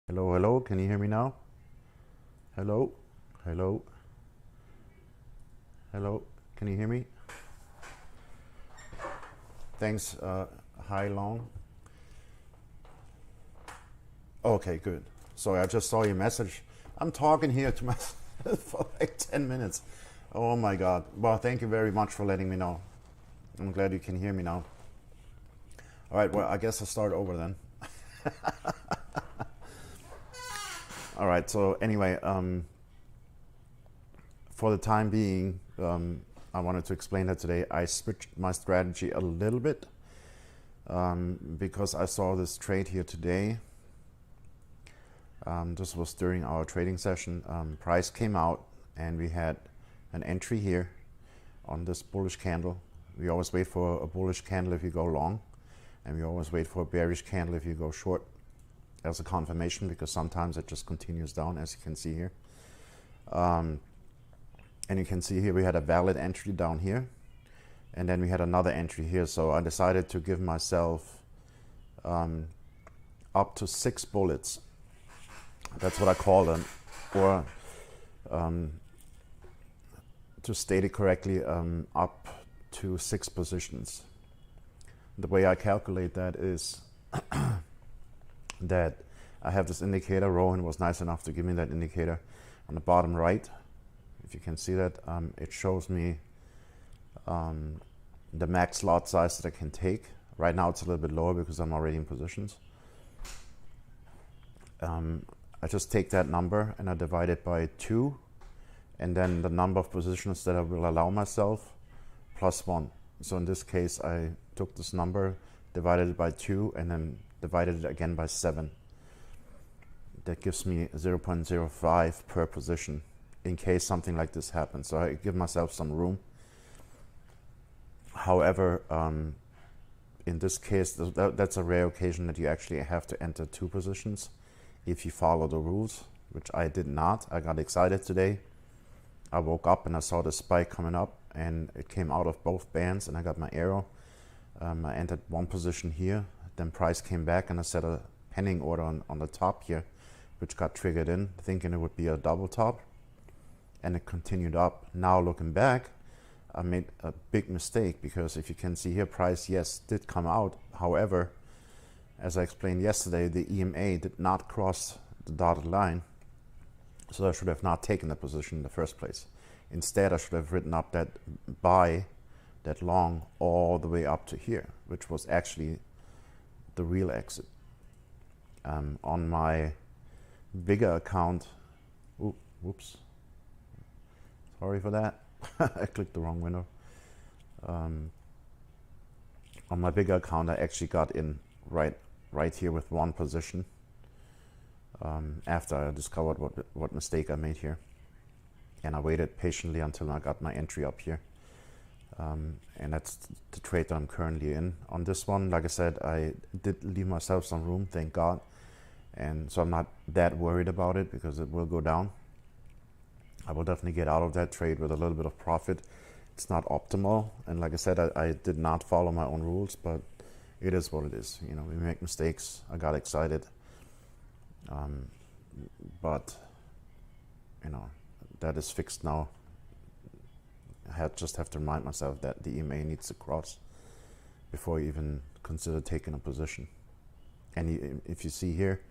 Hello, hello, can you hear me now? Hello, hello, hello, can you hear me? Thanks, hi, long. Okay, good. Sorry, I just saw your message. I'm talking here to myself for like 10 minutes. Oh my God. Well, thank you very much for letting me know. I'm glad you can hear me now. All right, well, I guess I'll start over then. All right, so anyway, for the time being, I wanted to explain that today I switched my strategy a little bit because I saw this trade here today. This was during our trading session. Price came out and we had an entry here on this bullish candle. We always wait for a bullish candle if you go long, and we always wait for a bearish candle if you go short as a confirmation, because sometimes it just continues down, as you can see here. And you can see here we had a valid entry down here, and then we had another entry here. So I decided to give myself up to 6 bullets. That's what I call them, or to state it correctly, up to 6 positions. The way I calculate that is that I have this indicator. Rowan was nice enough to give me that indicator on the bottom right. If you can see that, it shows me the max lot size that I can take. Right now it's a little bit lower because I'm already in positions. I just take that number and I divide it by 2, and then the number of positions that I will allow myself plus 1. So in this case, I took this number, divided it by 2, and then divided it again by 7. That gives me 0.05 per position in case something like this happens. So I give myself some room. However, in this case, that's a rare occasion that you actually have to enter 2 positions if you follow the rules, which I did not. I got excited today. I woke up and I saw the spike coming up, and it came out of both bands, and I got my arrow. I entered 1 position here, then price came back and I set a pending order on the top here, which got triggered in, thinking it would be a double top, and it continued up. Now looking back, I made a big mistake, because if you can see here, price, yes, did come out. However, as I explained yesterday, the EMA did not cross the dotted line, so I should have not taken the position in the first place. Instead, I should have written up that buy, that long, all the way up to here, which was actually the real exit. On my bigger account, whoops, sorry for that. I clicked the wrong window. On my bigger account, I actually got in right here with 1 position after I discovered what mistake I made here, and I waited patiently until I got my entry up here. And that's the trade that I'm currently in. On this one, like I said, I did leave myself some room, thank God, and so I'm not that worried about it because it will go down. I will definitely get out of that trade with a little bit of profit. It's not optimal, and like I said, I did not follow my own rules, but it is what it is. You know, we make mistakes. I got excited, but you know, that is fixed now. I just have to remind myself that the EMA needs to cross before you even consider taking a position. And if you see here,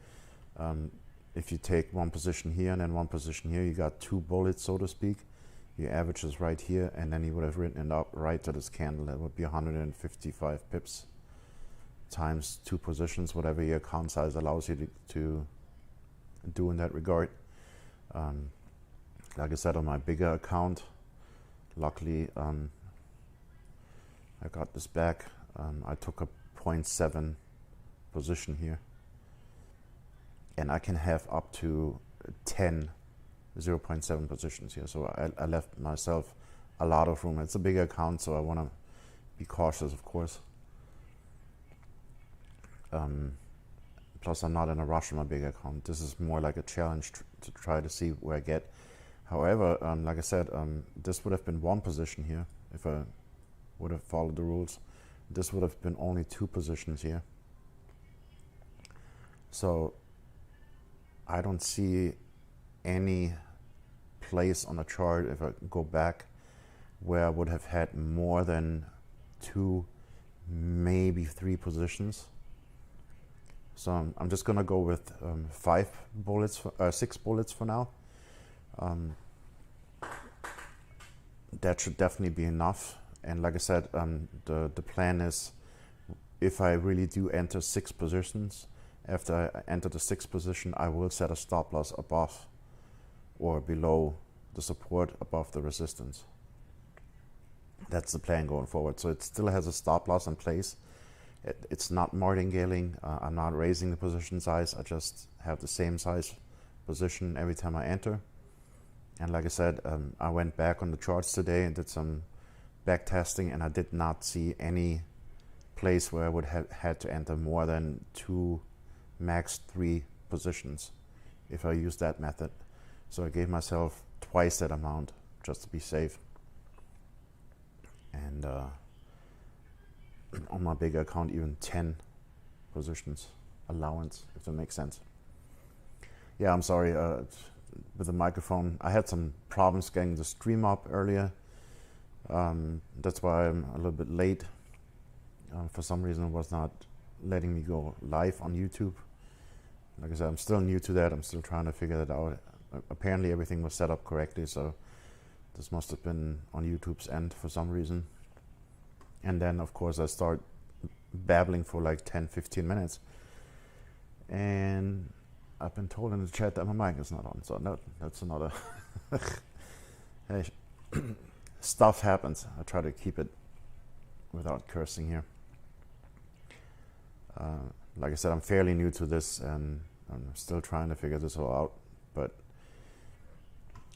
if you take 1 position here and then 1 position here, you got 2 bullets, so to speak. Your average is right here, and then you would have written it up right to this candle. That would be 155 pips times 2 positions, whatever your account size allows you to do in that regard. Like I said, on my bigger account, luckily I got this back. I took a 0.7 position here, and I can have up to 10 0.7 positions here, so I left myself a lot of room. It's a bigger account, so I want to be cautious, of course. Plus I'm not in a rush on my big account. This is more like a challenge to try to see where I get. However, like I said, this would have been 1 position here if I would have followed the rules. This would have been only 2 positions here. So I don't see any place on the chart, if I go back, where I would have had more than 2, maybe 3 positions. So I'm just gonna go with 6 bullets for now. That should definitely be enough. And like I said, the plan is, if I really do enter 6 positions, after I enter the 6th position, I will set a stop loss above or below the support, above the resistance. That's the plan going forward. So it still has a stop loss in place. It's not martingaling. I'm not raising the position size. I just have the same size position every time I enter. And like I said, I went back on the charts today and did some back testing, and I did not see any place where I would have had to enter more than 2, max 3 positions if I use that method. So I gave myself twice that amount just to be safe. And on my bigger account, even 10 positions allowance, if that makes sense. Yeah, I'm sorry with the microphone. I had some problems getting the stream up earlier. That's why I'm a little bit late. For some reason, it was not letting me go live on YouTube. Like I said, I'm still new to that. I'm still trying to figure that out. Apparently everything was set up correctly, so this must have been on YouTube's end for some reason. And then, of course, I start babbling for like 10-15 minutes. And I've been told in the chat that my mic is not on, so no, that's another... Hey, stuff happens. I try to keep it without cursing here. Like I said, I'm fairly new to this, and I'm still trying to figure this all out, but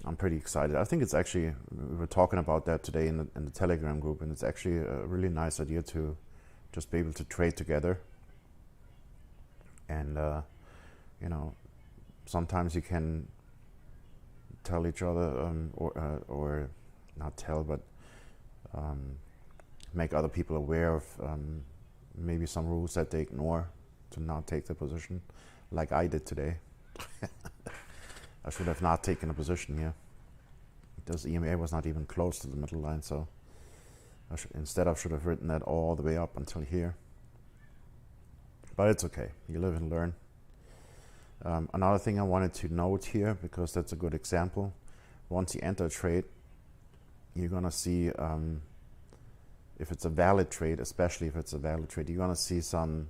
I'm pretty excited. I think it's actually, we were talking about that today in the Telegram group, and it's actually a really nice idea to just be able to trade together. And, you know, sometimes you can tell each other, or not tell, but make other people aware of maybe some rules that they ignore to not take the position, like I did today. I should have not taken a position here. This EMA was not even close to the middle line, so instead I should have written that all the way up until here. But it's okay, you live and learn. Another thing I wanted to note here, because that's a good example, once you enter a trade, you're gonna see, if it's a valid trade, especially if it's a valid trade, you're gonna see some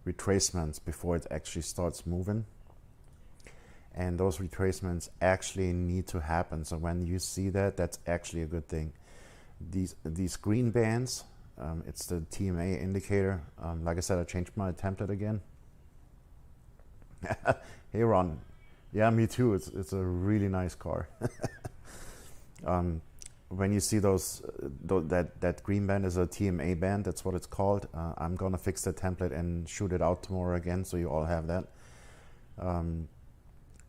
retracements before it actually starts moving. And those retracements actually need to happen. So when you see that, that's actually a good thing. These green bands, it's the TMA indicator. Like I said, I changed my template again. Hey Ron, yeah, me too. It's a really nice car. When you see that green band is a TMA band, that's what it's called. I'm gonna fix the template and shoot it out tomorrow again, so you all have that.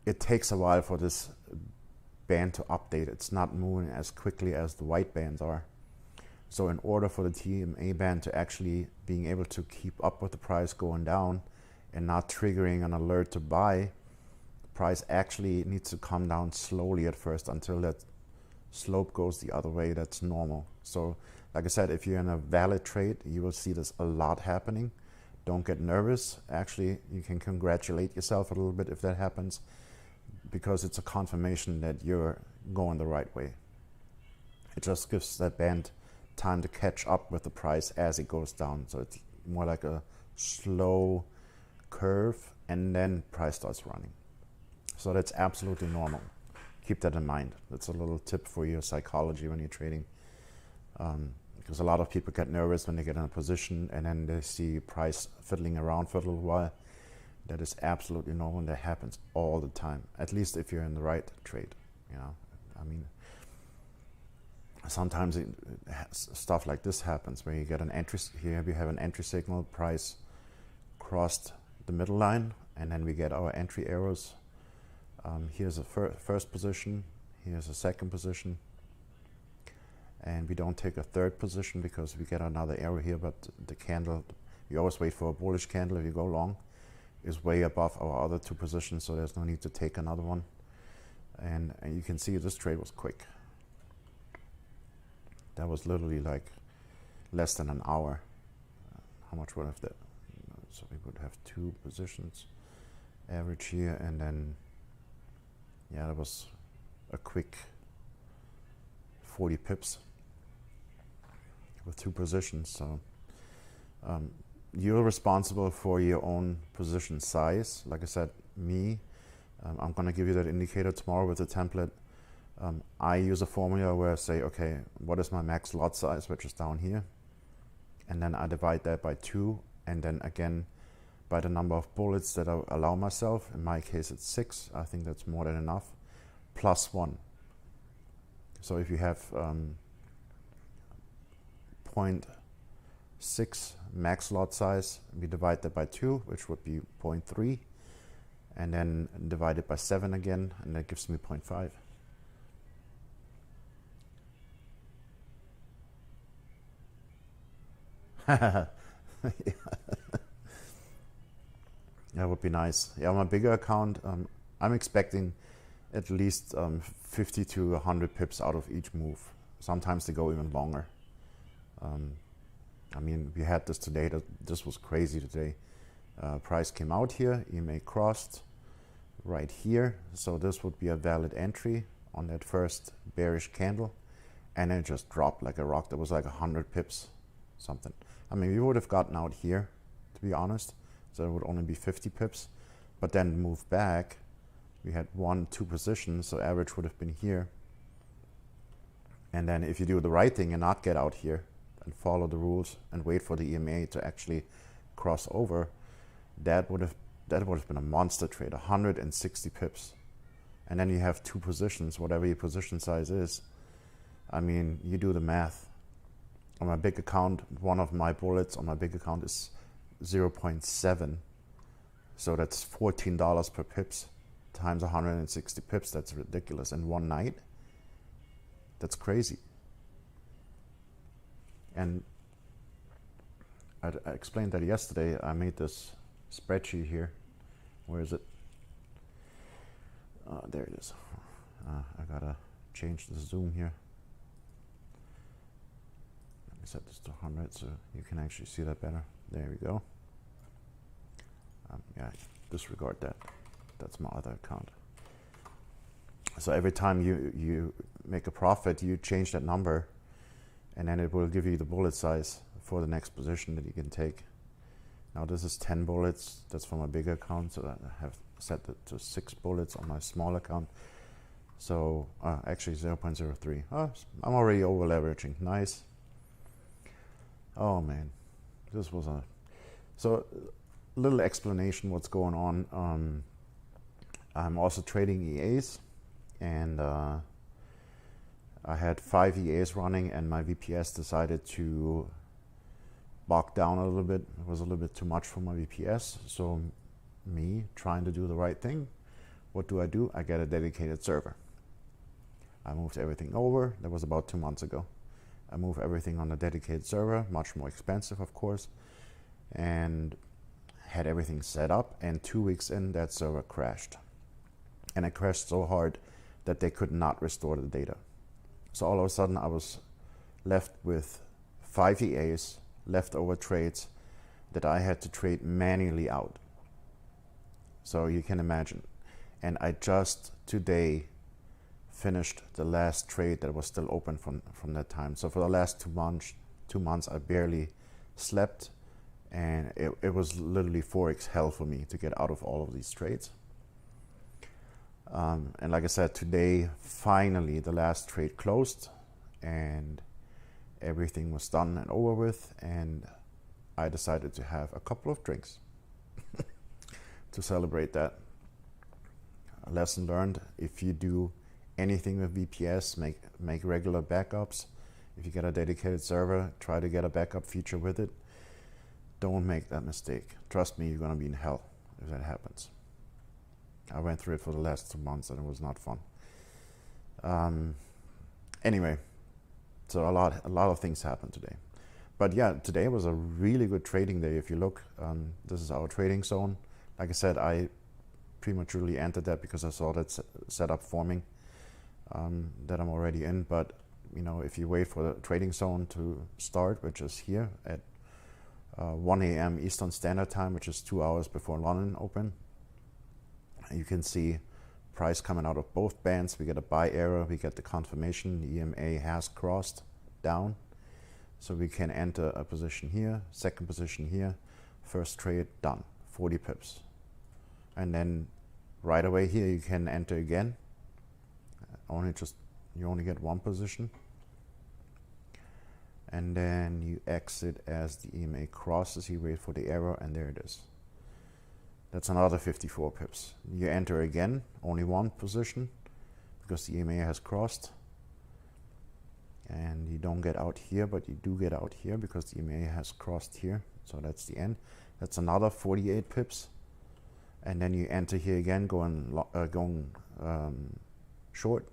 It takes a while for this band to update. It's not moving as quickly as the white bands are. So in order for the TMA band to actually being able to keep up with the price going down and not triggering an alert to buy, the price actually needs to come down slowly at first until that slope goes the other way. That's normal. So like I said, if you're in a valid trade, you will see this a lot happening. Don't get nervous. Actually, you can congratulate yourself a little bit if that happens, because it's a confirmation that you're going the right way. It just gives that band time to catch up with the price as it goes down. So it's more like a slow curve, and then price starts running. So that's absolutely normal. Keep that in mind. That's a little tip for your psychology when you're trading. Because a lot of people get nervous when they get in a position and then they see price fiddling around for a little while. That is absolutely normal. That happens all the time, at least if you're in the right trade. You know, I mean, sometimes stuff like this happens where you get an entry. Here we have an entry signal, price crossed the middle line, and then we get our entry arrows. Here's a first position, here's a second position, and we don't take a third position because we get another arrow here, but the candle, you always wait for a bullish candle if you go long. is way above our other two positions, so there's no need to take another one. And you can see this trade was quick. That was literally like less than an hour. How much would have that? So we would have two positions average here, and then yeah, that was a quick 40 pips with two positions. So you're responsible for your own position size. Like I said, I'm going to give you that indicator tomorrow with the template. I use a formula where I say, okay, what is my max lot size, which is down here, and then I divide that by 2, and then again by the number of bullets that I allow myself. In my case it's 6. I think that's more than enough, plus 1. So if you have 0.6 max lot size, we divide that by 2, which would be 0.3, and then divide it by 7 again, and that gives me 0.5. That would be nice. Yeah, on my bigger account, I'm expecting at least 50 to 100 pips out of each move. Sometimes they go even longer. I mean, we had this today. This was crazy today. Price came out here, EMA crossed right here. So this would be a valid entry on that first bearish candle. And it just dropped like a rock. That was like 100 pips, something. I mean, we would have gotten out here, to be honest. So it would only be 50 pips. But then move back, we had 1-2 positions. So average would have been here. And then if you do the right thing and not get out here and follow the rules and wait for the EMA to actually cross over, that would have been a monster trade, 160 pips. And then you have 2 positions, whatever your position size is. I mean, you do the math. On my big account, one of my bullets on my big account is 0.7. So that's $14 per pips times 160 pips. That's ridiculous. In one night, that's crazy. And I explained that yesterday. I made this spreadsheet here. Where is it? There it is. I gotta change the zoom here. Let me set this to 100 so you can actually see that better. There we go. Yeah, disregard that. That's my other account. So every time you make a profit, you change that number, and then it will give you the bullet size for the next position that you can take. Now this is 10 bullets. That's for my bigger account, so I have set it to 6 bullets on my small account. So actually 0.03. I'm already over leveraging. Nice. Oh man, this was a little explanation what's going on. I'm also trading EAs, and I had 5 EAs running, and my VPS decided to bog down a little bit. It was a little bit too much for my VPS. So me trying to do the right thing, what do? I get a dedicated server. I moved everything over. That was about 2 months ago. I moved everything on a dedicated server, much more expensive, of course, and had everything set up. And 2 weeks in, that server crashed. And it crashed so hard that they could not restore the data. So all of a sudden, I was left with 5 EAs, leftover trades that I had to trade manually out. So you can imagine. And I just today finished the last trade that was still open from that time. So for the last 2 months, I barely slept, and it was literally Forex hell for me to get out of all of these trades. And like I said, today, finally, the last trade closed, and everything was done and over with, and I decided to have a couple of drinks to celebrate that. A lesson learned: if you do anything with VPS, make regular backups. If you get a dedicated server, try to get a backup feature with it. Don't make that mistake. Trust me, you're gonna be in hell if that happens. I went through it for the last 2 months, and it was not fun. Anyway, so a lot of things happened today. But yeah, today was a really good trading day. If you look, this is our trading zone. Like I said, I prematurely entered that because I saw that setup forming that I'm already in. But you know, if you wait for the trading zone to start, which is here at 1 a.m. Eastern Standard Time, which is 2 hours before London open, you can see price coming out of both bands. We get a buy error, we get the confirmation the EMA has crossed down. So we can enter a position here, second position here, first trade done, 40 pips. And then right away here you can enter again. You only get one position. And then you exit as the EMA crosses, you wait for the error, and there it is. That's another 54 pips. You enter again, only one position, because the EMA has crossed. And you don't get out here, but you do get out here because the EMA has crossed here. So that's the end. That's another 48 pips. And then you enter here again, going short.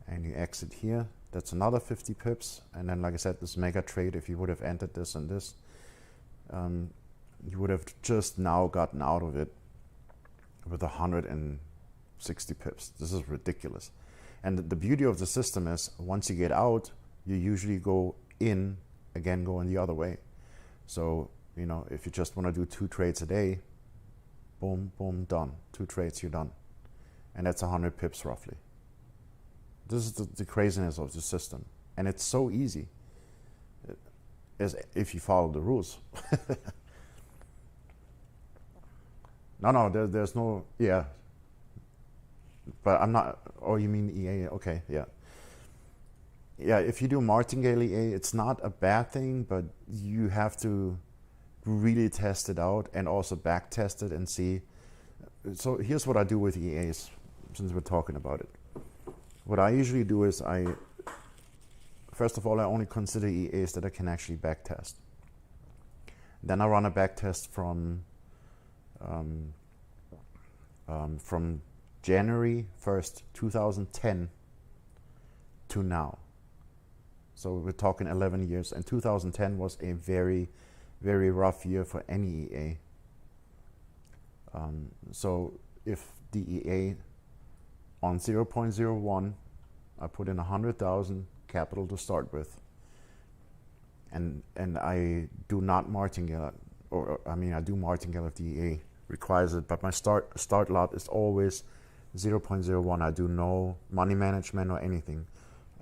And you exit here. That's another 50 pips. And then, like I said, this mega trade, if you would have entered this and this, you would have just now gotten out of it with 160 pips. This is ridiculous. And the beauty of the system is once you get out, you usually go in, again going the other way. So, you know, if you just want to do 2 trades a day, boom, boom, done. 2 trades, you're done. And that's 100 pips roughly. This is the craziness of the system. And it's so easy as if you follow the rules. No, there's no, yeah. But I'm not, oh, you mean EA? Okay, yeah. Yeah, if you do martingale EA, it's not a bad thing, but you have to really test it out and also back test it and see. So here's what I do with EAs, since we're talking about it. What I usually do is first of all, I only consider EAs that I can actually back test. Then I run a back test from January 1st, 2010 to now. So we're talking 11 years, and 2010 was a very, very rough year for any EA. So if the EA on 0.01, I put in 100,000 capital to start with, and I do not martingale, I do martingale if the EA requires it, but my start lot is always 0.01. I do no money management or anything.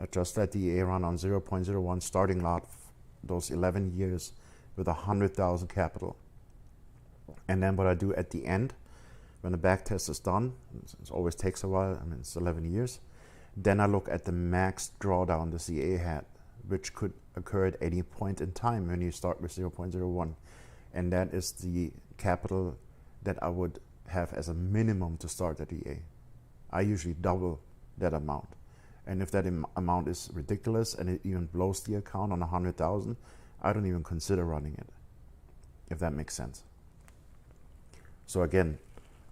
I just let the EA run on 0.01 starting lot those 11 years with 100,000 capital. And then what I do at the end, when the back test is done, it always takes a while, it's 11 years, then I look at the max drawdown the CA had, which could occur at any point in time when you start with 0.01. And that is the capital that I would have as a minimum to start at EA. I usually double that amount. And if that amount is ridiculous and it even blows the account on 100,000, I don't even consider running it, if that makes sense. So again,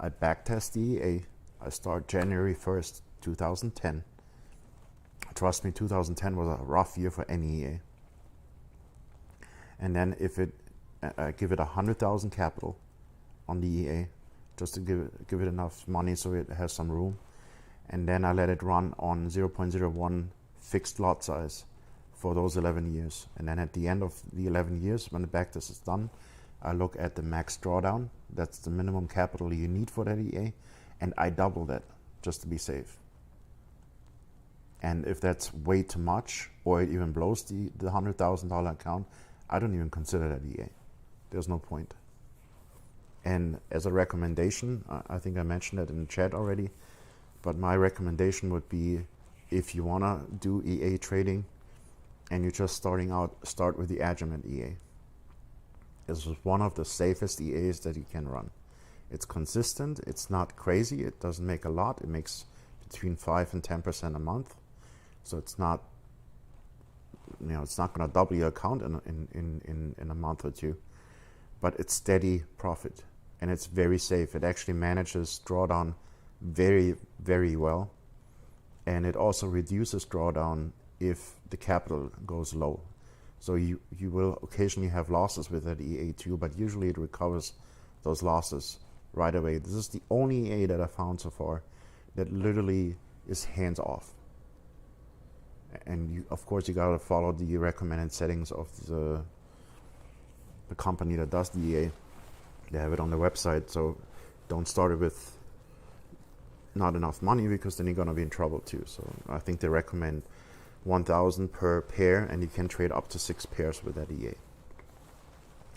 I backtest the EA. I start January 1st, 2010. Trust me, 2010 was a rough year for any EA. And then if I give it 100,000 capital on the EA, just to give it enough money so it has some room. And then I let it run on 0.01 fixed lot size for those 11 years. And then at the end of the 11 years, when the backtest is done, I look at the max drawdown. That's the minimum capital you need for that EA. And I double that just to be safe. And if that's way too much, or it even blows the $100,000 account, I don't even consider that EA. There's no point. And as a recommendation, I think I mentioned that in the chat already, but my recommendation would be, if you want to do EA trading and you're just starting out, start with the Agilent EA. This is one of the safest EAs that you can run. It's consistent, it's not crazy, it doesn't make a lot, it makes between 5 and 10% a month. So it's not, it's not going to double your account in a month or two, but it's steady profit and it's very safe. It actually manages drawdown very, very well, and it also reduces drawdown if the capital goes low. So you will occasionally have losses with that EA too, but usually it recovers those losses right away. This is the only EA that I found so far that literally is hands off. And you, of course, you gotta follow the recommended settings of the company that does the EA. They have it on their website, so don't start it with not enough money, because then you're gonna be in trouble too. So I think they recommend 1,000 per pair, and you can trade up to 6 pairs with that EA.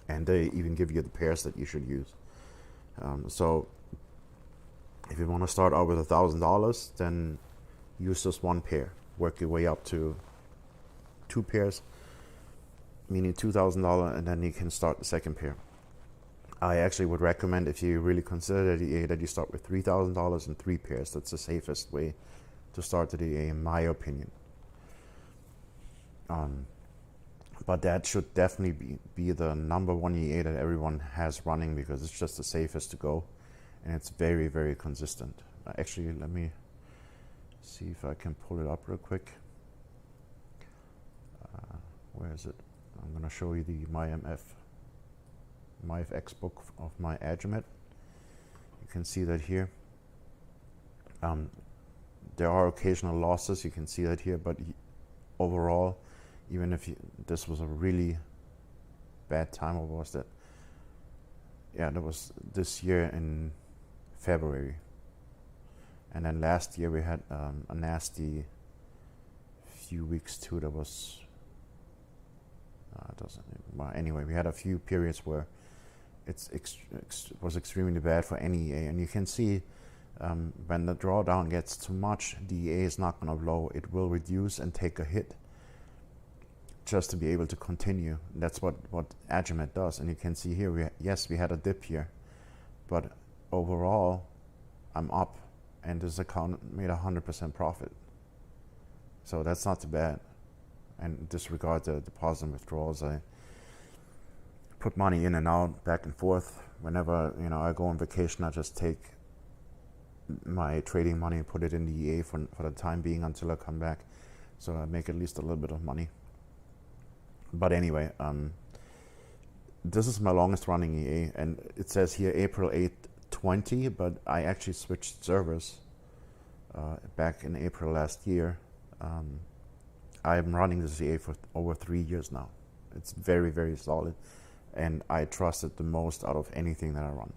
And they even give you the pairs that you should use. So if you want to start out with $1,000, then use just 1 pair. Work your way up to 2 pairs, meaning $2,000, and then you can start the second pair. I actually would recommend, if you really consider the EA, that you start with $3,000 and 3 pairs. That's the safest way to start the EA, in my opinion. But that should definitely be the number 1 EA that everyone has running, because it's just the safest to go, and it's very, very consistent. Actually, let me see if I can pull it up real quick. Where is it? I'm going to show you the MyFX book of my Agimet. You can see that here. There are occasional losses, you can see that here, but overall, even if this was a really bad time, or was that? Yeah, that was this year in February. And then last year we had a nasty few weeks too. That was well, anyway, we had a few periods where it was extremely bad for any EA, and you can see when the drawdown gets too much, the EA is not going to blow. It will reduce and take a hit just to be able to continue. That's what Agimet does. And you can see here, we had a dip here, but overall I'm up, and this account made 100% profit. So that's not too bad. And disregard the deposit and withdrawals. I put money in and out, back and forth. Whenever I go on vacation, I just take my trading money and put it in the EA for the time being until I come back, so I make at least a little bit of money. But anyway, this is my longest running EA, and it says here April 8th, 20, but I actually switched servers back in April last year. I'm running this EA for over 3 years now. It's very, very solid, and I trust it the most out of anything that I run.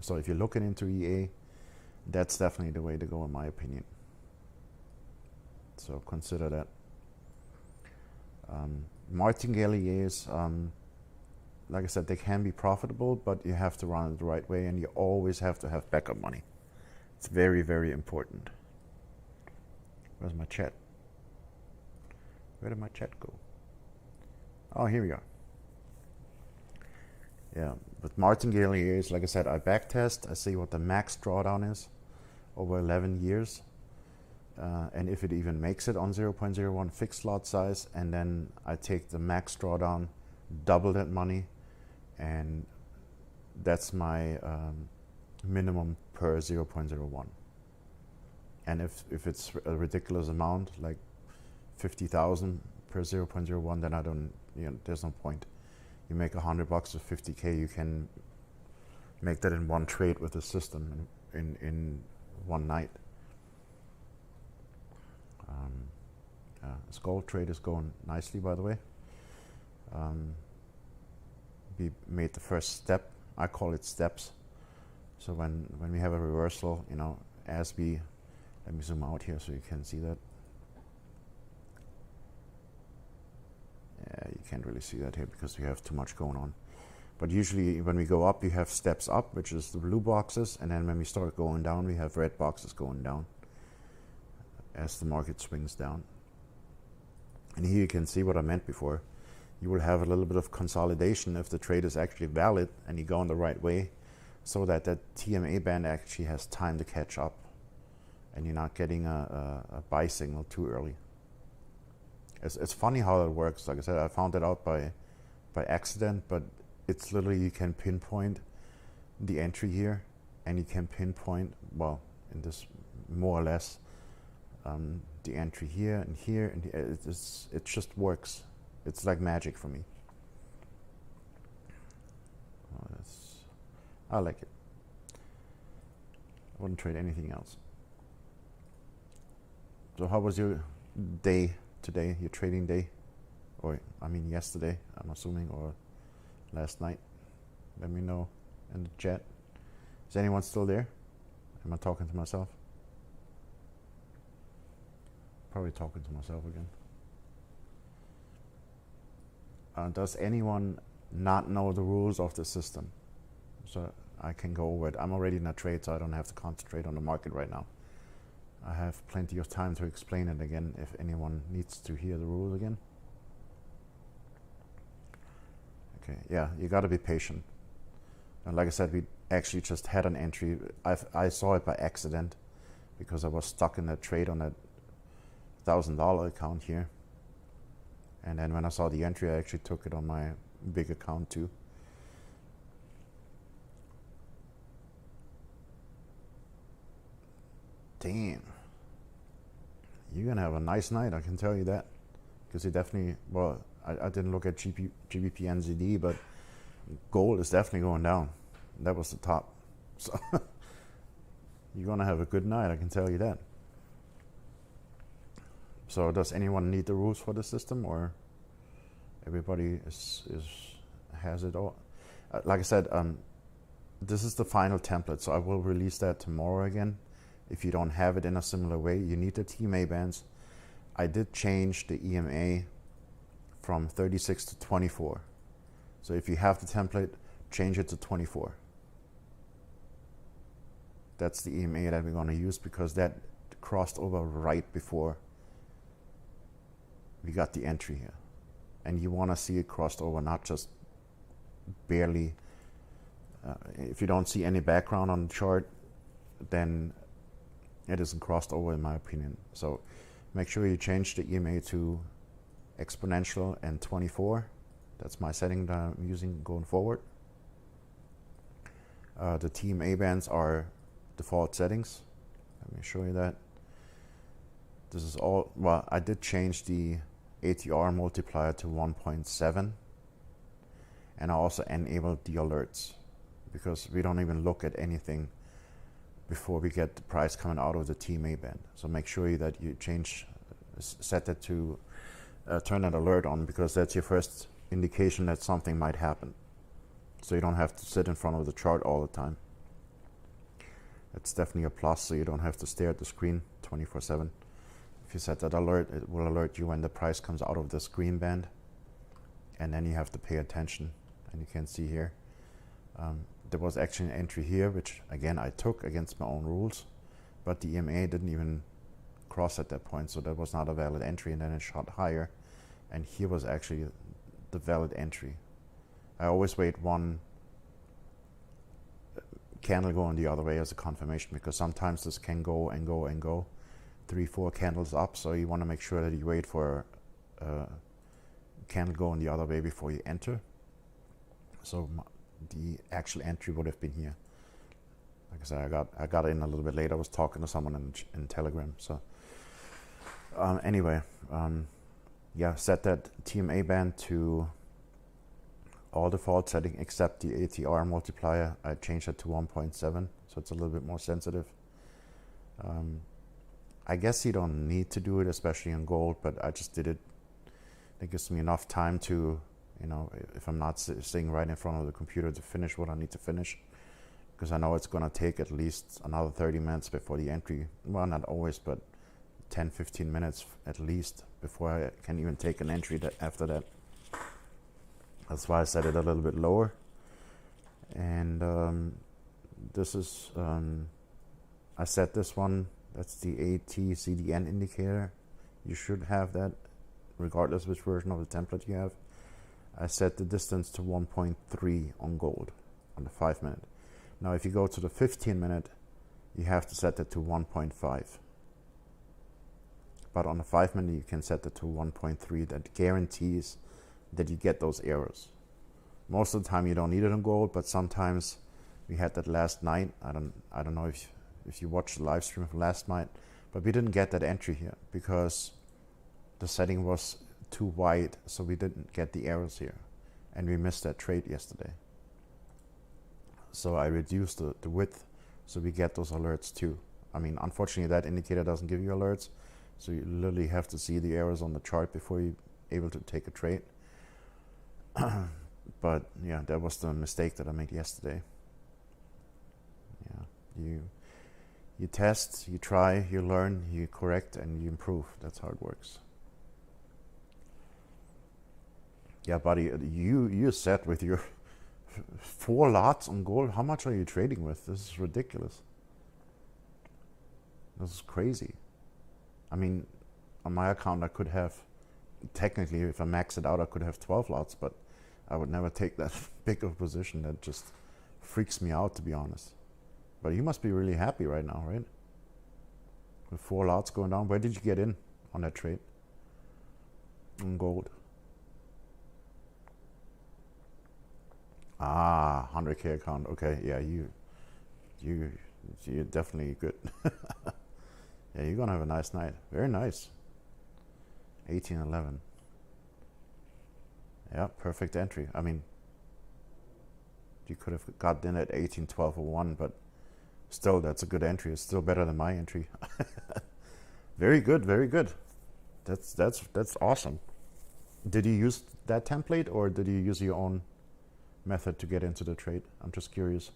So if you're looking into EA, that's definitely the way to go, in my opinion. So consider that. Martingale EAs, like I said, they can be profitable, but you have to run it the right way, and you always have to have backup money. It's very, very important. Where's my chat? Where did my chat go? Oh, here we are. Yeah, with Martingale EAs, like I said, I backtest. I see what the max drawdown is over 11 years. And if it even makes it on 0.01 fixed lot size, and then I take the max drawdown, double that money, and that's my minimum per 0.01. And if it's a ridiculous amount, like 50,000 per 0.01, then I don't, there's no point. You make $100 with 50K, you can make that in one trade with the system in one night. This gold trade is going nicely, by the way. We made the first step. I call it steps. So when we have a reversal, let me zoom out here so you can see that. Yeah, you can't really see that here because we have too much going on. But usually when we go up, you have steps up, which is the blue boxes, and then when we start going down, we have red boxes going down as the market swings down. And here you can see what I meant before. You will have a little bit of consolidation if the trade is actually valid and you go in the right way, so that TMA band actually has time to catch up and you're not getting a buy signal too early. It's funny how that works. Like I said, I found that out by accident, but it's literally, you can pinpoint the entry here, and you can pinpoint, well, in this more or less, the entry here and here, and it just works. It's like magic for me. I like it. I wouldn't trade anything else. So how was your day today, your trading day? Or, I mean, yesterday, I'm assuming, or last night? Let me know in the chat. Is anyone still there? Am I talking to myself? Probably talking to myself again. Does anyone not know the rules of the system? So I can go over it. I'm already in a trade, so I don't have to concentrate on the market right now. I have plenty of time to explain it again if anyone needs to hear the rules again. Okay, yeah, you gotta be patient. And like I said, we actually just had an entry. I saw it by accident because I was stuck in a trade on that $1,000 account here. And then when I saw the entry, I actually took it on my big account too. Damn. You're gonna have a nice night, I can tell you that. Because it definitely, well, I didn't look at GBP NZD, but gold is definitely going down. That was the top. So you're gonna have a good night, I can tell you that. So does anyone need the rules for the system, or everybody has it all? Like I said, this is the final template, so I will release that tomorrow again. If you don't have it in a similar way, you need the TMA bands. I did change the EMA from 36 to 24. So if you have the template, change it to 24. That's the EMA that we're going to use because that crossed over right before we got the entry here. And you want to see it crossed over, not just barely. If you don't see any background on the chart, then it isn't crossed over in my opinion. So make sure you change the EMA to exponential and 24. That's my setting that I'm using going forward. The TMA bands are default settings. Let me show you that. This is all, well, I did change the ATR multiplier to 1.7, and I also enabled the alerts because we don't even look at anything before we get the price coming out of the TMA band. So make sure that you set that to turn that alert on, because that's your first indication that something might happen. So you don't have to sit in front of the chart all the time. It's definitely a plus, so you don't have to stare at the screen 24/7. If you set that alert, it will alert you when the price comes out of this green band, and then you have to pay attention. And you can see here, there was actually an entry here, which again I took against my own rules, but the EMA didn't even cross at that point, so that was not a valid entry, and then it shot higher, and here was actually the valid entry. I always wait one candle going the other way as a confirmation, because sometimes this can go and go and go 3-4 candles up, so you want to make sure that you wait for a candle going the other way before you enter. So the actual entry would have been here. Like I said, I got in a little bit later. I was talking to someone in Telegram. So anyway, yeah, set that TMA band to all default setting except the ATR multiplier. I changed it to 1.7, so it's a little bit more sensitive. I guess you don't need to do it, especially in gold, but I just did it. It gives me enough time to, you know, if I'm not sitting right in front of the computer, to finish what I need to finish, because I know it's going to take at least another 30 minutes before the entry. Well, not always, but 10-15 minutes at least before I can even take an entry after that. That's why I set it a little bit lower. And this is, I set this one, that's the AT-CDN indicator. You should have that regardless which version of the template you have. I set the distance to 1.3 on gold on the 5 minute. Now if you go to the 15 minute, you have to set it to 1.5. But on the 5 minute you can set it to 1.3. That guarantees that you get those errors. Most of the time you don't need it on gold, but sometimes we had that last night. I don't know if you watched the live stream from last night, but we didn't get that entry here because the setting was too wide, so we didn't get the errors here, and we missed that trade yesterday. So I reduced the width so we get those alerts too. I mean, unfortunately, that indicator doesn't give you alerts, so you literally have to see the errors on the chart before you're able to take a trade. But yeah, that was the mistake that I made yesterday. Yeah, you test, you try, you learn, you correct, and you improve. That's how it works. Yeah, buddy, you set with your 4 lots on gold. How much are you trading with? This is ridiculous. This is crazy. I mean, on my account, I could have, technically, if I max it out, I could have 12 lots, but I would never take that big of a position. That just freaks me out, to be honest. But you must be really happy right now, right? With 4 lots going down. Where did you get in on that trade? On gold. Ah, 100K account. Okay, yeah, you're definitely good. Yeah, you're gonna have a nice night. Very nice. 1811. Yeah, perfect entry. I mean, you could have got in at 1812.01, but still, that's a good entry. It's still better than my entry. Very good, very good. That's awesome. Did you use that template, or did you use your own method to get into the trade? I'm just curious.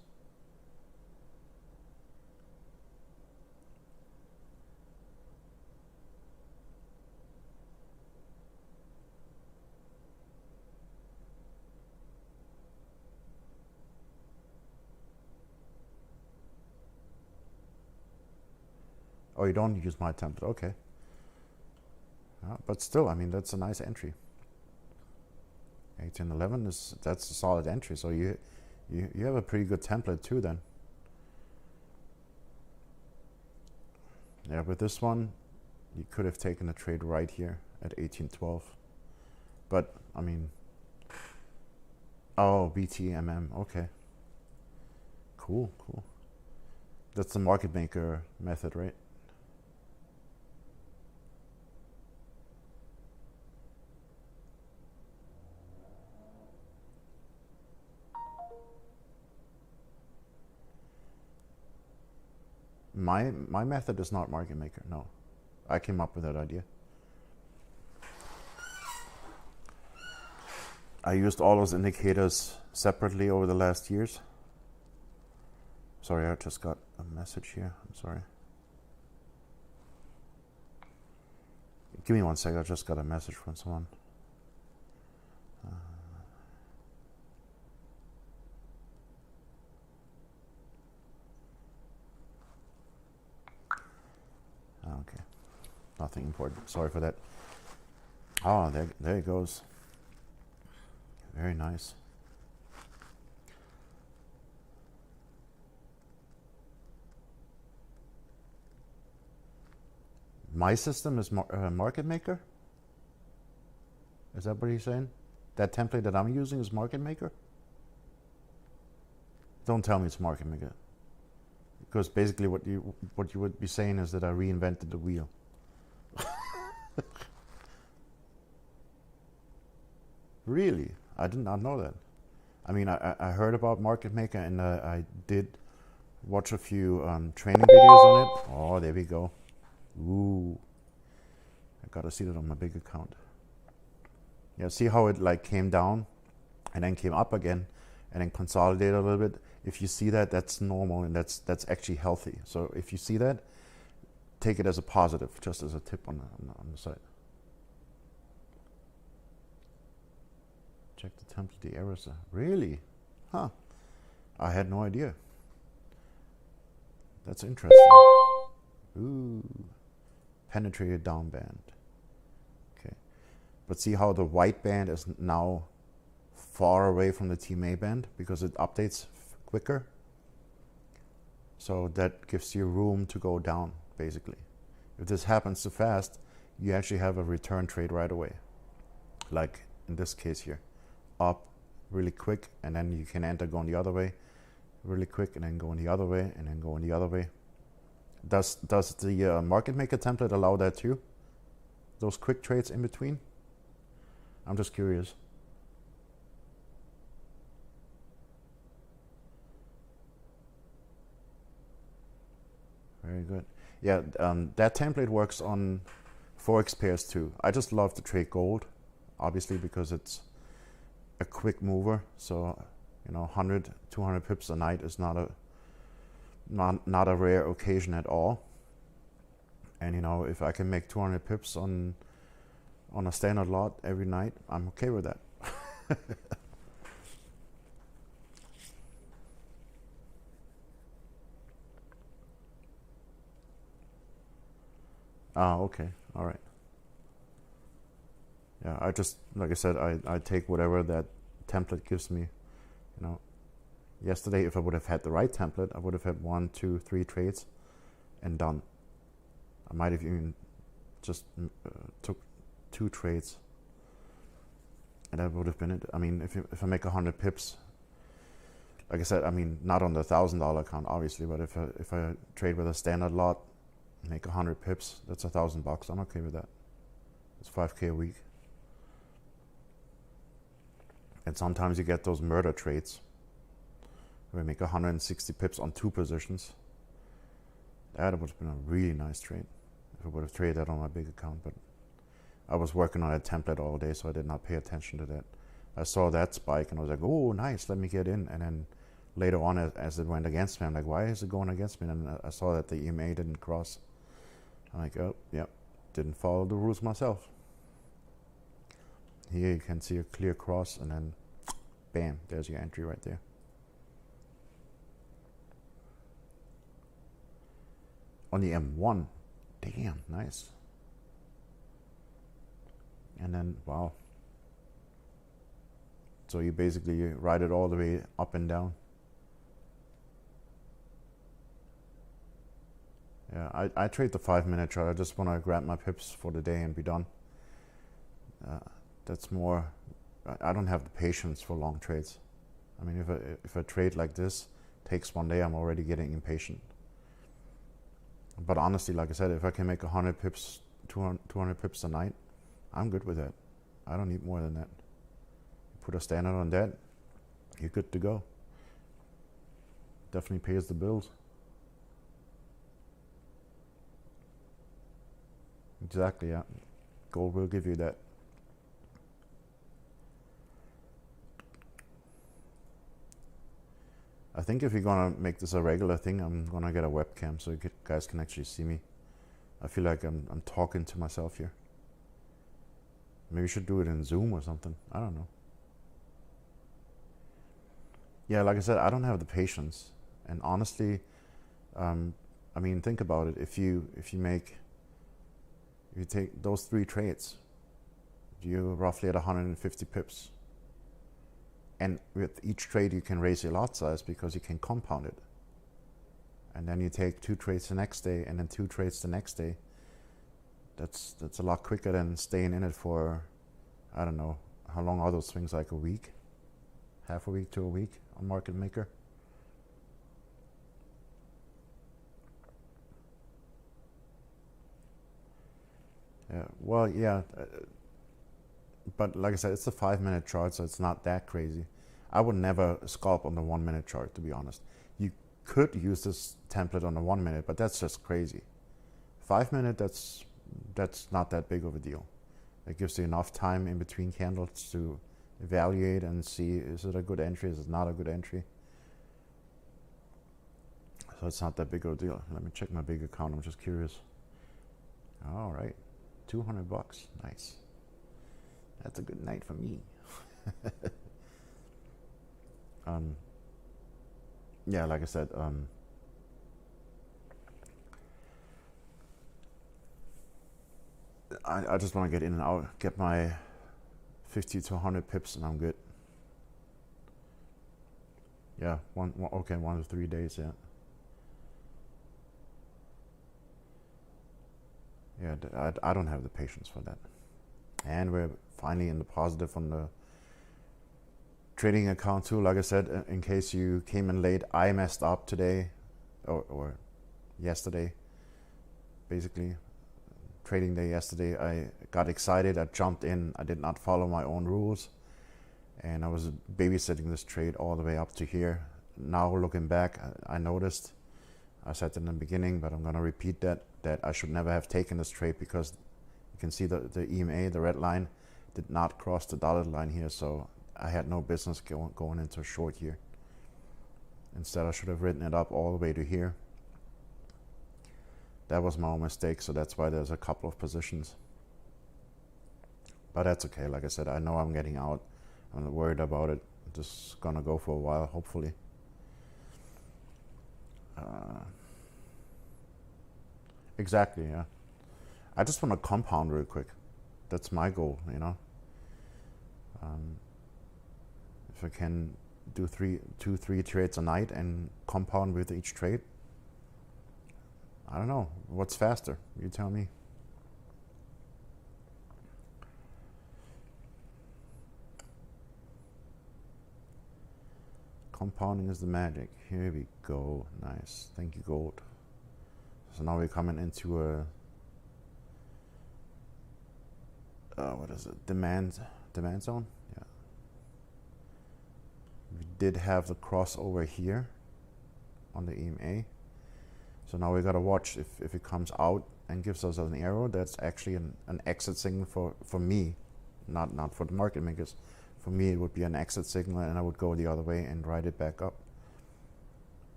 Oh, you don't use my template. Okay. But still, I mean, that's a nice entry. 1811 that's a solid entry. So you have a pretty good template too then. Yeah, with this one, you could have taken a trade right here at 1812. But I mean, oh, BTMM. Okay. Cool. That's the market maker method, right? My method is not market maker. No, I came up with that idea. I used all those indicators separately over the last years. Sorry, I just got a message here. I'm sorry. Give me 1 sec. I just got a message from someone. Okay, nothing important. Sorry for that. Oh, there it goes. Very nice. My system is market maker? Is that what you're saying? That template that I'm using is market maker? Don't tell me it's market maker. Because basically what you would be saying is that I reinvented the wheel. Really? I did not know that. I mean, I heard about market maker, and I did watch a few training videos on it. Oh, there we go. Ooh. I gotta see that on my big account. Yeah, see how it like came down and then came up again and then consolidated a little bit. If you see that, that's normal, and that's actually healthy. So if you see that, take it as a positive, just as a tip on the side. Check the template, the errors. Really? Huh. I had no idea. That's interesting. Ooh. Penetrated down band. Okay. But see how the white band is now far away from the TMA band because it updates quicker. So that gives you room to go down, basically. If this happens too fast, you actually have a return trade right away. Like in this case here. Up really quick, and then you can enter going the other way really quick, and then going the other way, and then going the other way. Does the market maker template allow that too? Those quick trades in between? I'm just curious. Very good. Yeah, that template works on Forex pairs too. I just love to trade gold, obviously, because it's a quick mover. So, 100, 200 pips a night is not a rare occasion at all. And if I can make 200 pips on a standard lot every night, I'm okay with that. Okay, all right. Yeah, I just, like I said, I take whatever that template gives me. Yesterday, if I would have had the right template, I would have had 1, 2, 3 trades and done. I might have even just took 2 trades, and that would have been it. I mean, if I make 100 pips, like I said, I mean, not on the $1,000 account, obviously, but if I trade with a standard lot, make 100 pips, that's $1,000. I'm okay with that. It's 5K a week. And sometimes you get those murder trades where we make 160 pips on 2 positions. That would have been a really nice trade if I would have traded that on my big account. But I was working on a template all day, so I did not pay attention to that. I saw that spike and I was like, oh, nice, let me get in. And then later on, as it went against me, I'm like, why is it going against me? And I saw that the EMA didn't cross. I'm like, oh, yep, didn't follow the rules myself. Here you can see a clear cross, and then bam, there's your entry right there. On the M1, damn, nice. And then, wow. So you basically ride it all the way up and down. Yeah, I trade the 5-minute chart. I just want to grab my pips for the day and be done. That's more, I don't have the patience for long trades. I mean, if a trade like this takes one day, I'm already getting impatient. But honestly, like I said, if I can make 100 pips, 200 pips a night, I'm good with that. I don't need more than that. Put a standard on that, you're good to go. Definitely pays the bills. Exactly, yeah. Gold will give you that. I think if you're gonna make this a regular thing, I'm gonna get a webcam so you guys can actually see me. I feel like I'm talking to myself here. Maybe you should do it in Zoom or something. I don't know. Yeah, like I said, I don't have the patience. And honestly, I mean, think about it. If you take those 3 trades, you're roughly at 150 pips. And with each trade, you can raise your lot size because you can compound it. And then you take 2 trades the next day, and then 2 trades the next day. That's a lot quicker than staying in it for, I don't know, how long are those swings, like a week? Half a week to a week on Market Maker? Yeah, well, yeah, but like I said, it's a 5-minute chart, so it's not that crazy. I would never scalp on the 1-minute chart, to be honest. You could use this template on the 1 minute, but that's just crazy. 5-minute, that's not that big of a deal. It gives you enough time in between candles to evaluate and see, is it a good entry, is it not a good entry? So it's not that big of a deal. Let me check my big account, I'm just curious. All right, $200, nice. That's a good night for me. Yeah, like I said, I just want to get in and out, get my 50 to 100 pips, and I'm good. Yeah, okay, 1 to 3 days, yeah. Yeah, I don't have the patience for that. And we're finally in the positive on the trading account too. Like I said, in case you came in late, I messed up today or yesterday. Basically, trading day yesterday, I got excited, I jumped in, I did not follow my own rules, and I was babysitting this trade all the way up to here. Now looking back, I noticed I said in the beginning, but I'm going to repeat that I should never have taken this trade, because you can see the EMA, the red line, did not cross the dotted line here, so I had no business going into a short here. Instead, I should have written it up all the way to here. That was my own mistake, so that's why there's a couple of positions. But that's okay. Like I said, I know I'm getting out. I'm not worried about it. I'm just gonna go for a while, hopefully. Exactly, yeah. I just want to compound real quick. That's my goal, you know. If I can do 2-3 trades a night and compound with each trade, I don't know. What's faster? You tell me. Compounding is the magic. Here we go. Nice. Thank you, gold. So now we're coming into a what is it? Demand zone. Yeah. We did have the crossover here on the EMA. So now we gotta watch if it comes out and gives us an arrow. That's actually an exit signal for me, not for the market makers. For me, it would be an exit signal, and I would go the other way and ride it back up.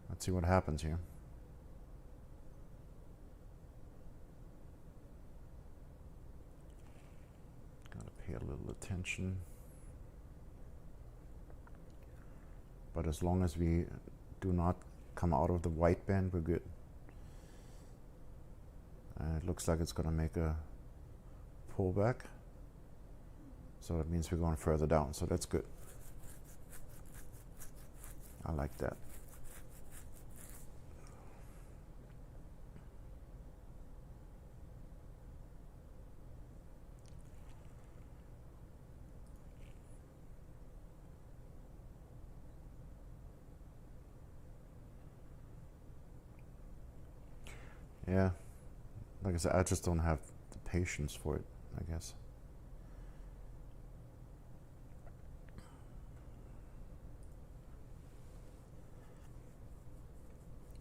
Let's see what happens here. Gotta pay a little attention. But as long as we do not come out of the white band, we're good. It looks like it's gonna make a pullback. So it means we're going further down, so that's good. I like that. Yeah, like I said, I just don't have the patience for it, I guess.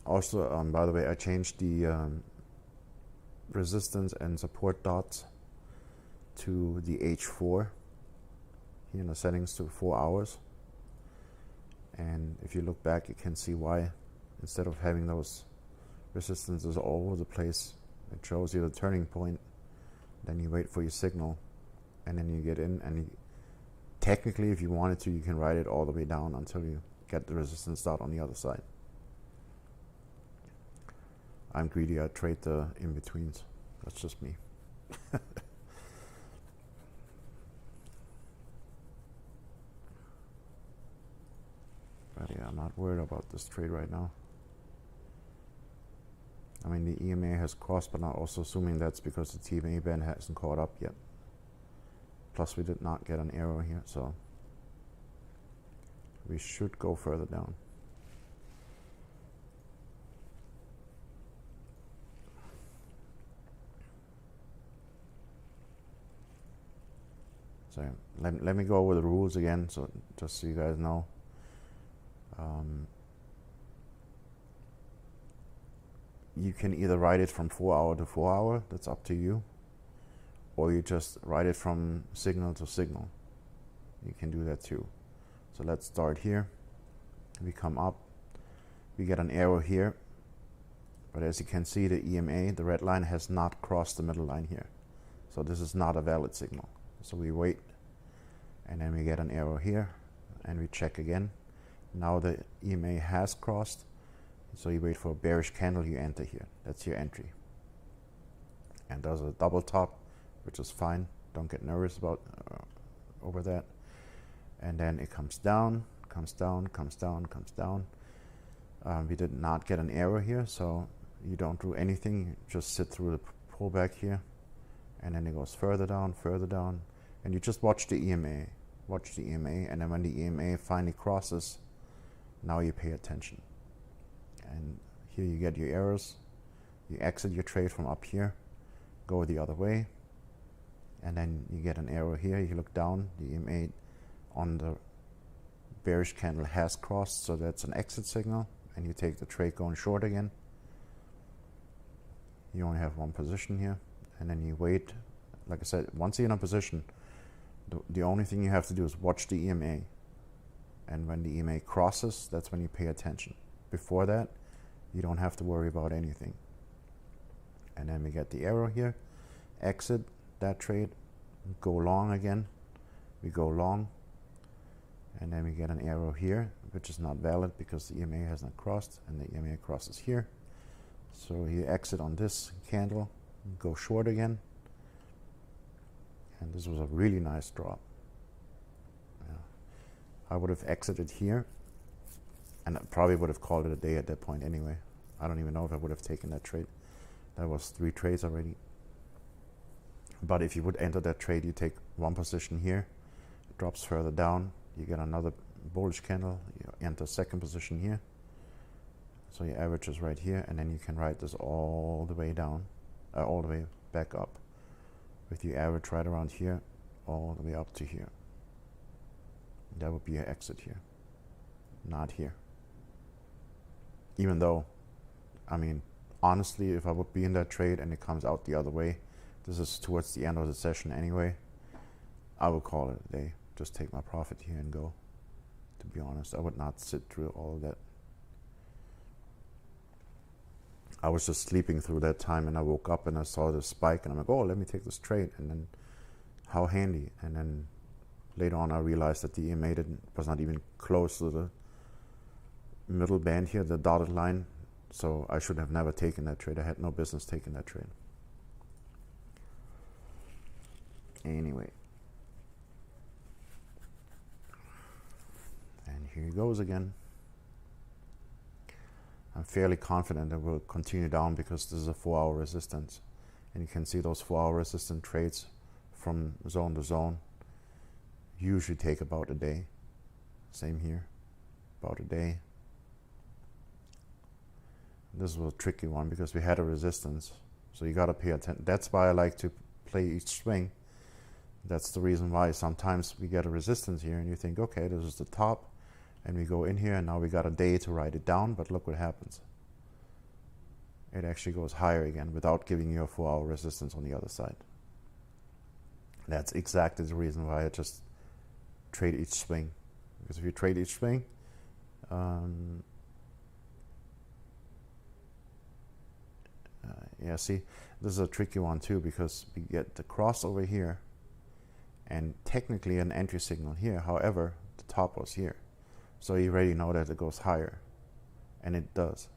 Also, by the way, I changed the resistance and support dots to the H4 here in the settings to 4 hours. And if you look back, you can see why. Instead of having those resistances all over the place, it shows you the turning point. Then you wait for your signal, and then you get in, and technically, if you wanted to, you can ride it all the way down until you get the resistance dot on the other side. I'm greedy, I trade the in-betweens. That's just me. But yeah, I'm not worried about this trade right now. I mean, the EMA has crossed, but I'm also assuming that's because the TMA band hasn't caught up yet. Plus, we did not get an arrow here, so we should go further down. So let me go over the rules again, so just so you guys know. You can either write it from 4 hour to 4 hour, that's up to you, or you just write it from signal to signal. You can do that too. So let's start here. We come up, we get an arrow here, but as you can see, the EMA, the red line, has not crossed the middle line here. So this is not a valid signal. So we wait, and then we get an arrow here, and we check again. Now the EMA has crossed, so you wait for a bearish candle, you enter here. That's your entry. And there's a double top, which is fine. Don't get nervous about over that. And then it comes down, comes down, comes down, comes down. We did not get an arrow here, so you don't do anything. You just sit through the pullback here, and then it goes further down, and you just watch the EMA. Watch the EMA, and then when the EMA finally crosses, now you pay attention. And here you get your arrows. You exit your trade from up here, go the other way, and then you get an arrow here. You look down, the EMA on the bearish candle has crossed, so that's an exit signal. and you take the trade going short again. You only have one position here, and then you wait. Like I said, once you're in a position, the only thing you have to do is watch the EMA. And when the EMA crosses, that's when you pay attention. Before that, you don't have to worry about anything. And then we get the arrow here, exit that trade, go long again. We go long, and then we get an arrow here, which is not valid because the EMA has not crossed, and the EMA crosses here. So you exit on this candle, go short again, and this was a really nice drop. Yeah. I would have exited here, and I probably would have called it a day at that point anyway. I don't even know if I would have taken that trade. That was 3 trades already. But if you would enter that trade, you take one position here, it drops further down, you get another bullish candle, you enter second position here. So your average is right here, and then you can write this all the way down, all the way back up, with your average right around here, all the way up to here. That would be your exit here, not here. Even though, I mean, honestly, if I would be in that trade and it comes out the other way, this is towards the end of the session anyway, I would call it a day. Just take my profit here and go. To be honest, I would not sit through all of that. I was just sleeping through that time, and I woke up and I saw this spike, and I'm like, oh, let me take this trade. And then, how handy. And then later on, I realized that the EMA was not even close to the middle band here, the dotted line. So I should have never taken that trade. I had no business taking that trade. Anyway. And here he goes again. I'm fairly confident that we'll continue down because this is a 4-hour resistance. And you can see those 4-hour resistant trades from zone to zone usually take about a day. Same here, about a day. This was a tricky one because we had a resistance. So you gotta pay attention. That's why I like to play each swing. That's the reason why sometimes we get a resistance here and you think, okay, this is the top. And we go in here, and now we got a day to write it down, but look what happens. It actually goes higher again without giving you a 4-hour resistance on the other side. That's exactly the reason why I just trade each swing. Because if you trade each swing, yeah, see, this is a tricky one too, because we get the cross over here, and technically an entry signal here. However, the top was here. So you already know that it goes higher, and it does.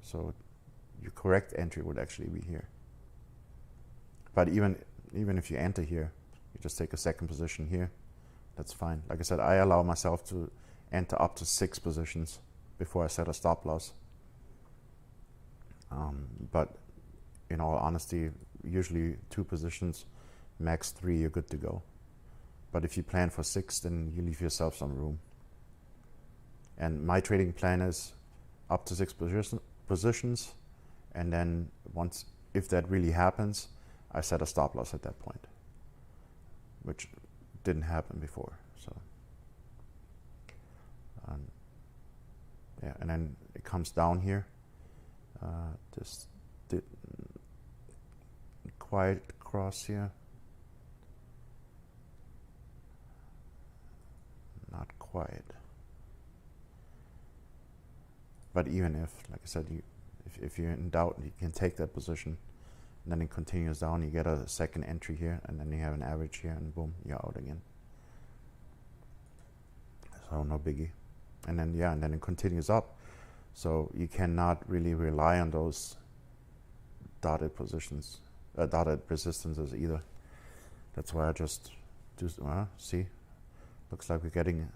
So your correct entry would actually be here. But even if you enter here, you just take a second position here, that's fine. Like I said, I allow myself to enter up to 6 positions before I set a stop loss. But in all honesty, usually 2 positions, max 3, you're good to go. But if you plan for 6, then you leave yourself some room. And my trading plan is up to 6 positions, and then once, if that really happens, I set a stop loss at that point, which didn't happen before. So yeah, and then it comes down here. Just did quiet cross here, not quiet. But even if, like I said, if you're in doubt, you can take that position, and then it continues down, you get a second entry here, and then you have an average here, and boom, you're out again. So no biggie. And then, yeah, and then it continues up. So you cannot really rely on those dotted positions, dotted resistances either. That's why I just do, see, looks like we're getting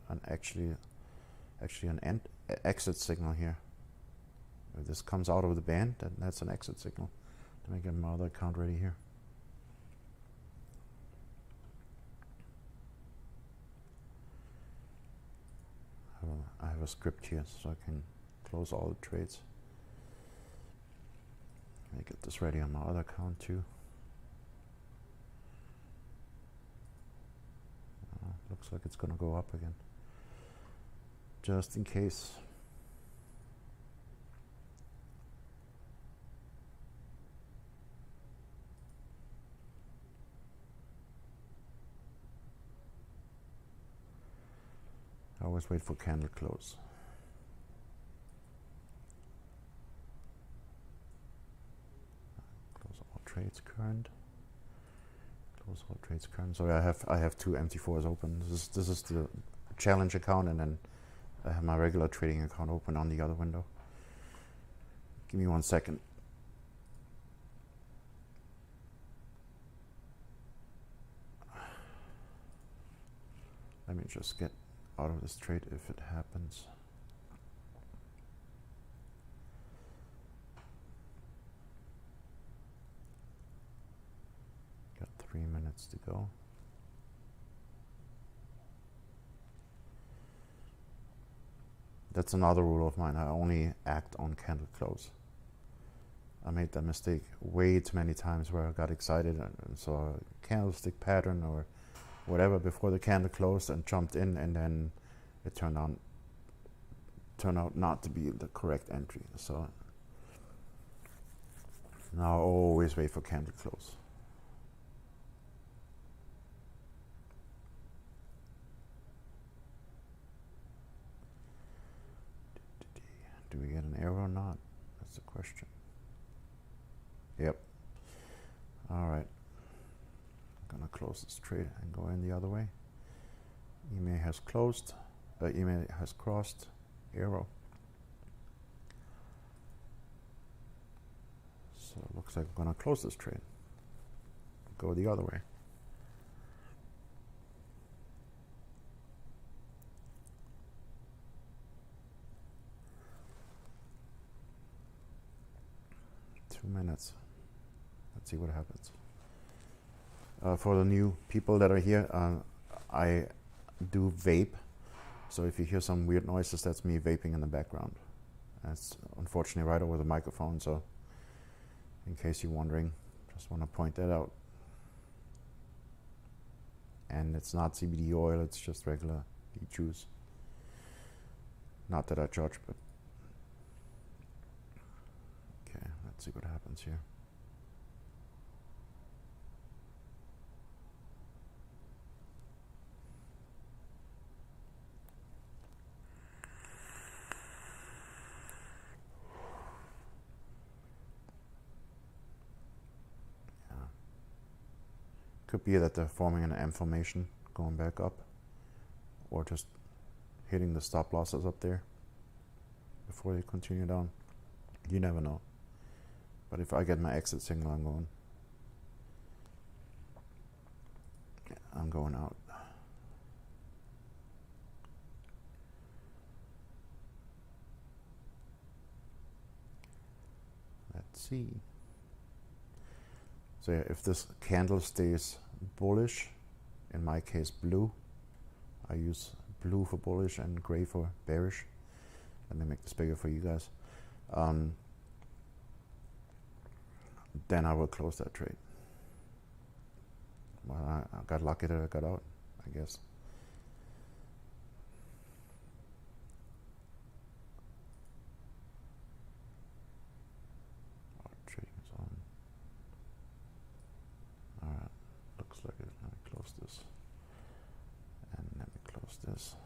an actually an exit signal here. If this comes out of the band, then that's an exit signal. Let me get my other account ready here. I have a script here so I can close all the trades. Let me get this ready on my other account too. Looks like it's gonna go up again. Just in case. Always wait for candle close. Close all trades current. Close all trades current. So I have two MT4s open. This is the challenge account, and then I have my regular trading account open on the other window. Give me 1 second. Let me just get out of this trade if it happens. Got 3 minutes to go. That's another rule of mine. I only act on candle close. I made that mistake way too many times where I got excited and saw a candlestick pattern or whatever before the candle closed and jumped in, and then it turned out not to be the correct entry. So now always wait for candle close. Do we get an arrow or not? That's the question. Yep. All right. I'm gonna close this trade and go in the other way. EMA has closed. EMA has crossed. Arrow. So it looks like I'm gonna close this trade. Go the other way. Minutes. Let's see what happens. For the new people that are here, I do vape. So if you hear some weird noises, that's me vaping in the background. That's unfortunately right over the microphone. So in case you're wondering, just want to point that out. And it's not CBD oil, it's just regular beet juice. Not that I charge, but let's see what happens here. Yeah. Could be that they're forming an M formation, going back up, or just hitting the stop losses up there before they continue down. You never know. But if I get my exit signal, I'm going out. Let's see. So yeah, if this candle stays bullish, in my case blue, I use blue for bullish and gray for bearish. Let me make this bigger for you guys. Then I will close that trade. Well, I got lucky that I got out, I guess. Oh, trading is on. Alright, looks like it. Let me close this. And let me close this.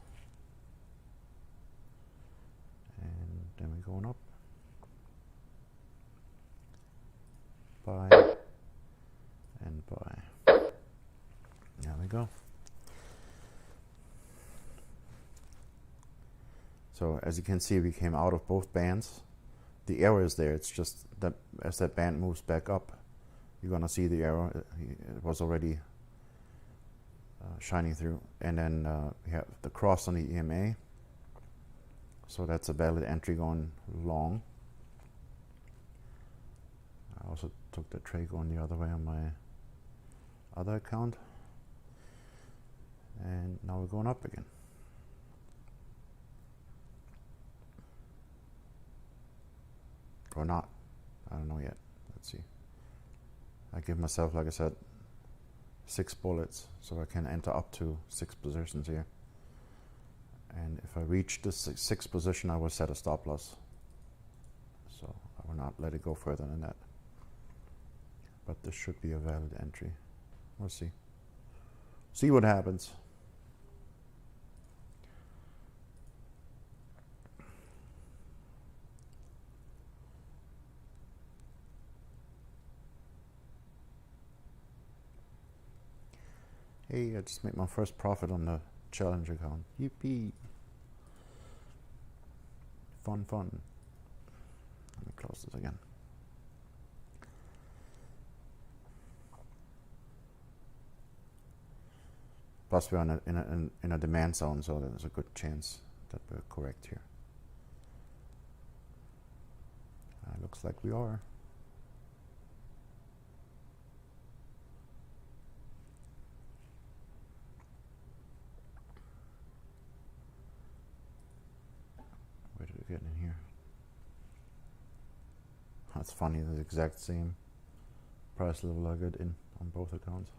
And then we're going up. Buy and buy. There we go. So as you can see, we came out of both bands. The arrow is there. It's just that as that band moves back up, you're gonna see the arrow. It was already shining through. And then we have the cross on the EMA. So that's a valid entry going long. I also took the trade going the other way on my other account. And now we're going up again. Or not. I don't know yet. Let's see. I give myself, like I said, 6 bullets, so I can enter up to 6 positions here. And if I reach this 6th position, I will set a stop loss. So I will not let it go further than that. But this should be a valid entry. We'll see. See what happens. Hey, I just made my first profit on the challenge account. Yippee! Fun, fun. Let me close this again. Plus, we're in a demand zone, so there's a good chance that we're correct here. Looks like we are. Where did we get in here? That's funny, the exact same price level I got in on both accounts.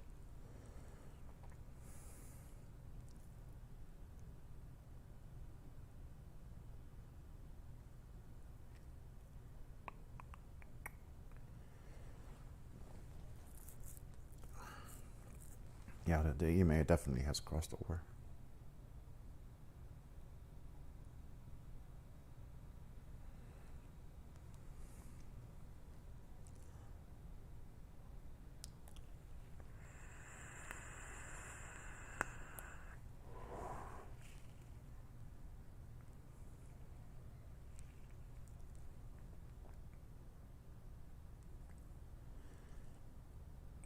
Yeah, the EMA definitely has crossed over.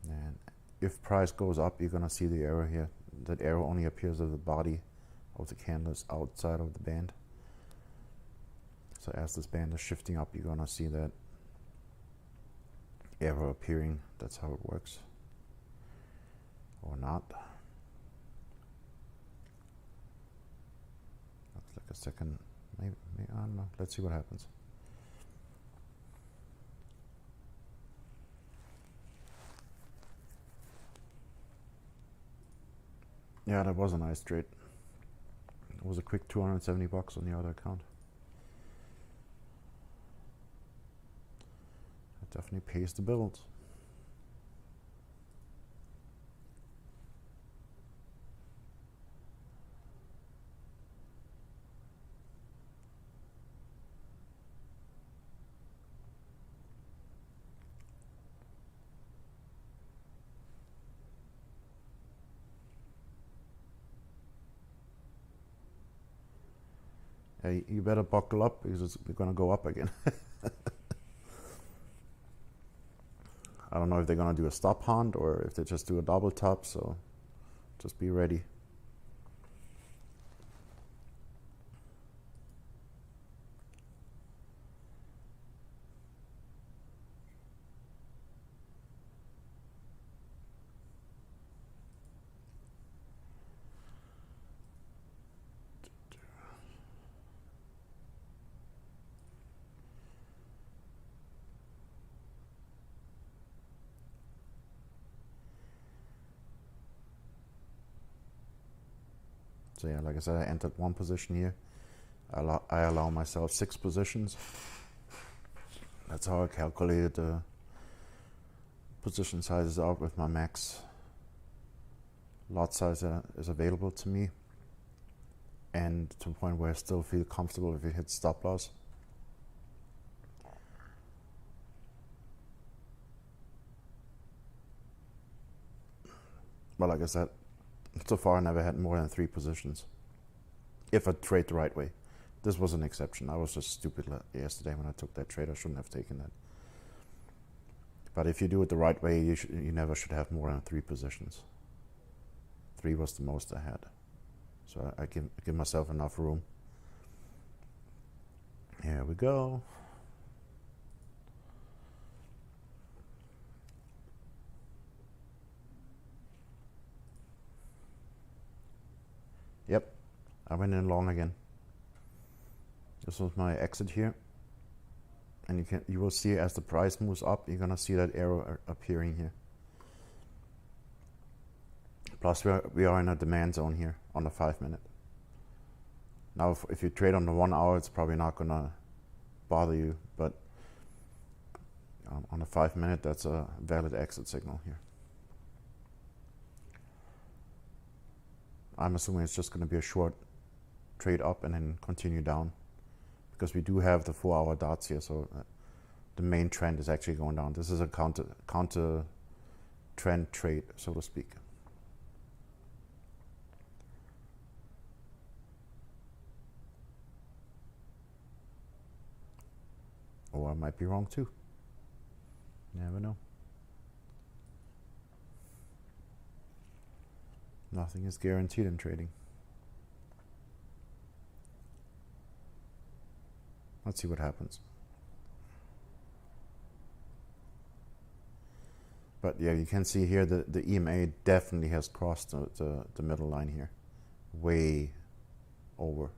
And if price goes up, you're gonna see the arrow here. That arrow only appears at the body of the candles outside of the band. So as this band is shifting up, you're gonna see that arrow appearing. That's how it works. Or not. Looks like a second, maybe I don't know. Let's see what happens. Yeah, that was a nice trade. It was a quick 270 bucks on the other account. It definitely pays the bills. Hey, you better buckle up because we're gonna go up again. I don't know if they're gonna do a stop hunt or if they just do a double top, so just be ready. So yeah, like I said, I entered one position here. I allow myself 6 positions. That's how I calculated the position sizes out with my max lot size that is available to me, and to a point where I still feel comfortable if it hits stop loss. But like I said, so far I never had more than 3 positions if I trade the right way. This was an exception. I was just stupid yesterday when I took that trade. I shouldn't have taken that. But if you do it the right way, you never should have more than 3 positions. 3 was the most I had. So I give myself enough room. Here we go. Yep, I went in long again. This was my exit here. And you will see as the price moves up, you're gonna see that arrow appearing here. Plus we are in a demand zone here on the 5 minute. Now if you trade on the 1 hour, it's probably not gonna bother you, but on the 5 minute, that's a valid exit signal here. I'm assuming it's just gonna be a short trade up and then continue down, because we do have the 4 hour dots here, so the main trend is actually going down. This is a counter trend trade, so to speak. might be wrong too. Never know. Nothing is guaranteed in trading. Let's see what happens. But yeah, you can see here the EMA definitely has crossed the middle line here. Way over.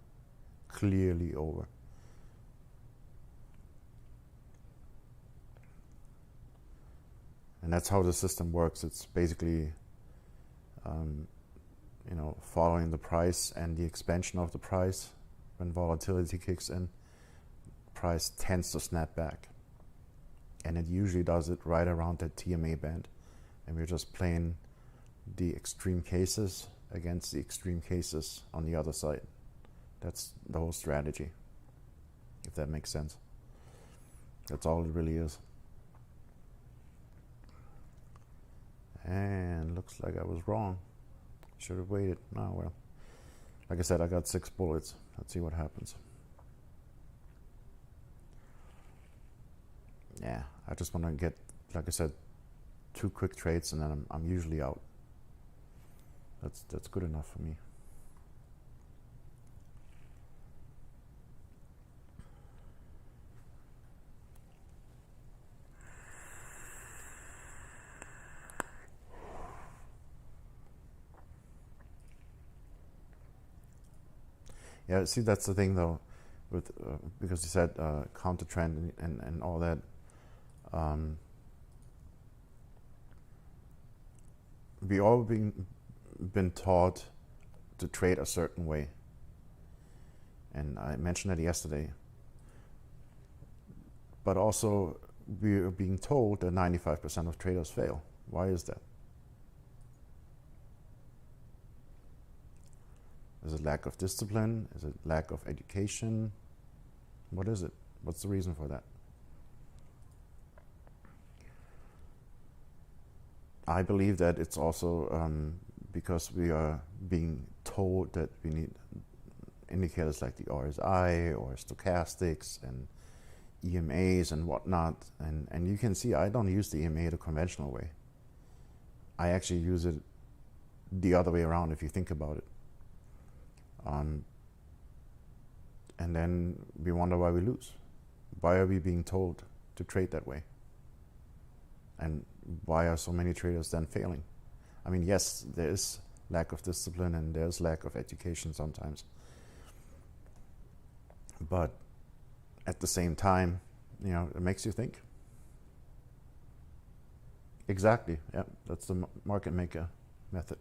Clearly over. And that's how the system works. It's basically, following the price and the expansion of the price. When volatility kicks in, price tends to snap back. And it usually does it right around that TMA band. And we're just playing the extreme cases against the extreme cases on the other side. That's the whole strategy, if that makes sense. That's all it really is. And looks like I was wrong. Should have waited. Oh well. Like I said, I got 6 bullets. Let's see what happens. Yeah, I just want to get, like I said, 2 quick trades and then I'm usually out. That's good enough for me. Yeah, see, that's the thing though, with because you said counter trend and all that. We all been taught to trade a certain way, and I mentioned that yesterday. But also, we are being told that 95% of traders fail. Why is that? Is it lack of discipline? Is it lack of education? What is it? What's the reason for that? I believe that it's also because we are being told that we need indicators like the RSI or stochastics and EMAs and whatnot. And you can see I don't use the EMA the conventional way. I actually use it the other way around if you think about it. And then we wonder why we lose. Why are we being told to trade that way? And why are so many traders then failing? I mean, yes, there is lack of discipline and there's lack of education sometimes. But at the same time, it makes you think. Exactly, yeah, that's the market maker method.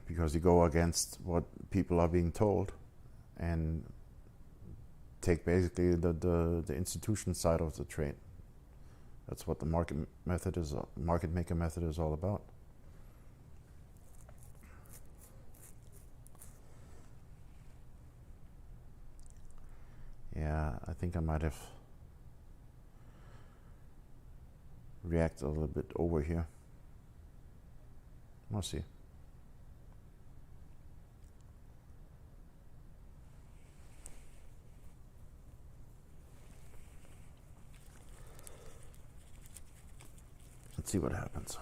Because you go against what people are being told and take basically the institution side of the trade. That's what the market maker method is all about. Yeah, I think I might have reacted a little bit over here. We'll see. Let's see what happens.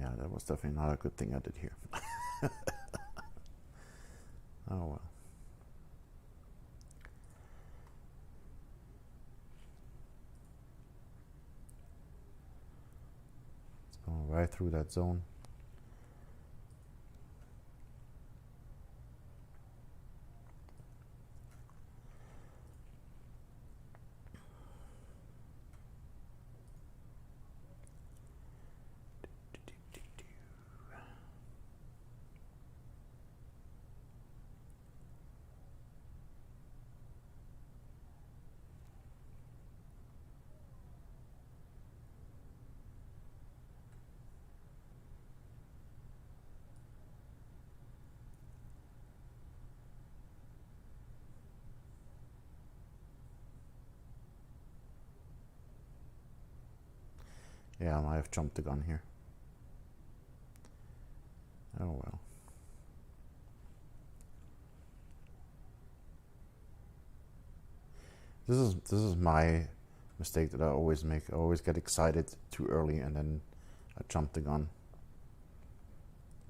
Yeah, that was definitely not a good thing I did here. Oh well. It's going right through that zone. Yeah, I might have jumped the gun here. Oh well. This is my mistake that I always make. I always get excited too early and then I jump the gun.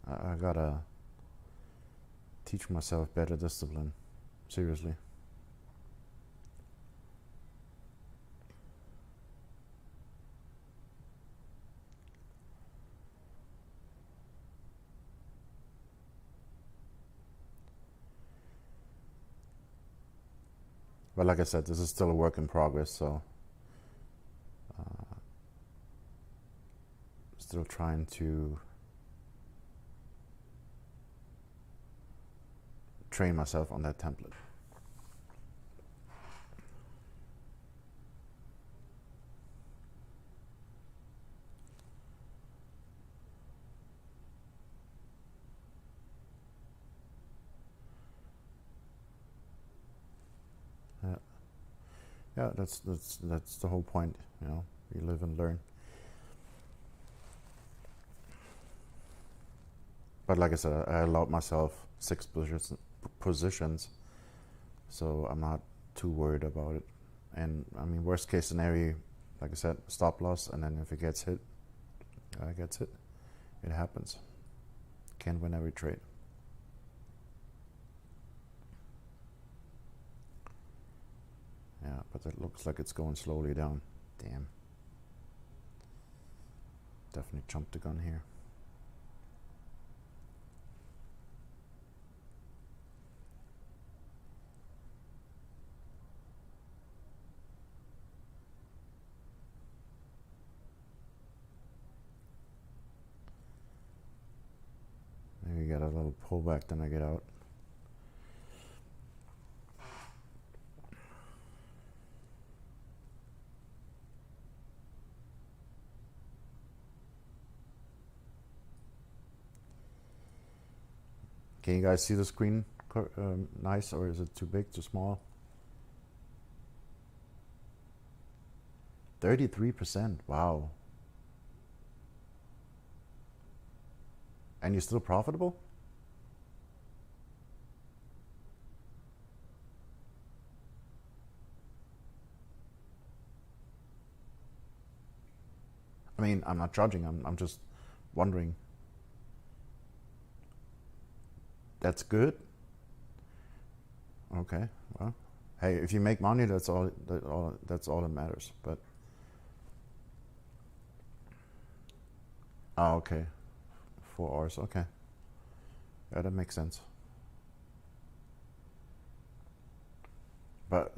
I gotta teach myself better discipline. Seriously. But like I said, this is still a work in progress, so still trying to train myself on that template. Yeah, that's the whole point, you know. You live and learn. But like I said, I allowed myself 6 positions, so I'm not too worried about it. And I mean, worst case scenario, like I said, stop loss, and then if it gets hit, it happens. Can't win every trade. Yeah, but it looks like it's going slowly down. Damn. Definitely jumped the gun here. Maybe get a little pullback, then I get out. Can you guys see the screen nice, or is it too big, too small? 33%, wow. And you're still profitable? I mean, I'm not judging, I'm just wondering. That's good? Okay, well, hey, if you make money, that's all that matters. But oh, okay, 4 hours. Okay, yeah, that makes sense. But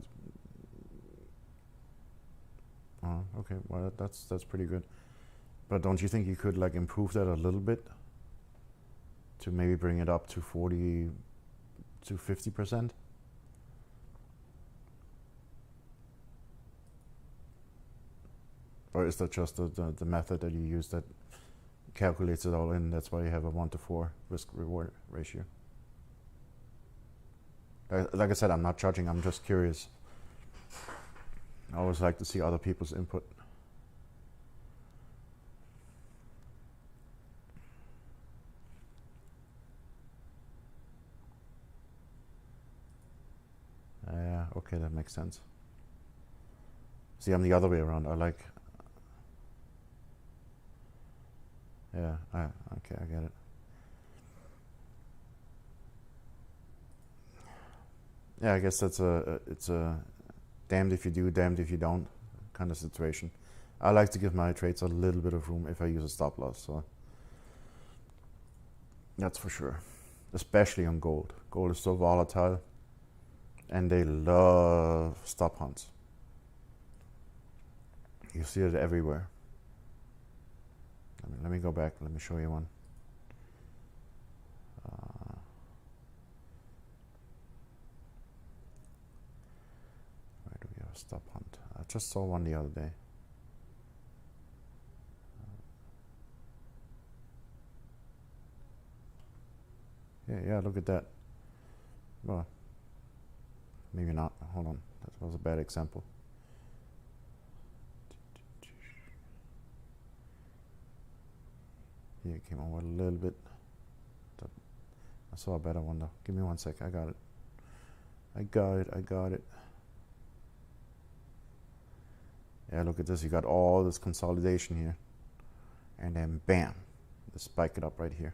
okay, well, that's pretty good. But don't you think you could like improve that a little bit to maybe bring it up to 40 to 50%? Or is that just the method that you use that calculates it all in? That's why you have a 1-to-4 risk-reward ratio. Like I said, I'm not judging, I'm just curious. I always like to see other people's input. Yeah, okay, that makes sense. See, I'm the other way around. I like... Yeah, okay, I get it. Yeah, I guess it's a damned if you do, damned if you don't kind of situation. I like to give my trades a little bit of room if I use a stop loss, so that's for sure. Especially on gold. Gold is so volatile, and they love stop hunts. You see it everywhere. Let me go back. Let me show you one. Where do we have a stop hunt? I just saw one the other day. Yeah, look at that. Well, maybe not. Hold on. That was a bad example. came over a little bit. I saw a better one though. Give me 1 sec. I got it. I got it. Yeah, look at this. You got all this consolidation here. And then bam, just spike it up right here.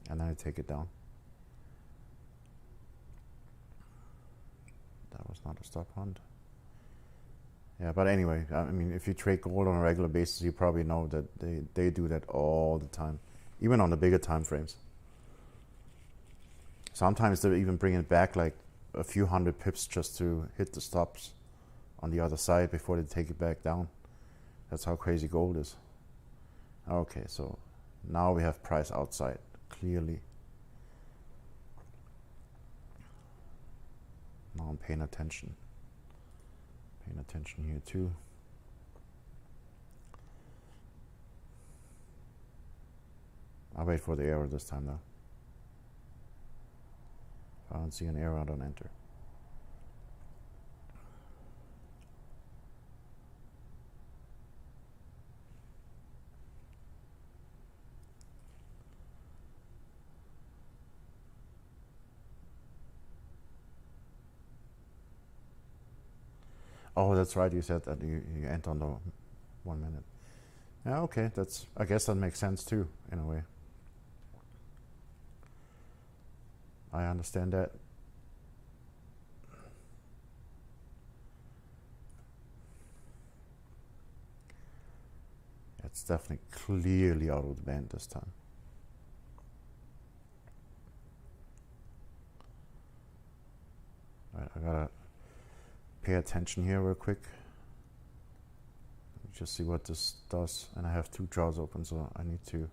And then I take it down. That was not a stop hunt. Yeah, but anyway, I mean, if you trade gold on a regular basis, you probably know that they do that all the time, even on the bigger time frames. Sometimes they're even bringing it back like a few hundred pips just to hit the stops on the other side before they take it back down. That's how crazy gold is. Okay, so now we have price outside, clearly. Now I'm paying attention. Paying attention here too. I'll wait for the arrow this time though. If I don't see an arrow, I don't enter. Oh, that's right. You said that you enter on the 1 minute. Yeah, okay. I guess that makes sense too, in a way. I understand that. It's definitely clearly out of the band this time. All right, I gotta pay attention here real quick. Just see what this does. And I have 2 jaws open, so I need to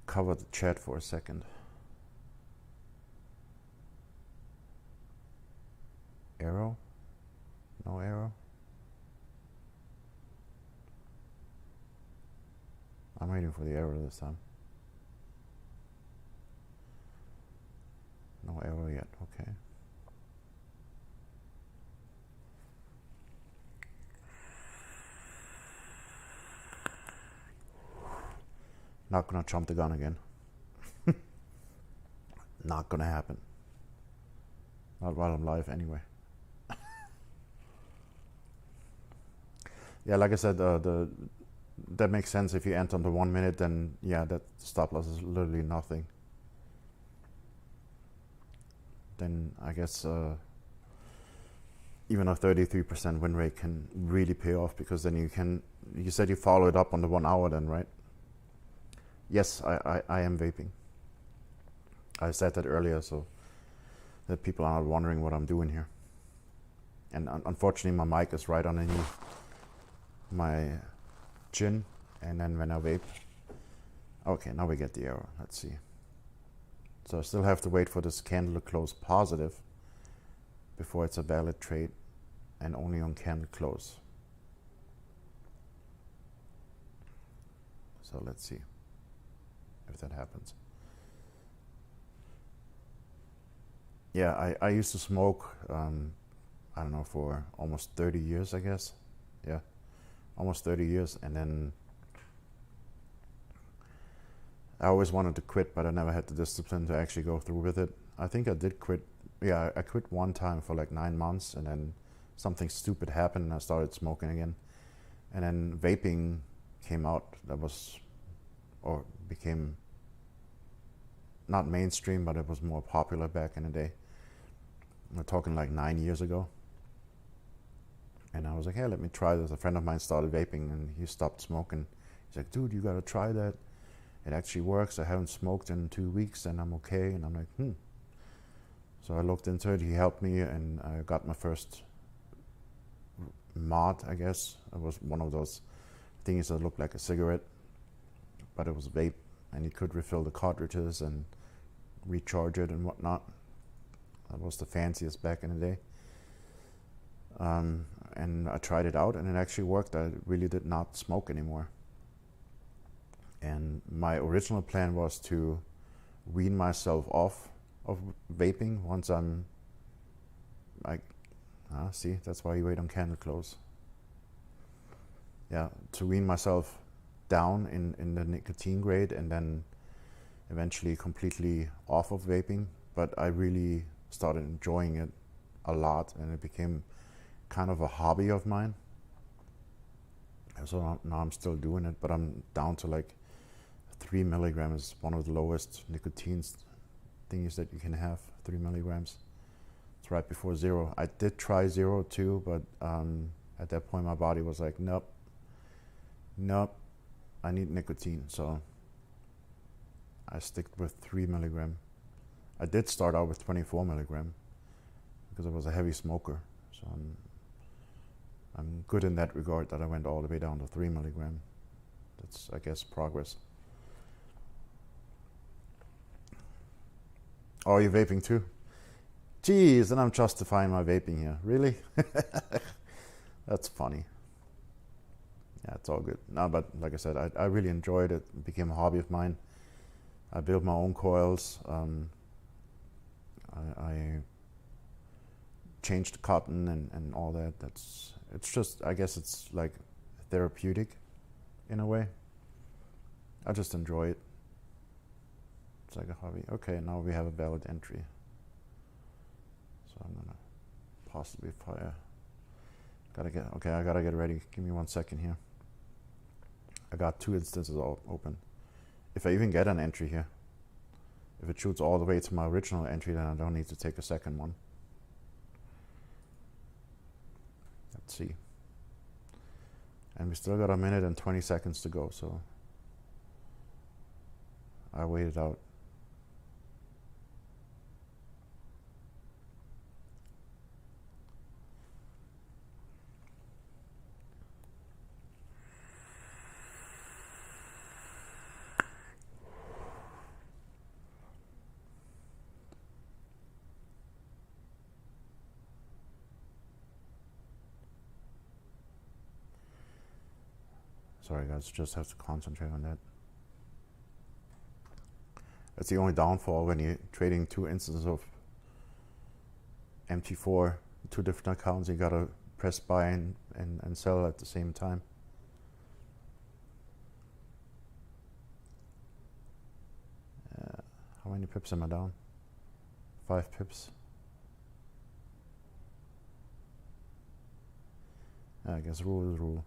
cover the chat for a second. Arrow? No arrow? I'm waiting for the arrow this time. No arrow yet, okay. Not gonna jump the gun again. Not gonna happen. Not while I'm live anyway. Yeah, like I said, that makes sense. If you enter on the 1 minute, then yeah, that stop loss is literally nothing. Then I guess even a 33% win rate can really pay off, because then you said you follow it up on the 1 hour then, right? Yes, I am vaping. I said that earlier so that people are not wondering what I'm doing here. And unfortunately my mic is right underneath my chin, and then when I vape. Okay, now we get the arrow. Let's see. So I still have to wait for this candle to close positive before it's a valid trade, and only on candle close. So let's see if that happens. Yeah, I used to smoke, I don't know, for almost 30 years, I guess. Yeah, almost 30 years. And then I always wanted to quit, but I never had the discipline to actually go through with it. I think I did quit. Yeah, I quit one time for like 9 months, and then something stupid happened and I started smoking again. And then vaping came out. That was, or became not mainstream, but it was more popular back in the day. We're talking like 9 years ago. And I was like, hey, let me try this. A friend of mine started vaping and he stopped smoking. He's like, dude, you gotta try that. It actually works. I haven't smoked in 2 weeks and I'm okay. And I'm like, So I looked into it. He helped me and I got my first mod, I guess. It was one of those things that looked like a cigarette, but it was a vape, and you could refill the cartridges and recharge it and whatnot. That was the fanciest back in the day. And I tried it out and it actually worked. I really did not smoke anymore. And my original plan was to wean myself off of vaping once I'm like, see, that's why you wait on candle close. Yeah, to wean myself down in the nicotine grade and then eventually completely off of vaping, but I really started enjoying it a lot and it became kind of a hobby of mine. So now I'm still doing it, but I'm down to like 3 milligrams, one of the lowest nicotine thingies that you can have, 3 milligrams. It's right before 0. I did try 0 too, but at that point my body was like, nope, I need nicotine. So I stick with 3 milligram. I did start out with 24 milligram because I was a heavy smoker. So I'm good in that regard that I went all the way down to 3 milligram. That's, I guess, progress. Oh, are you vaping too? Jeez, and I'm justifying my vaping here. Really? That's funny. Yeah, it's all good. No, but like I said, I really enjoyed it. It became a hobby of mine. I built my own coils. I changed the cotton and all that. It's just, I guess it's like therapeutic in a way. I just enjoy it. It's like a hobby. Okay, now we have a valid entry. So I'm gonna possibly fire. I gotta get ready. Give me 1 second here. I got 2 instances open. If I even get an entry here, if it shoots all the way to my original entry, then I don't need to take a second one. Let's see. And we still got 1 minute and 20 seconds to go, so I waited out. Sorry guys, just have to concentrate on that. That's the only downfall when you're trading 2 instances of MT4, 2 different accounts. You gotta press buy and sell at the same time. How many pips am I down? 5 pips. I guess rule is rule.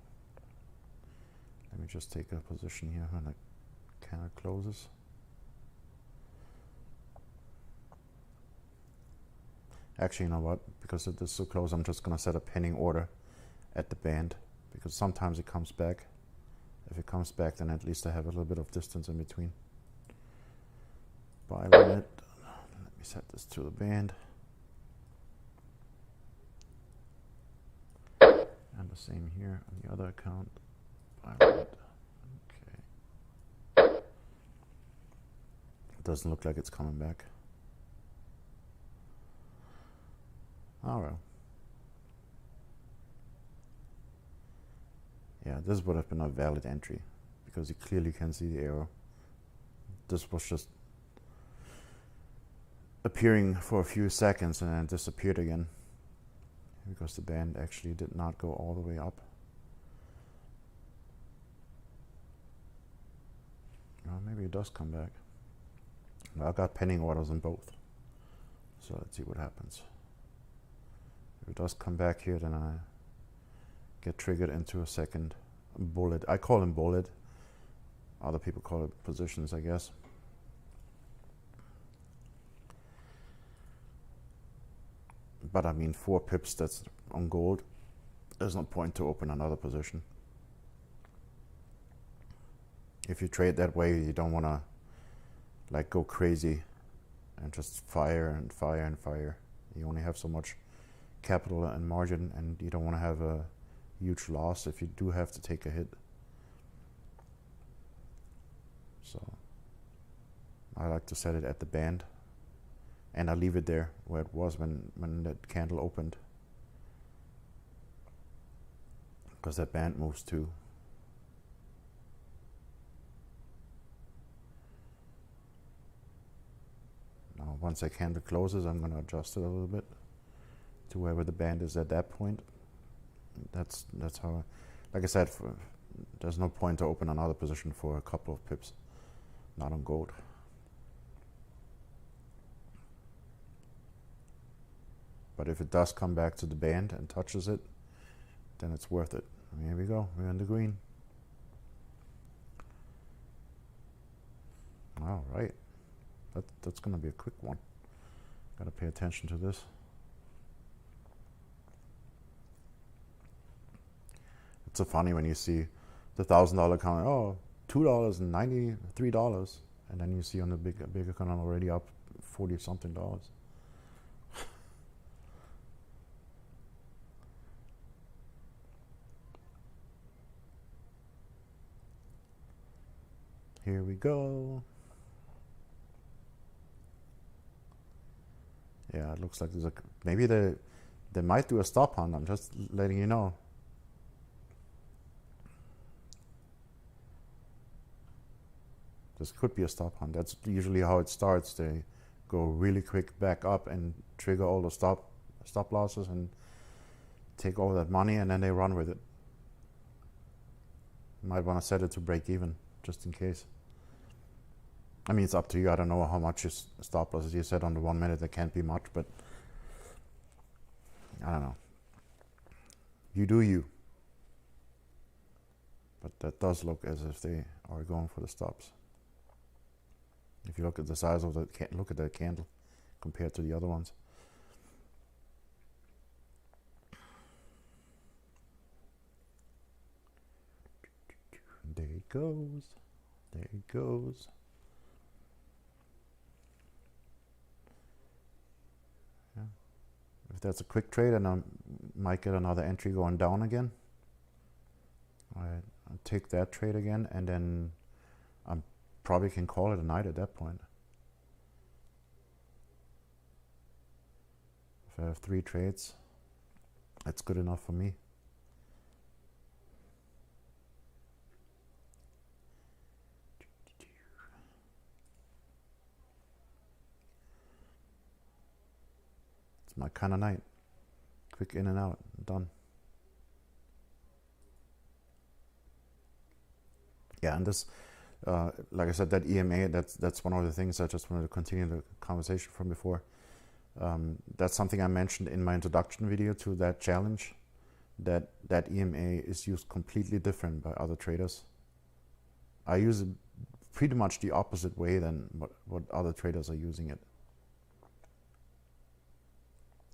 Let me just take a position here when the candle closes. Actually, you know what? Because it is so close, I'm just going to set a pending order at the band. Because sometimes it comes back. If it comes back, then at least I have a little bit of distance in between. Buy limit. Let me set this to the band. And the same here on the other account. Okay. It doesn't look like it's coming back. Oh well. Yeah, this would have been a valid entry because you clearly can see the arrow. This was just appearing for a few seconds and then disappeared again because the band actually did not go all the way up. Maybe it does come back. I've got pending orders on both. So let's see what happens. If it does come back here, then I get triggered into a second bullet. I call them bullet. Other people call it positions, I guess. But I mean, 4 pips, that's on gold. There's no point to open another position. If you trade that way, you don't want to like go crazy and just fire and fire and fire. You only have so much capital and margin, and you don't want to have a huge loss if you do have to take a hit. So I like to set it at the band, and I leave it there where it was when that candle opened, because that band moves too. Now, once that candle closes, I'm going to adjust it a little bit to wherever the band is at that point. That's how, like I said, there's no point to open another position for a couple of pips, not on gold. But if it does come back to the band and touches it, then it's worth it. Here we go, we're in the green. All right, that's gonna be a quick one. Gotta pay attention to this. It's so funny when you see the $1,000 account, oh, $2 and $93, and then you see on the big account already up 40 something dollars. Here we go. Yeah, it looks like there's a, maybe they might do a stop hunt. I'm just letting you know. This could be a stop hunt. That's usually how it starts. They go really quick back up and trigger all the stop losses and take all that money, and then they run with it. You might want to set it to break even, just in case. I mean, it's up to you. I don't know how much is stop loss. As you said, on the 1 minute, there can't be much, but I don't know. You do you. But that does look as if they are going for the stops. If you look at the size of the look at that candle compared to the other ones. There it goes. There it goes. Yeah. If that's a quick trade, and I might get another entry going down again. I'll take that trade again, and then I'm probably can call it a night at that point. If I have 3 trades, that's good enough for me. It's my kind of night. Quick in and out, done. Yeah, and this, like I said, that EMA, that's one of the things I just wanted to continue the conversation from before. That's something I mentioned in my introduction video to that challenge, that EMA is used completely different by other traders. I use it pretty much the opposite way than what other traders are using it.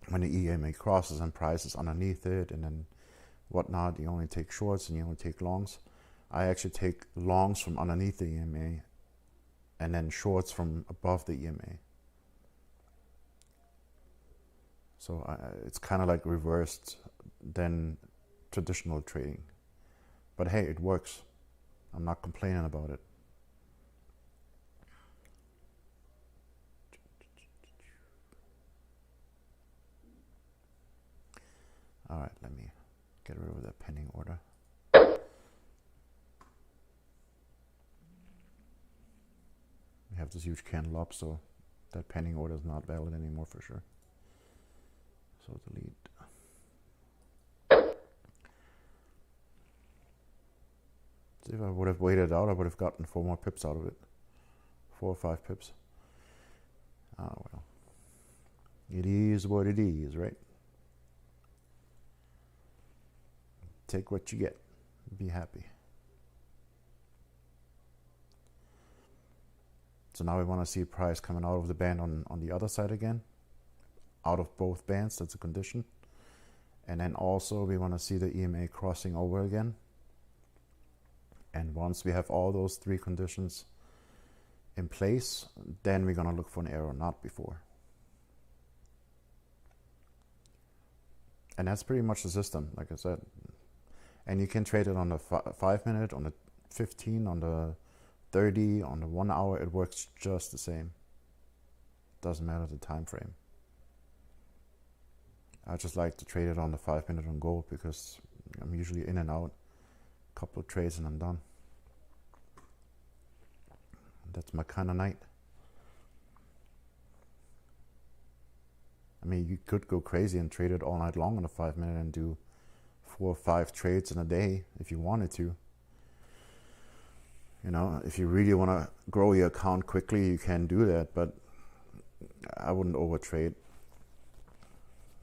When the EMA crosses and price is underneath it and then whatnot, you only take shorts and you only take longs. I actually take longs from underneath the EMA and then shorts from above the EMA. So it's kind of like reversed than traditional trading. But hey, it works. I'm not complaining about it. All right, let me get rid of that pending order. We have this huge candle up, so that pending order is not valid anymore for sure. So delete. See, if I would have waited out, I would have gotten 4 more pips out of it. 4 or 5 pips. Oh well. It is what it is, right? Take what you get. Be happy. So now we want to see price coming out of the band on the other side again. Out of both bands, that's a condition. And then also we want to see the EMA crossing over again. And once we have all those 3 conditions in place, then we're going to look for an arrow, not before. And that's pretty much the system, like I said. And you can trade it on the 5 minute, on the 15, on the 30, on the 1 hour. It works just the same. Doesn't matter the time frame. I just like to trade it on the 5 minute on gold because I'm usually in and out. A couple of trades and I'm done. That's my kind of night. I mean, you could go crazy and trade it all night long on the 5 minute and do 4 or 5 trades in a day if you wanted to. You know, if you really want to grow your account quickly, you can do that, but I wouldn't overtrade.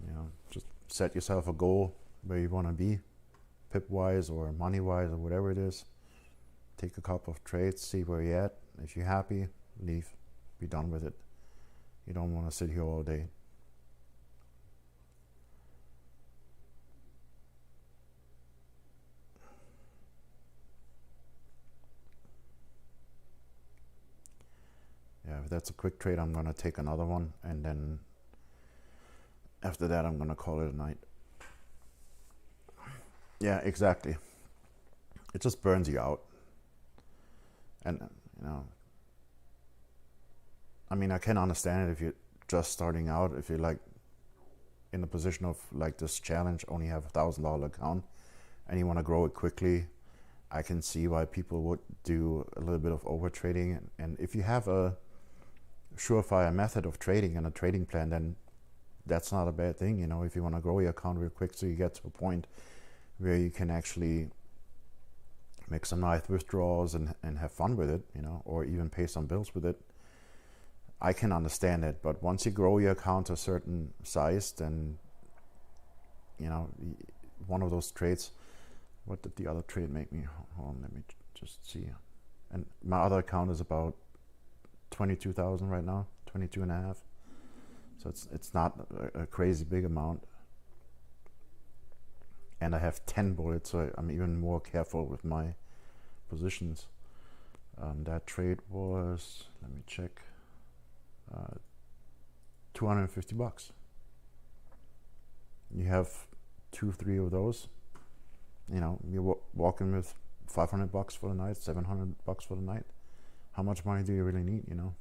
You know, just set yourself a goal where you want to be, pip-wise or money-wise or whatever it is. Take a couple of trades, see where you're at. If you're happy, leave. Be done with it. You don't want to sit here all day. Yeah, if that's a quick trade, I'm going to take another one, and then after that, I'm going to call it a night. Yeah, exactly. It just burns you out. And, you know, I mean, I can understand it if you're just starting out, if you're like in a position of like this challenge, only have $1,000 account and you want to grow it quickly. I can see why people would do a little bit of over trading. And if you have a surefire method of trading and a trading plan, then that's not a bad thing. You know, if you want to grow your account real quick so you get to a point where you can actually make some nice withdrawals and have fun with it, you know, or even pay some bills with it, I can understand it. But once you grow your account to a certain size, then, you know, one of those trades, what did the other trade make me? Hold on, let me just see. And my other account is about 22,000 right now, 22 and a half. So it's not a crazy big amount. And I have 10 bullets, so I'm even more careful with my positions. That trade was, let me check, $250. You have 2-3 of those. You know, you're walking with $500 for the night, $700 for the night. How much money do you really need, you know?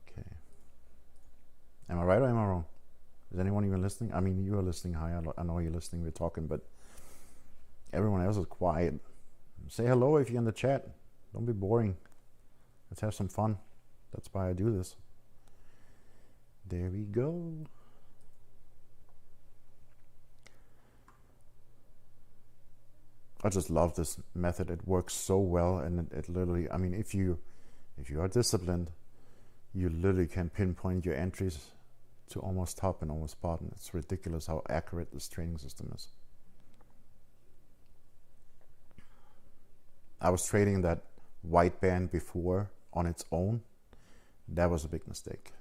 Okay. Am I right or am I wrong? Is anyone even listening? I mean, you are listening. Hi, I know you're listening. We're talking, but everyone else is quiet. Say hello if you're in the chat. Don't be boring. Let's have some fun. That's why I do this. There we go. I just love this method. It works so well, and it literally, I mean, if you are disciplined, you literally can pinpoint your entries to almost top and almost bottom. It's ridiculous how accurate this trading system is. I was trading that white band before on its own. That was a big mistake.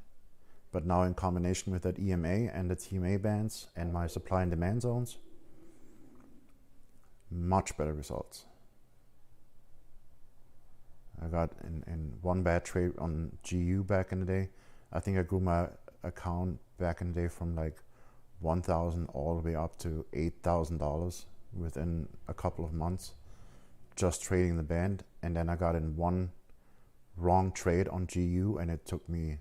But now in combination with that EMA and the TMA bands and my supply and demand zones, much better results. I got in one bad trade on GU back in the day. I think I grew my account back in the day from like 1,000 all the way up to $8,000 within a couple of months, just trading the band. And then I got in one wrong trade on GU, and it took me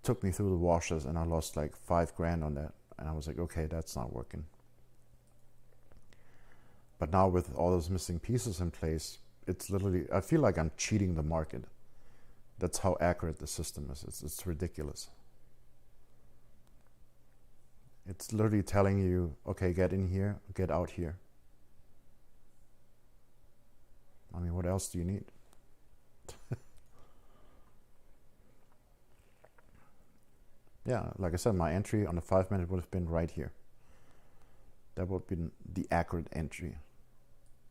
through the washers, and I lost like $5,000 on that. And I was like, okay, that's not working. But now with all those missing pieces in place, it's literally, I feel like I'm cheating the market. That's how accurate the system is. It's ridiculous. It's literally telling you, okay, get in here, get out here. I mean, what else do you need? Yeah, like I said, my entry on the 5 minute would have been right here. That would have been the accurate entry.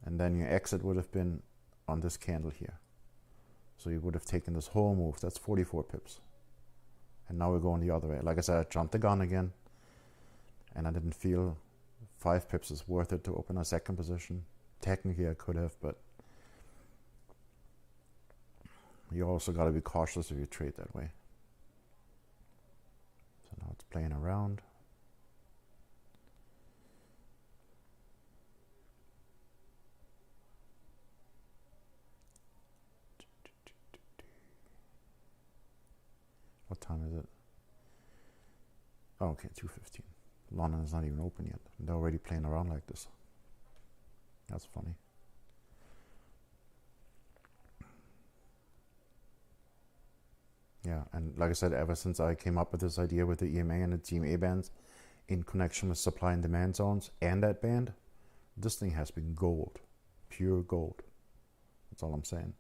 And then your exit would have been on this candle here. So you would have taken this whole move. That's 44 pips. And now we're going the other way. Like I said, I jumped the gun again. And I didn't feel 5 pips is worth it to open a second position. Technically I could have, but you also got to be cautious if you trade that way. So now it's playing around. What time is it? Oh, okay, 2:15. London is not even open yet. They're already playing around like this. That's funny. Yeah, and like I said, ever since I came up with this idea with the EMA and the TMA bands in connection with supply and demand zones and that band, This thing has been gold, pure gold. That's all I'm saying.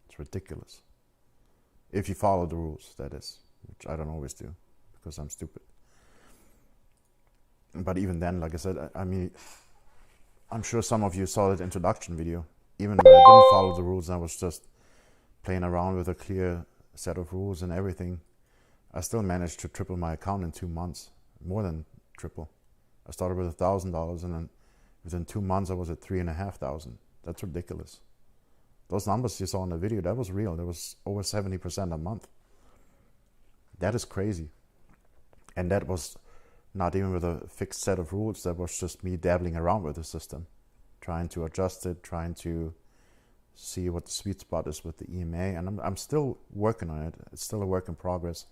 It's ridiculous. If you follow the rules, that is, which I don't always do because I'm stupid. But even then, like I said, I mean, I'm sure some of you saw that introduction video. Even when I didn't follow the rules, I was just playing around with a clear set of rules and everything. I still managed to triple my account in 2 months, more than triple. I started with $1,000 and then within 2 months I was at 3,500. That's ridiculous. Those numbers you saw in the video, that was real. That was over 70% a month. That is crazy. And that was not even with a fixed set of rules. That was just me dabbling around with the system, trying to adjust it, trying to see what the sweet spot is with the EMA. And I'm still working on it. It's still a work in progress.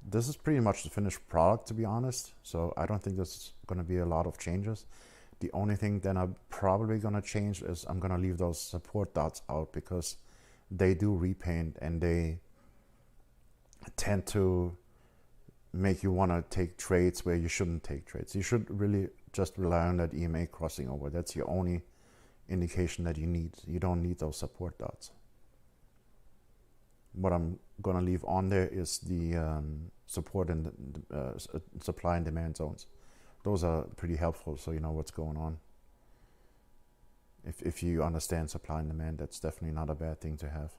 This is pretty much the finished product, to be honest. So I don't think there's going to be a lot of changes. The only thing that I'm probably going to change is I'm going to leave those support dots out because they do repaint and they tend to make you want to take trades where you shouldn't take trades. You should really just rely on that EMA crossing over. That's your only indication that you need. You don't need those support dots. What I'm going to leave on there is the support and supply and demand zones. Those are pretty helpful, so you know what's going on. If you understand supply and demand, that's definitely not a bad thing to have.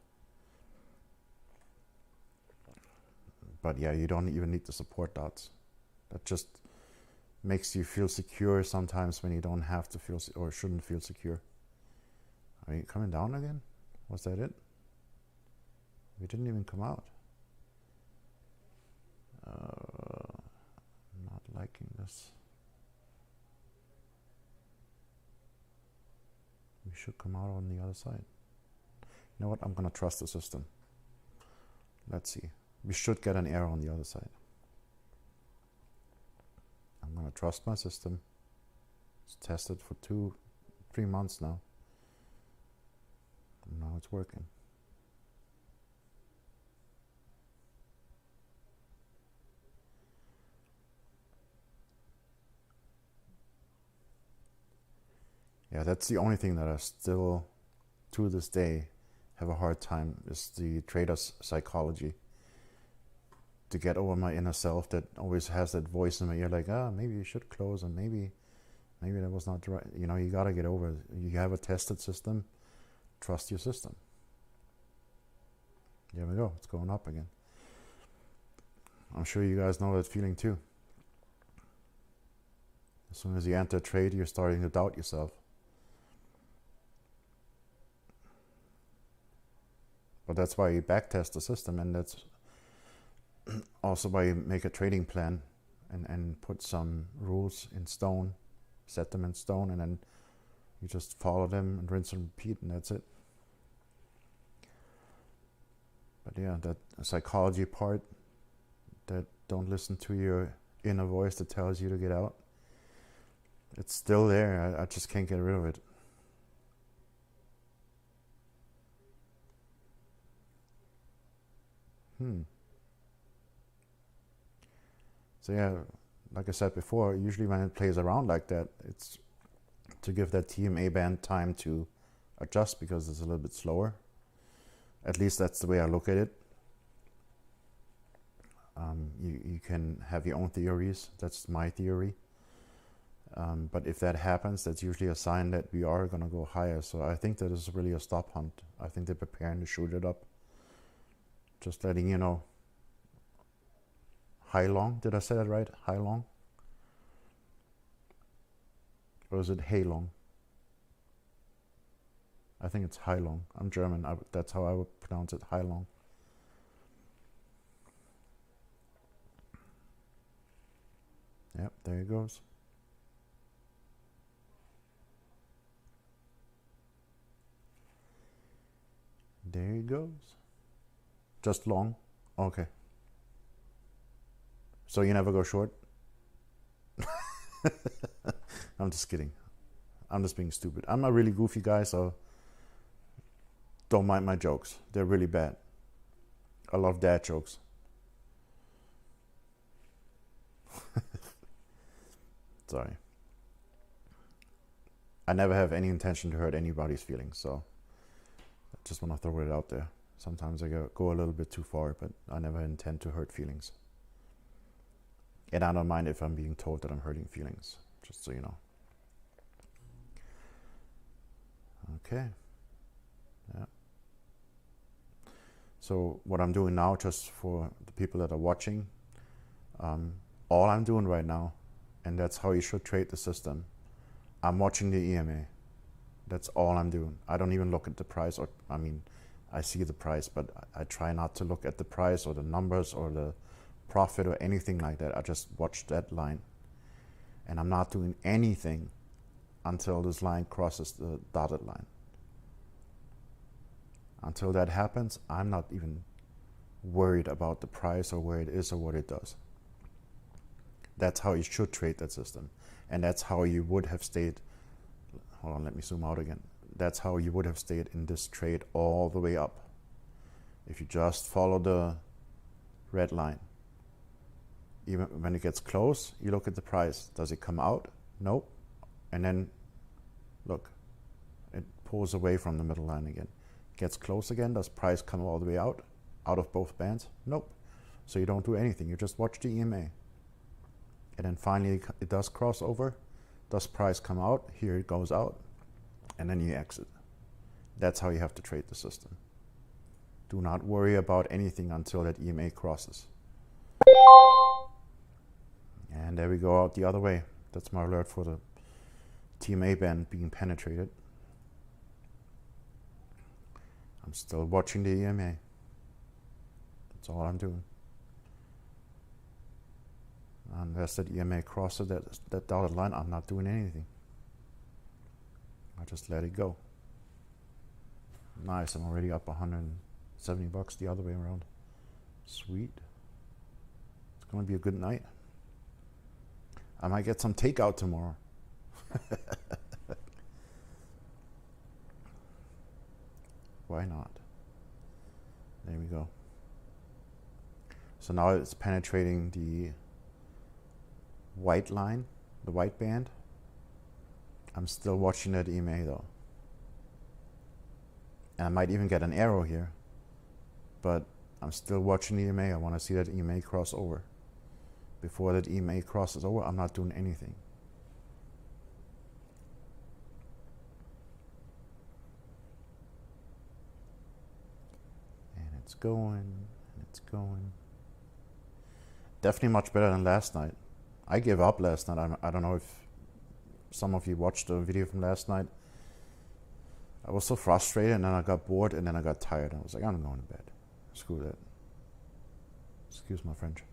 But yeah, you don't even need the support dots. That just makes you feel secure sometimes when you don't have to feel or shouldn't feel secure. Are you coming down again? Was that it? We didn't even come out. I'm not liking this. We should come out on the other side. You know what? I'm gonna trust the system. Let's see. We should get an error on the other side. I'm gonna trust my system. It's tested for 3 months now. And now it's working. Yeah, that's the only thing that I still, to this day, have a hard time, is the trader's psychology. To get over my inner self that always has that voice in my ear like, maybe you should close and maybe that was not right. You know, you gotta get over it. You have a tested system, trust your system. There we go, it's going up again. I'm sure you guys know that feeling too. As soon as you enter a trade, you're starting to doubt yourself. But that's why you backtest the system, and that's also why you make a trading plan and put some rules in stone, set them in stone, and then you just follow them and rinse and repeat, and that's it. But yeah, that psychology part, that don't listen to your inner voice that tells you to get out, it's still there. I just can't get rid of it. So yeah, like I said before, usually when it plays around like that, it's to give that TMA band time to adjust because it's a little bit slower. At least that's the way I look at it. You can have your own theories. That's my theory. But if that happens, that's usually a sign that we are going to go higher. So I think that is really a stop hunt. I think they're preparing to shoot it up. Just letting you know. High long, did I say that right? High long? Or is it hey long? I think it's high long. I'm German, that's how I would pronounce it, high long. Yep, there it goes. There it goes. Just long? Okay. So you never go short? I'm just kidding. I'm just being stupid. I'm a really goofy guy, so don't mind my jokes. They're really bad. I love dad jokes. Sorry. I never have any intention to hurt anybody's feelings, so I just want to throw it out there. Sometimes I go a little bit too far, but I never intend to hurt feelings. And I don't mind if I'm being told that I'm hurting feelings, just so you know. Okay. Yeah. So what I'm doing now, just for the people that are watching, all I'm doing right now, and that's how you should trade the system, I'm watching the EMA. That's all I'm doing. I don't even look at the price, or I mean, I see the price, but I try not to look at the price or the numbers or the profit or anything like that. I just watch that line. And I'm not doing anything until this line crosses the dotted line. Until that happens, I'm not even worried about the price or where it is or what it does. That's how you should trade that system. And that's how you would have stayed. Hold on, let me zoom out again. That's how you would have stayed in this trade all the way up. If you just follow the red line. Even when it gets close, you look at the price. Does it come out? Nope. And then, look, it pulls away from the middle line again. Gets close again. Does price come all the way out of both bands? Nope. So you don't do anything. You just watch the EMA. And then finally it does cross over. Does price come out? Here it goes out. And then you exit. That's how you have to trade the system. Do not worry about anything until that EMA crosses. And there we go out the other way. That's my alert for the TMA band being penetrated. I'm still watching the EMA. That's all I'm doing. Unless that EMA crosses that dotted line, I'm not doing anything. I just let it go. Nice, I'm already up 170 bucks the other way around. Sweet. It's gonna be a good night. I might get some takeout tomorrow. Why not? There we go. So now it's penetrating the white line, the white band. I'm still watching that EMA though. And I might even get an arrow here, but I'm still watching the EMA. I want to see that EMA cross over. Before that EMA crosses over, I'm not doing anything. And it's going, and it's going. Definitely much better than last night. I gave up last night. I don't know if some of you watched the video from last night. I was so frustrated, and then I got bored, and then I got tired. I was like, I'm going to bed. Screw that. Excuse my French.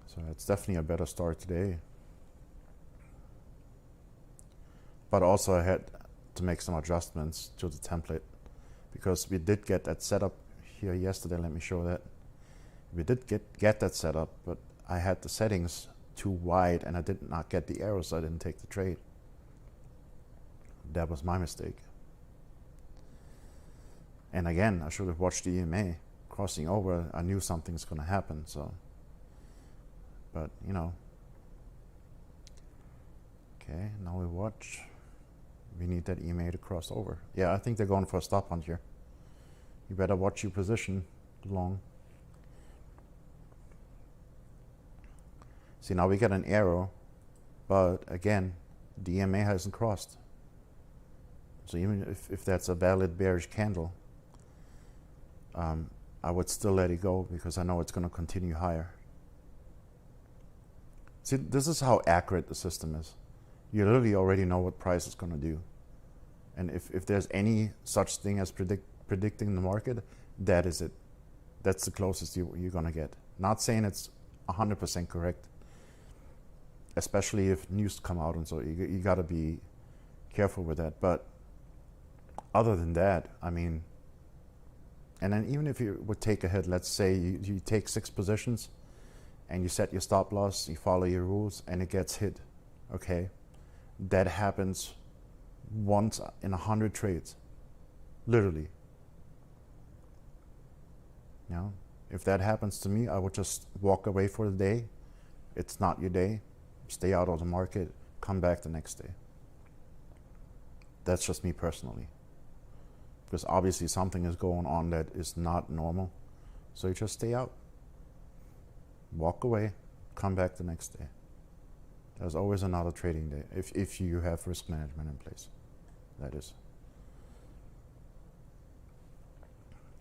So it's definitely a better start today. But also I had to make some adjustments to the template, because we did get that set up here yesterday. Let me show that. We did get that set up, but I had the settings too wide and I did not get the arrows, so I didn't take the trade. That was my mistake. And again, I should have watched the EMA crossing over. I knew something's going to happen, so. But, you know. Okay, now we watch. We need that EMA to cross over. Yeah, I think they're going for a stop hunt here. You better watch your position long. See, now we get an arrow, but again, the EMA hasn't crossed. So even if that's a valid bearish candle, I would still let it go, because I know it's going to continue higher. See, this is how accurate the system is. You literally already know what price is going to do. And if there's any such thing as predicting the market, that is it. That's the closest you're going to get. Not saying it's 100% correct, especially if news come out, and so you got to be careful with that. But other than that, I mean, and then even if you would take ahead, let's say you take 6 positions and you set your stop loss, you follow your rules, and it gets hit, okay? That happens once in 100 trades, literally. You know, if that happens to me, I would just walk away for the day. It's not your day. Stay out of the market, come back the next day. That's just me personally. Because obviously something is going on that is not normal. So you just stay out. Walk away, come back the next day. There's always another trading day if you have risk management in place. That is.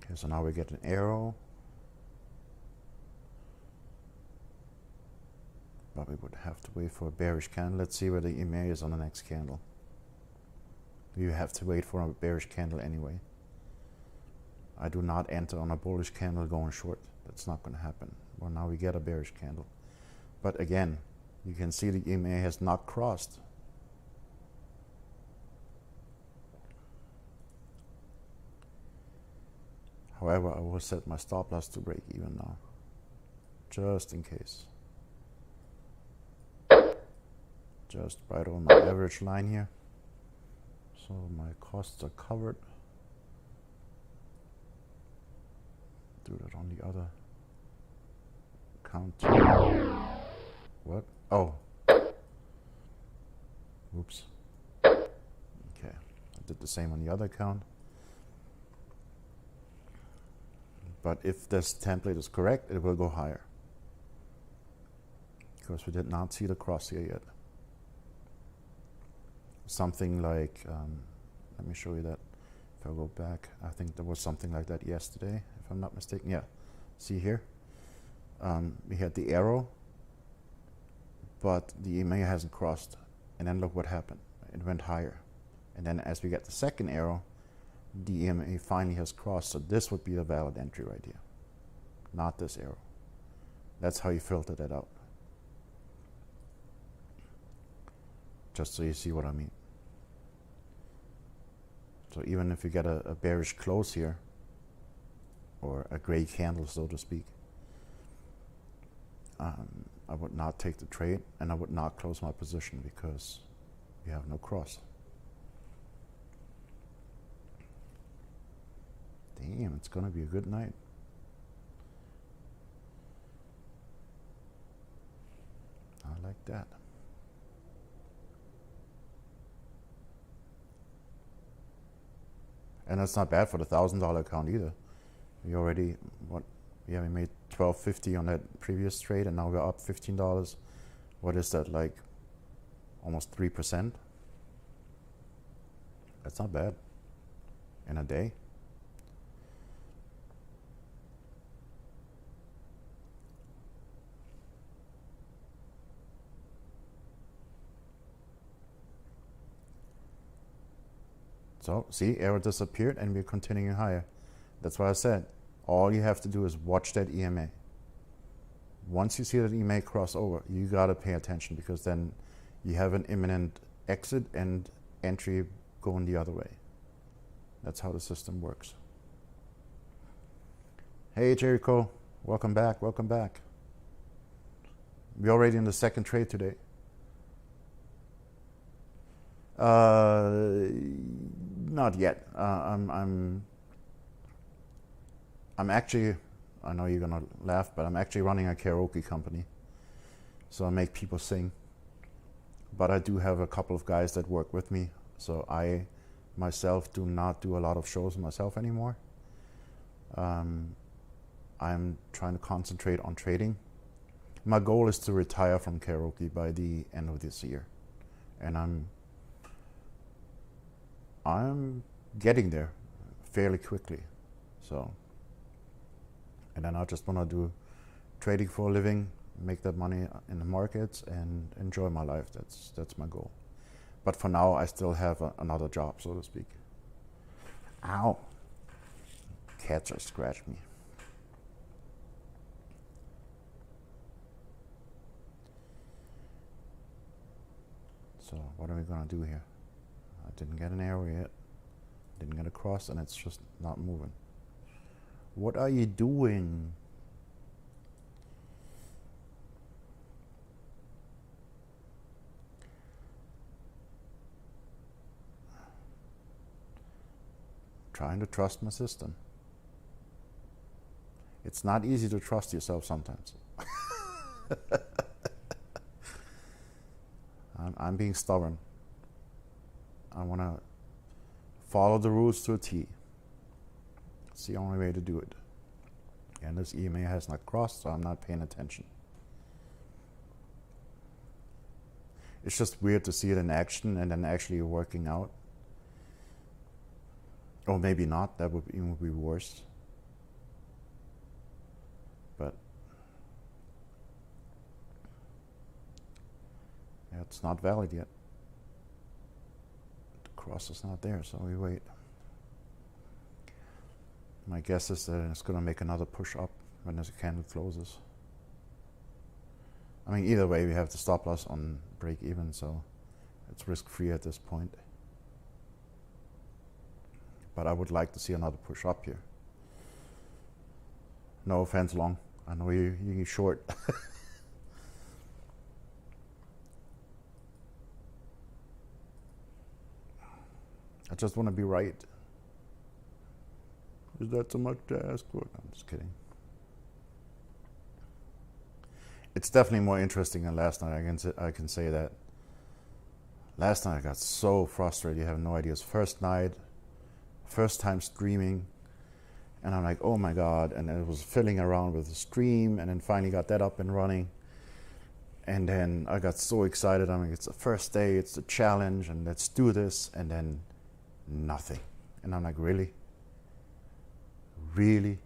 Okay, so now we get an arrow. But we would have to wait for a bearish candle. Let's see where the EMA is on the next candle. You have to wait for a bearish candle anyway. I do not enter on a bullish candle going short. That's not going to happen. Well, now we get a bearish candle. But again, you can see the EMA has not crossed. However, I will set my stop loss to break even now, just in case. Just right on my average line here. So my costs are covered. Do that on the other account too. What? Oh. Oops. Okay. I did the same on the other account. But if this template is correct, it will go higher. Because we did not see the cross here yet. Something like, let me show you that. If I go back, I think there was something like that yesterday, if I'm not mistaken. Yeah, see here? We had the arrow, but the EMA hasn't crossed. And then look what happened. It went higher. And then as we get the second arrow, the EMA finally has crossed. So this would be a valid entry right here, not this arrow. That's how you filter that out. Just so you see what I mean. So even if you get a bearish close here, or a gray candle, so to speak, I would not take the trade, and I would not close my position because you have no cross. Damn, it's gonna be a good night. I like that. And that's not bad for the $1,000 account either. We already, what? Yeah, we made $12.50 on that previous trade, and now we're up $15. What is that, like almost 3%? That's not bad in a day. So, see, arrow disappeared and we're continuing higher. That's why I said, all you have to do is watch that EMA. Once you see that EMA cross over, you gotta pay attention, because then you have an imminent exit and entry going the other way. That's how the system works. Hey Jericho, welcome back, welcome back. We're already in the second trade today. Not yet. I'm actually, I know you're gonna laugh, but I'm actually running a karaoke company. So I make people sing. But I do have a couple of guys that work with me. So I myself do not do a lot of shows myself anymore. I'm trying to concentrate on trading. My goal is to retire from karaoke by the end of this year. And I'm getting there fairly quickly. So, and then I just want to do trading for a living, make that money in the markets, and enjoy my life. That's my goal. But for now, I still have another job, so to speak. Ow! Cats are scratching me. So what are we gonna do here? I didn't get an arrow yet. Didn't get a cross, and it's just not moving. What are you doing? Trying to trust my system. It's not easy to trust yourself sometimes. I'm being stubborn. I want to follow the rules to a T. It's the only way to do it. And this EMA has not crossed, so I'm not paying attention. It's just weird to see it in action and then actually working out. Or maybe not, that would even be worse. But yeah, it's not valid yet. The cross is not there, so we wait. My guess is that it's going to make another push up when the candle closes. I mean, either way, we have the stop loss on break even, so it's risk free at this point. But I would like to see another push up here. No offense, long. I know you're short. I just want to be right. Is that so much to ask for? I'm just kidding. It's definitely more interesting than last night. I can say that. Last night I got so frustrated. You have no idea. It's first night, first time streaming, and I'm like, oh my god! And it was fiddling around with the stream, and then finally got that up and running. And then I got so excited. I'm like, it's the first day, it's the challenge, and let's do this. And then nothing. And I'm like, really? Really?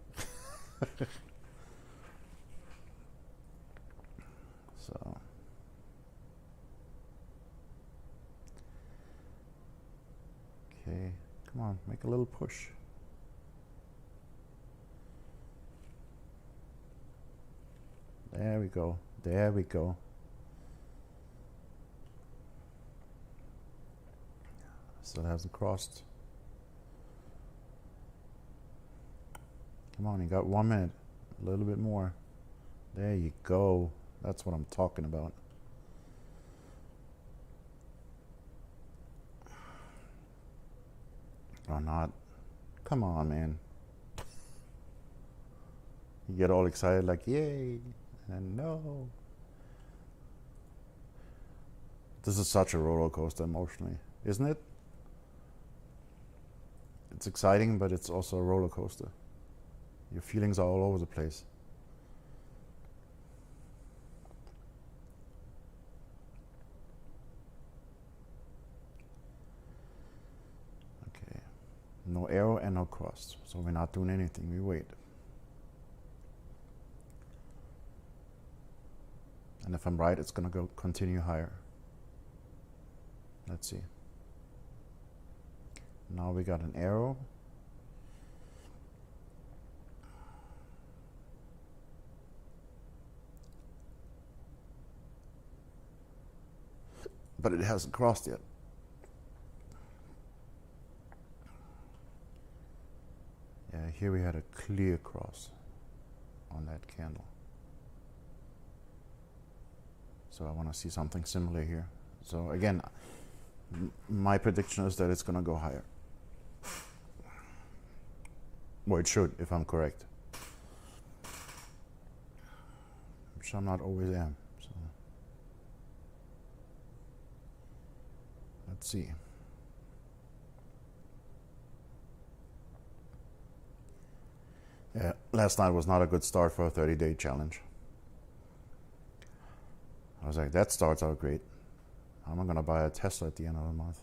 So okay, come on, make a little push. There we go. There we go. Still hasn't crossed. Come on, you got 1 minute. A little bit more. There you go. That's what I'm talking about. Or not. Come on, man. You get all excited like, yay. And no. This is such a roller coaster emotionally, isn't it? It's exciting, but it's also a roller coaster. Your feelings are all over the place. Okay. No arrow and no cross. So we're not doing anything. We wait. And if I'm right, it's going to go continue higher. Let's see. Now we got an arrow. But it hasn't crossed yet. Yeah, here we had a clear cross on that candle. So I want to see something similar here. So again, my prediction is that it's going to go higher. Well, it should, if I'm correct. Which I'm not always am. So let's see. Yeah, last night was not a good start for a 30-day challenge. I was like, that starts out great. How am I going to buy a Tesla at the end of the month?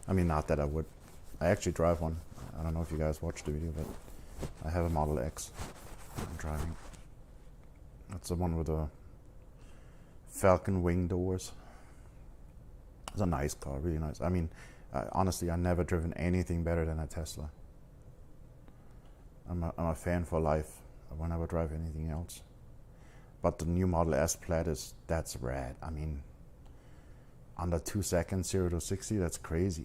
I mean, not that I would. I actually drive one. I don't know if you guys watched the video, but I have a Model X I'm driving. That's the one with the Falcon wing doors. It's a nice car, really nice. I mean, honestly, I've never driven anything better than a Tesla. I'm a fan for life. I won't ever drive anything else. But the new Model S Plaid that's rad. I mean, under 2 seconds, 0 to 60, that's crazy.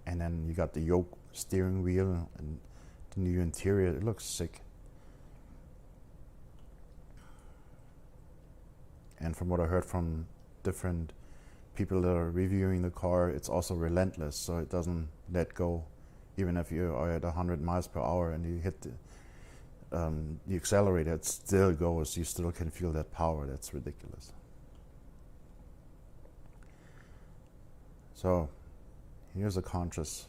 And then you got the yoke steering wheel and the new interior. It looks sick. And from what I heard from different people that are reviewing the car, it's also relentless, so it doesn't let go. Even if you are at 100 miles per hour and you hit the accelerator, it still goes. You still can feel that power. That's ridiculous. So here's a conscious,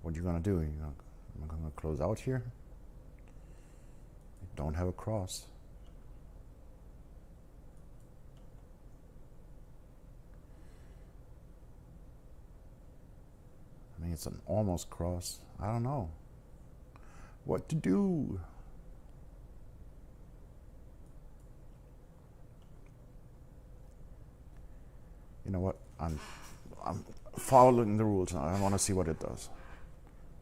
what you're gonna do. I'm gonna close out here. You don't have a cross. I mean, it's an almost cross. I don't know what to do. You know what? I'm following the rules now. I want to see what it does.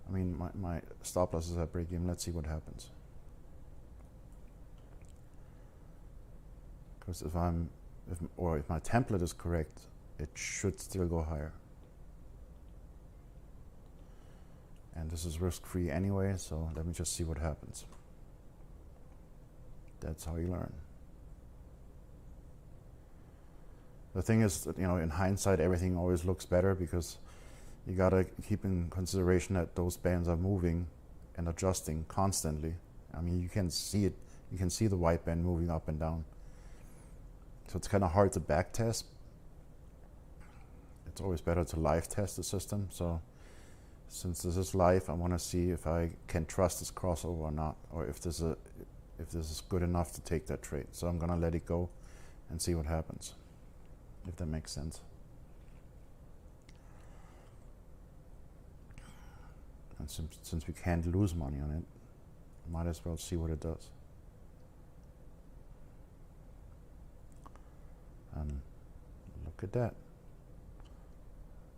I mean, my stop loss is at break even. Let's see what happens. Because if my template is correct, it should still go higher. And this is risk-free anyway, so let me just see what happens. That's how you learn. The thing is that, in hindsight, everything always looks better because you gotta keep in consideration that those bands are moving and adjusting constantly. I mean, you can see it. You can see the white band moving up and down. So it's kind of hard to back test. It's always better to live test the system. So since this is live, I want to see if I can trust this crossover or not, or if this is good enough to take that trade. So I'm gonna let it go and see what happens, if that makes sense. And since we can't lose money on it, might as well see what it does. And look at that.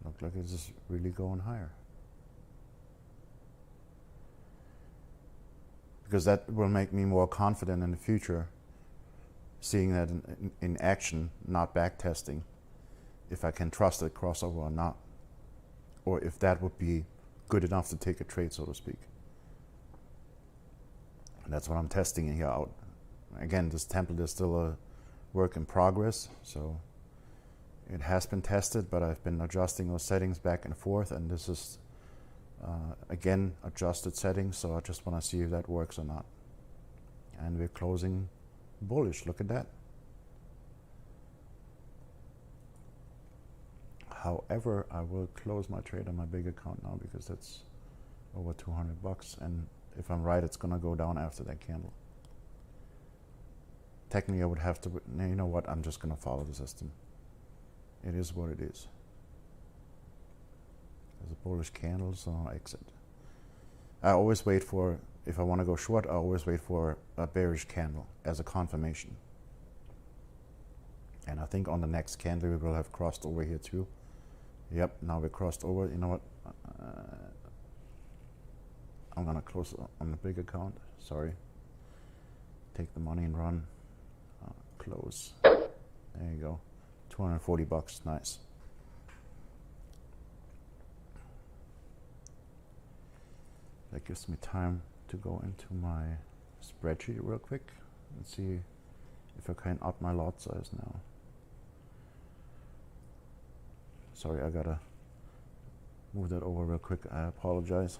Look like it's just really going higher. Because that will make me more confident in the future, seeing that in action, not back testing, if I can trust that crossover or not, or if that would be good enough to take a trade, so to speak. And that's what I'm testing here out. Again, this template is still a work in progress, so it has been tested, but I've been adjusting those settings back and forth, and this is again adjusted settings, so I just want to see if that works or not. And we're closing bullish. Look at that. However, I will close my trade on my big account now because that's over 200 bucks, and if I'm right, it's gonna go down after that candle. Technically, I would have to, you know what, I'm just gonna follow the system. It is what it is. There's a bullish candle, so I'll exit. I always wait for, if I want to go short, I always wait for a bearish candle as a confirmation. And I think on the next candle we will have crossed over here too. Yep, now we're crossed over. You know what? I'm gonna close on the big account. Sorry. Take the money and run. Close. There you go. 240 bucks. Nice. That gives me time to go into my spreadsheet real quick and see if I can up my lot size now. Sorry, I gotta move that over real quick. I apologize.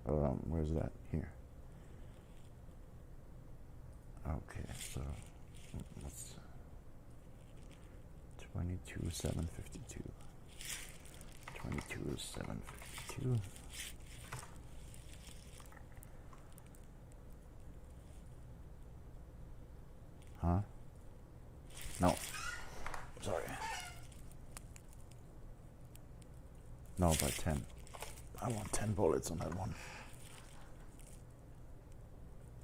Where's that? Here. Okay, so let's 22,752. 22,752. Huh? No. Sorry. No, by 10. I want 10 bullets on that one.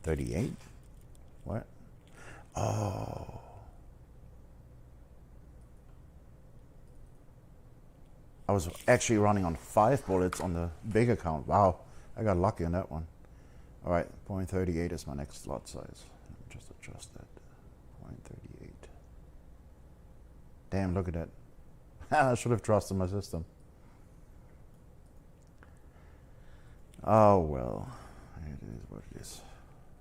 38? What? Oh. I was actually running on 5 bullets on the big account. Wow. I got lucky on that one. All right. 0.38 is my next lot size. Let me just adjust that. 0.38. Damn, look at that. I should have trusted my system. Oh, well. It is what it is.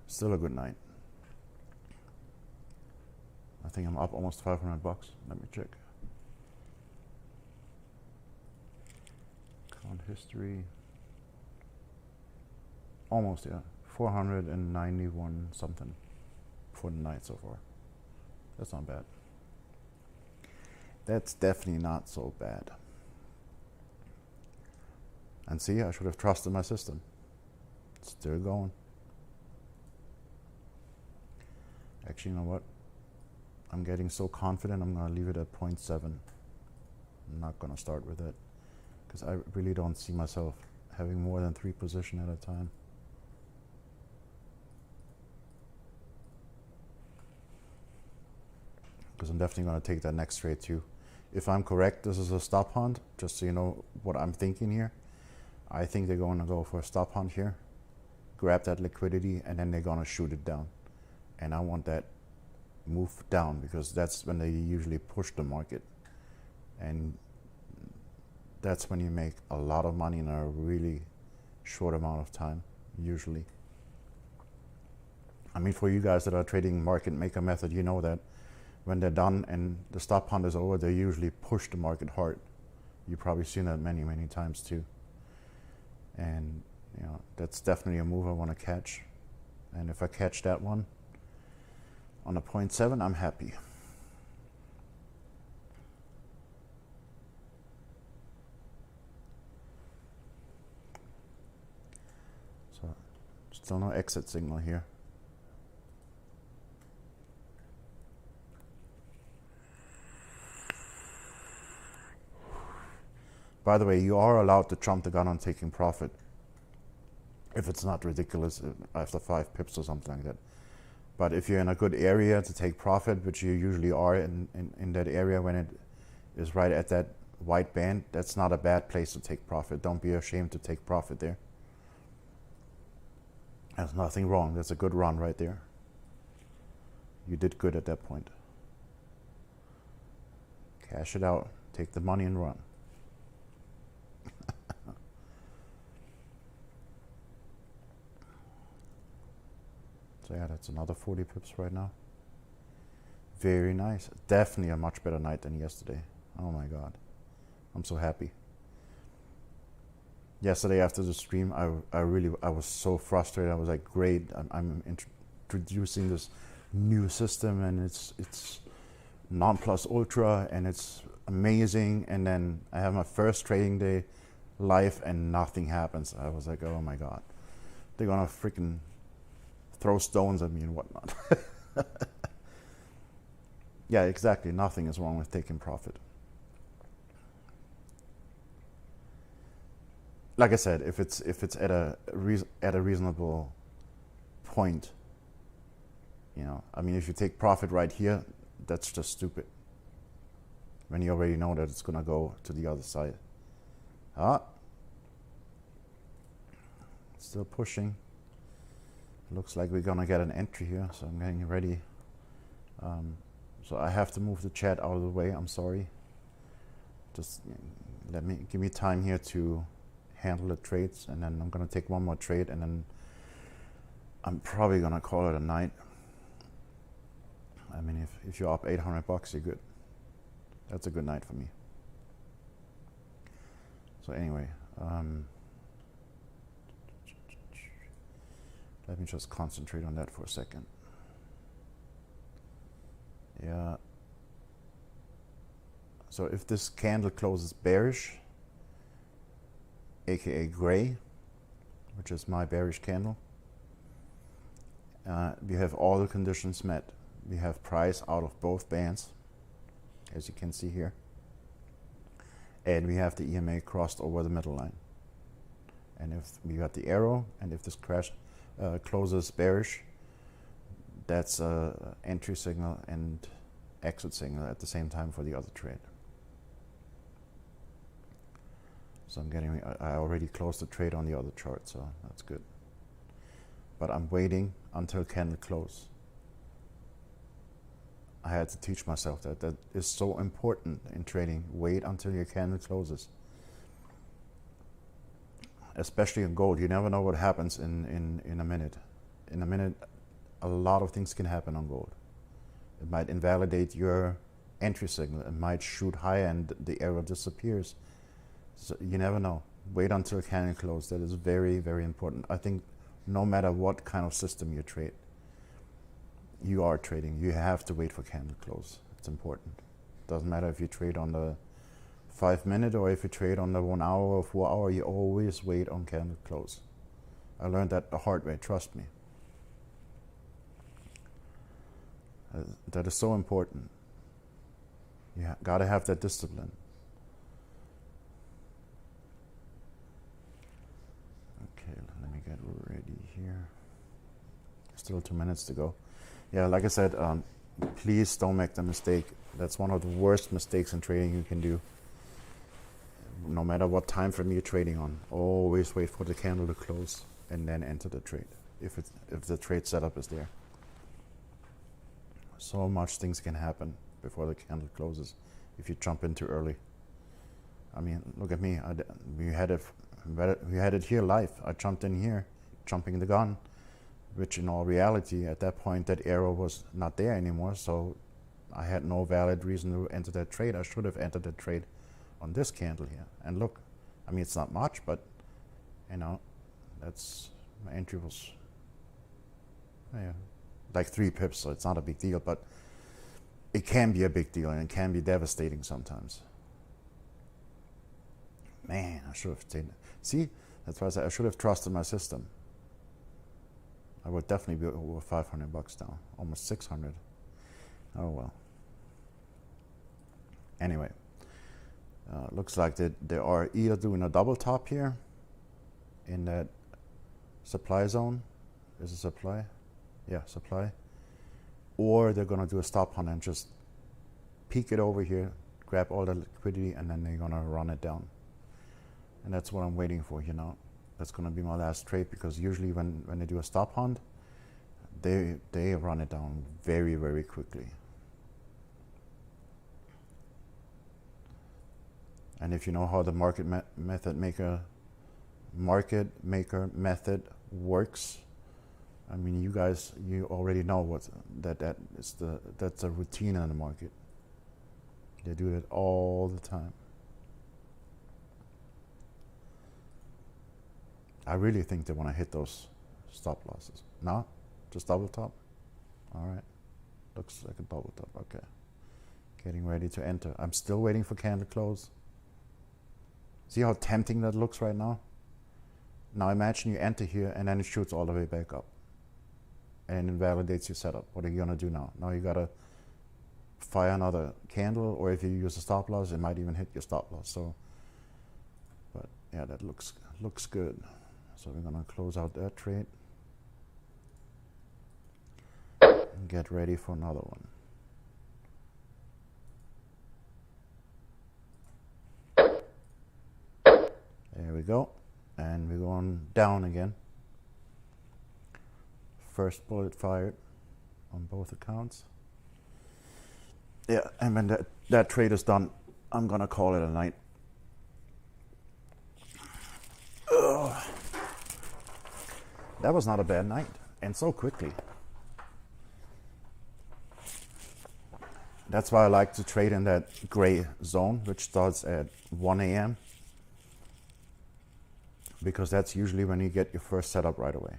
Still a good night. I think I'm up almost 500 bucks. Let me check. Account history. Almost, yeah. 491 something for the night so far. That's not bad. That's definitely not so bad. And see, I should have trusted my system. It's still going. Actually, you know what? I'm getting so confident I'm going to leave it at 0.7. I'm not going to start with it because I really don't see myself having more than 3 positions at a time. Because I'm definitely going to take that next trade too. If I'm correct, this is a stop hunt, just so you know what I'm thinking here. I think they're going to go for a stop hunt here, grab that liquidity, and then they're going to shoot it down. And I want that move down because that's when they usually push the market. And that's when you make a lot of money in a really short amount of time, usually. I mean, for you guys that are trading market maker method, you know that when they're done and the stop hunt is over, they usually push the market hard. You've probably seen that many, many times too. And you know, that's definitely a move I want to catch. And if I catch that one on a 0.7, I'm happy. So still no exit signal here. By the way, you are allowed to jump the gun on taking profit if it's not ridiculous after 5 pips or something like that. But if you're in a good area to take profit, which you usually are in that area when it is right at that white band, that's not a bad place to take profit. Don't be ashamed to take profit there. There's nothing wrong. That's a good run right there. You did good at that point. Cash it out, take the money and run. So yeah, that's another 40 pips right now. Very nice. Definitely a much better night than yesterday. Oh my God. I'm so happy. Yesterday after the stream, I was so frustrated. I was like, great, I'm introducing this new system and it's non plus ultra and it's amazing. And then I have my first trading day live and nothing happens. I was like, oh my God, they're gonna freaking throw stones at me and whatnot. Yeah, exactly. Nothing is wrong with taking profit. Like I said, if it's at a reasonable point, you know, I mean, if you take profit right here, that's just stupid. When you already know that it's gonna go to the other side. Still pushing. Looks like we're gonna get an entry here, so I'm getting ready. So I have to move the chat out of the way. I'm sorry. Just give me time here to handle the trades, and then I'm gonna take one more trade, and then I'm probably gonna call it a night. I mean, if you're up 800 bucks, you're good. That's a good night for me. So anyway, let me just concentrate on that for a second. Yeah. So if this candle closes bearish, aka gray, which is my bearish candle, we have all the conditions met. We have price out of both bands, as you can see here, and we have the EMA crossed over the middle line. And if we got the arrow, and if this closes bearish, that's a entry signal and exit signal at the same time for the other trade. So I already closed the trade on the other chart, so that's good. But I'm waiting until candle close. I had to teach myself that is so important in trading. Wait until your candle closes. Especially in gold, you never know what happens in a minute. In a minute, a lot of things can happen on gold. It might invalidate your entry signal. It might shoot higher and the arrow disappears. So you never know. Wait until candle close. That is very, very important. I think no matter what kind of system you trade, you are trading, you have to wait for candle close. It's important. Doesn't matter if you trade on the 5 minute or if you trade on the 1 hour or 4 hour, you always wait on candle close. I learned that the hard way, trust me. That is so important. You gotta have that discipline. Okay, let me get ready here. Still 2 minutes to go. Yeah, like I said, please don't make the mistake. That's one of the worst mistakes in trading you can do. No matter what time frame you're trading on, always wait for the candle to close and then enter the trade if the trade setup is there. So much things can happen before the candle closes if you jump in too early. I mean, look at me. We had it here live. I jumped in here, jumping the gun, which in all reality, at that point, that arrow was not there anymore. So I had no valid reason to enter that trade. I should have entered that trade on this candle here. And look, I mean, it's not much, but you know, that's my entry was like 3 pips, so it's not a big deal, but it can be a big deal and it can be devastating sometimes. Man, I should have taken it. See, that's why I said I should have trusted my system. I would definitely be over $500 down, almost 600. Oh well. Anyway, looks like they are either doing a double top here in that supply zone. Is it supply? Yeah, supply. Or they're gonna do a stop hunt and just peek it over here, grab all the liquidity, and then they're gonna run it down. And that's what I'm waiting for, you know. That's gonna be my last trade, because usually when they do a stop hunt, they run it down very, very quickly. And if you know how the market maker method works, I mean, you already know that's a routine in the market. They do that all the time. I really think they want to hit those stop losses. No? Just double top? All right. Looks like a double top. Okay. Getting ready to enter. I'm still waiting for candle close. See how tempting that looks right now? Now imagine you enter here and then it shoots all the way back up and invalidates your setup. What are you gonna do now? Now you gotta fire another candle, or if you use a stop loss, it might even hit your stop loss. So, but yeah, that looks good. So we're gonna close out that trade and get ready for another one. There we go. And we're going down again. First bullet fired on both accounts. Yeah, and when that trade is done, I'm gonna call it a night. Ugh. That was not a bad night, and so quickly. That's why I like to trade in that gray zone, which starts at 1 a.m. because that's usually when you get your first setup right away.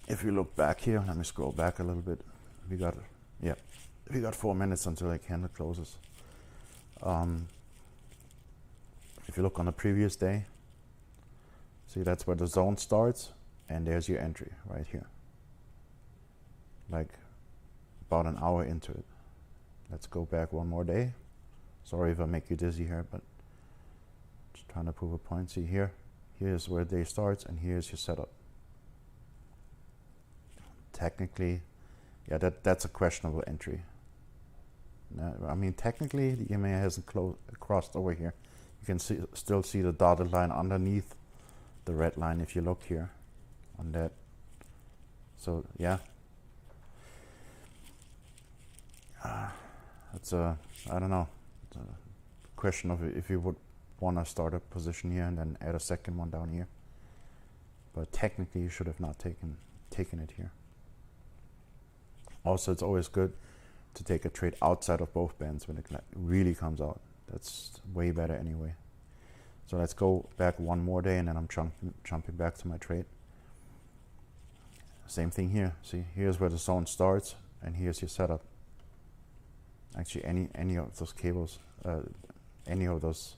If you look back here, let me scroll back a little bit. We got 4 minutes until the candle closes. If you look on the previous day, see, that's where the zone starts, and there's your entry right here. Like about an hour into it. Let's go back one more day. Sorry if I make you dizzy here, but just trying to prove a point. See here, here's where day starts, and here's your setup. Technically, yeah, that's a questionable entry. I mean, technically, the EMA hasn't crossed over here. You can still see the dotted line underneath the red line if you look here on that. So yeah, it's I don't know. It's a question of if you would want to start a position here and then add a second one down here. But technically, you should have not taken it here. Also, it's always good to take a trade outside of both bands when it really comes out. That's way better anyway. So let's go back one more day, and then I'm jumping back to my trade. Same thing here. See, here's where the zone starts, and here's your setup. Actually, any of those cables, any of those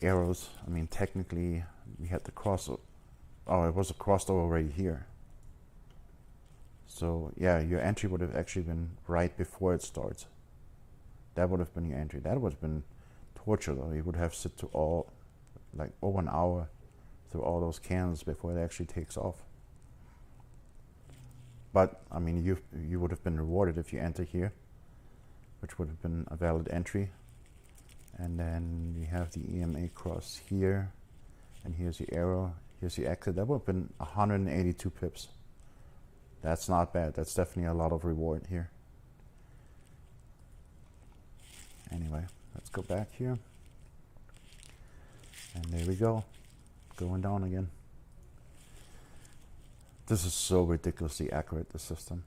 arrows. I mean, technically, we had the cross. Oh, it was a crossover right here. So yeah, your entry would have actually been right before it starts. That would have been your entry. That would have been torture though. You would have sit to all, like over an hour through all those candles before it actually takes off. But I mean, you would have been rewarded if you enter here, which would have been a valid entry. And then we have the EMA cross here, and here's the arrow, here's the exit. That would have been 182 pips. That's not bad. That's definitely a lot of reward here. Anyway, let's go back here. And there we go, going down again. This is so ridiculously accurate, this system.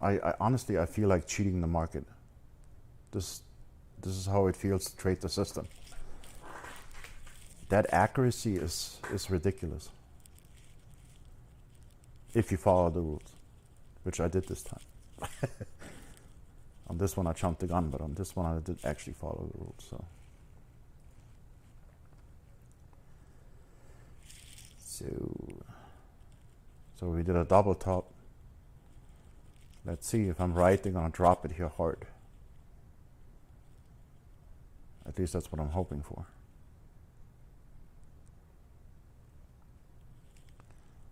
I honestly, I feel like cheating the market. This is how it feels to trade the system. That accuracy is ridiculous. If you follow the rules, which I did this time. On this one I jumped the gun, but on this one I did actually follow the rules. So we did a double top. Let's see if I'm right. They're gonna drop it here hard. At least that's what I'm hoping for.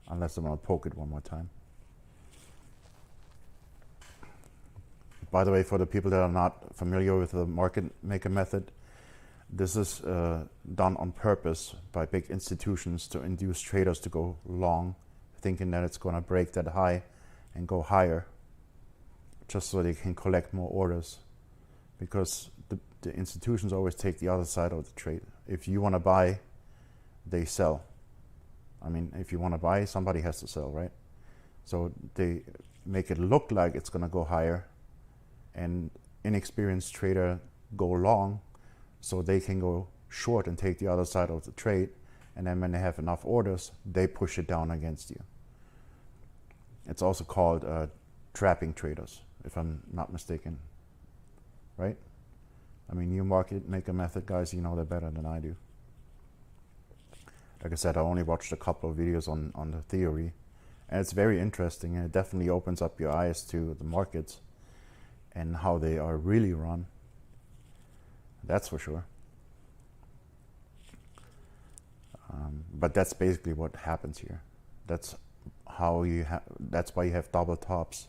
Unless I'm gonna poke it one more time. By the way, for the people that are not familiar with the market maker method, this is done on purpose by big institutions to induce traders to go long, thinking that it's gonna break that high and go higher, just so they can collect more orders. Because the institutions always take the other side of the trade. If you want to buy, they sell. I mean, if you want to buy, somebody has to sell, right? So they make it look like it's going to go higher, and inexperienced trader go long, so they can go short and take the other side of the trade. And then when they have enough orders, they push it down against you. It's also called trapping traders, if I'm not mistaken, right? I mean, you market maker method guys, you know that better than I do. Like I said, I only watched a couple of videos on the theory, and it's very interesting, and it definitely opens up your eyes to the markets and how they are really run. That's for sure. But that's basically what happens here. That's how you have. That's why you have double tops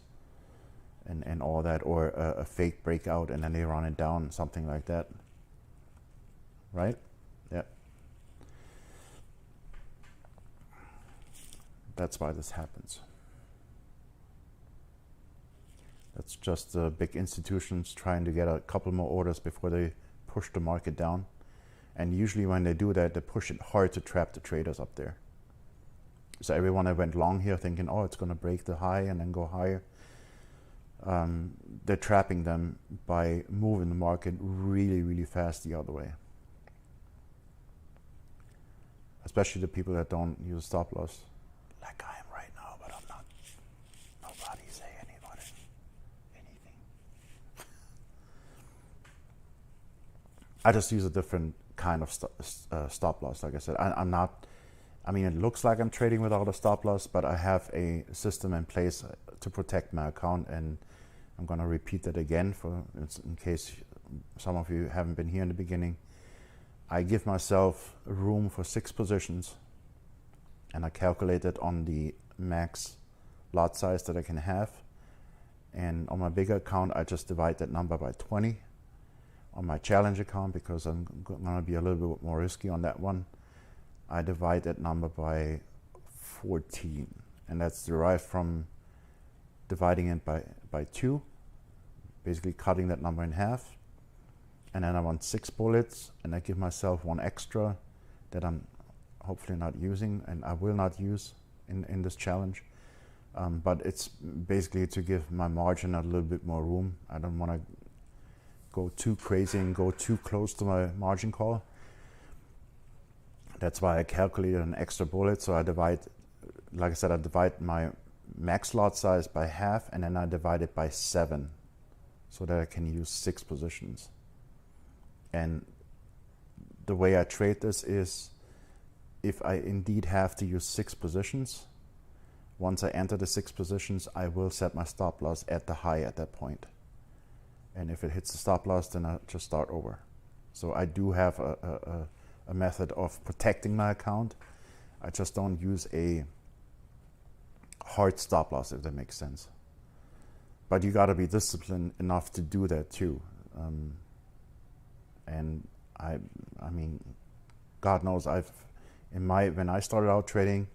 and all that, or a fake breakout and then they run it down, something like that. Right? Yeah. That's why this happens. That's just big institutions trying to get a couple more orders before they push the market down. And usually when they do that, they push it hard to trap the traders up there. So everyone that went long here thinking, oh, it's going to break the high and then go higher, they're trapping them by moving the market really, really fast the other way. Especially the people that don't use stop loss, like I am right now, but I'm not. Nobody say anything. I just use a different kind of stop loss. Like I said, I'm not. I mean, it looks like I'm trading without a stop loss, but I have a system in place to protect my account, and I'm going to repeat that again in case some of you haven't been here in the beginning. I give myself room for 6 positions, and I calculate it on the max lot size that I can have. And on my bigger account, I just divide that number by 20. On my challenge account, because I'm going to be a little bit more risky on that one, I divide that number by 14. And that's derived from dividing it by 2, basically cutting that number in half. And then I want 6 bullets, and I give myself 1 extra that I'm hopefully not using, and I will not use in this challenge. But it's basically to give my margin a little bit more room. I don't want to go too crazy and go too close to my margin call. That's why I calculated an extra bullet. So I divide, like I said, I divide my max lot size by half, and then I divide it by 7 so that I can use 6 positions. And the way I trade this is, if I indeed have to use 6 positions, once I enter the 6 positions, I will set my stop loss at the high at that point. And if it hits the stop loss, then I just start over. So I do have a method of protecting my account. I just don't use a hard stop loss, if that makes sense. But you got to be disciplined enough to do that too. And I mean, God knows when I started out trading,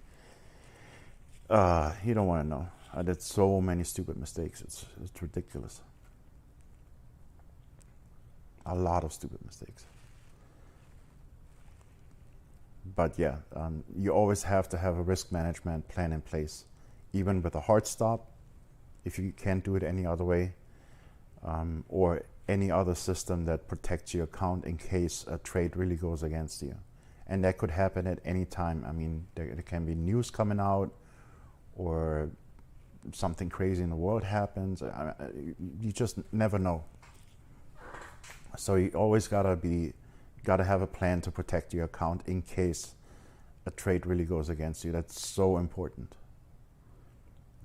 you don't want to know. I did so many stupid mistakes. It's ridiculous. A lot of stupid mistakes. But yeah, you always have to have a risk management plan in place, even with a hard stop, if you can't do it any other way, or any other system that protects your account in case a trade really goes against you. And that could happen at any time. I mean, there can be news coming out, or something crazy in the world happens. You just never know. So you always gotta have a plan to protect your account in case a trade really goes against you. That's so important.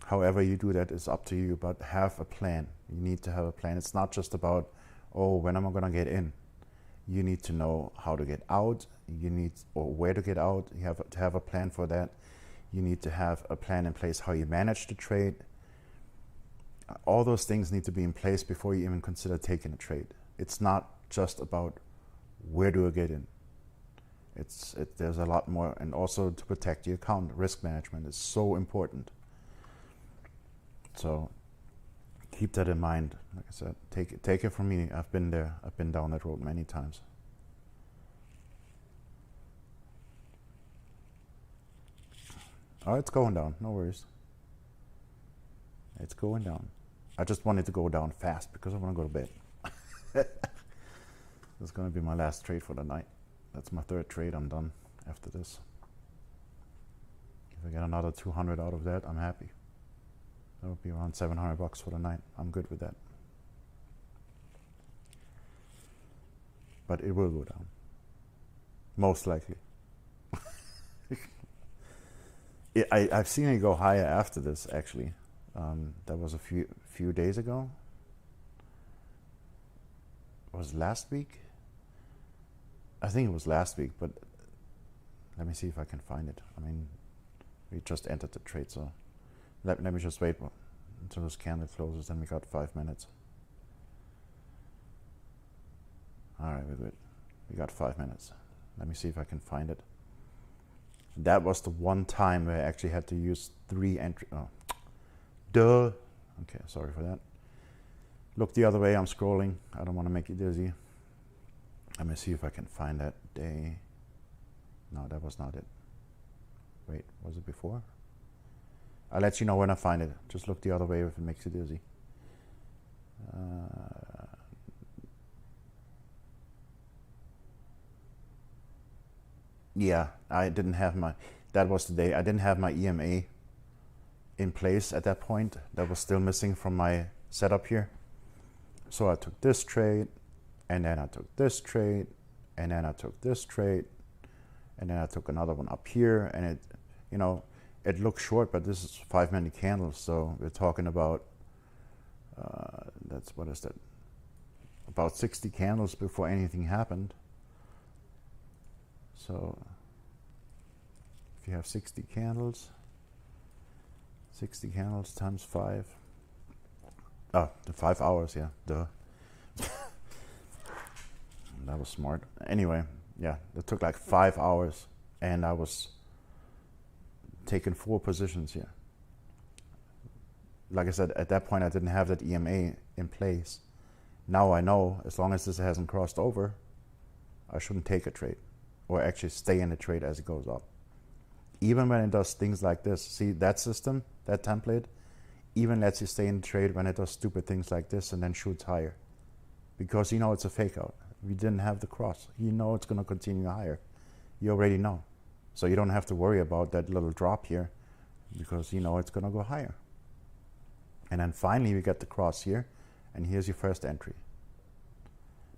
However you do that is up to you, but have a plan. You need to have a plan. It's not just about, oh, when am I gonna get in? You need to know how to get out. Or where to get out. You have to have a plan for that. You need to have a plan in place how you manage the trade. All those things need to be in place before you even consider taking a trade. It's not just about where do I get in. There's a lot more, and also to protect your account. Risk management is so important. So keep that in mind. Like I said, take it from me. I've been there. I've been down that road many times. Oh, it's going down. No worries. It's going down. I just wanted to go down fast because I want to go to bed. This is going to be my last trade for the night. That's my 3rd trade. I'm done after this. If I get another 200 out of that, I'm happy. That would be around $700 for the night. I'm good with that. But it will go down. Most likely. I've seen it go higher after this, actually. That was a few days ago. Was last week? I think it was last week, but let me see if I can find it. I mean, we just entered the trade, so let me just wait until this candle closes, then we got 5 minutes. All right, we're good. We got 5 minutes. Let me see if I can find it. That was the one time where I actually had to use 3 entry. Oh, duh. Okay, sorry for that. Look the other way. I'm scrolling. I don't want to make you dizzy. Let me see if I can find that day. No, that was not it. Wait, was it before? I'll let you know when I find it. Just look the other way if it makes you dizzy. Yeah, I didn't have that was the day I didn't have my EMA in place at that point. That was still missing from my setup here. So I took this trade, and then I took this trade, and then I took this trade, and then I took another one up here, and it looks short, but this is 5-minute candles, so we're talking about, what is that? About 60 candles before anything happened. So if you have 60 candles times 5. Oh, the 5 hours, yeah, duh. That was smart. Anyway, yeah, it took like 5 hours, and I was taking 4 positions here. Like I said, at that point I didn't have that EMA in place. Now I know, as long as this hasn't crossed over, I shouldn't take a trade, or actually stay in the trade as it goes up. Even when it does things like this, see that system, that template, even lets you stay in the trade when it does stupid things like this and then shoots higher. Because it's a fake out. We didn't have the cross. It's going to continue higher. You already know. So you don't have to worry about that little drop here, because it's going to go higher. And then finally we get the cross here, and here's your first entry.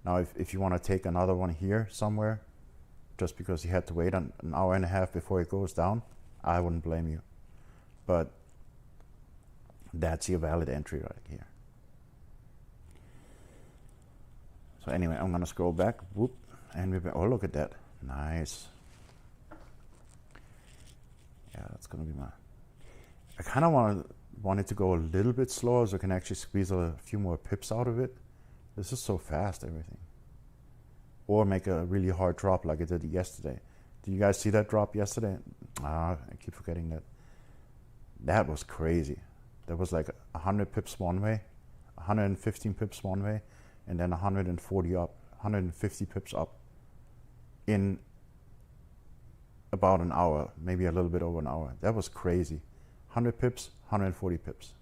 Now if you want to take another one here somewhere, just because you had to wait an hour and a half before it goes down, I wouldn't blame you. But that's your valid entry right here. So anyway, I'm gonna scroll back, whoop, and oh, look at that, nice. Yeah, that's gonna be my, I kind of want it to go a little bit slower so I can actually squeeze a few more pips out of it. This is so fast, everything. Or make a really hard drop like I did yesterday. Did you guys see that drop yesterday? I keep forgetting that. That was crazy. There was like 100 pips one way, 115 pips one way, and then 140 up, 150 pips up in about an hour, maybe a little bit over an hour. That was crazy. 100 pips, 140 pips.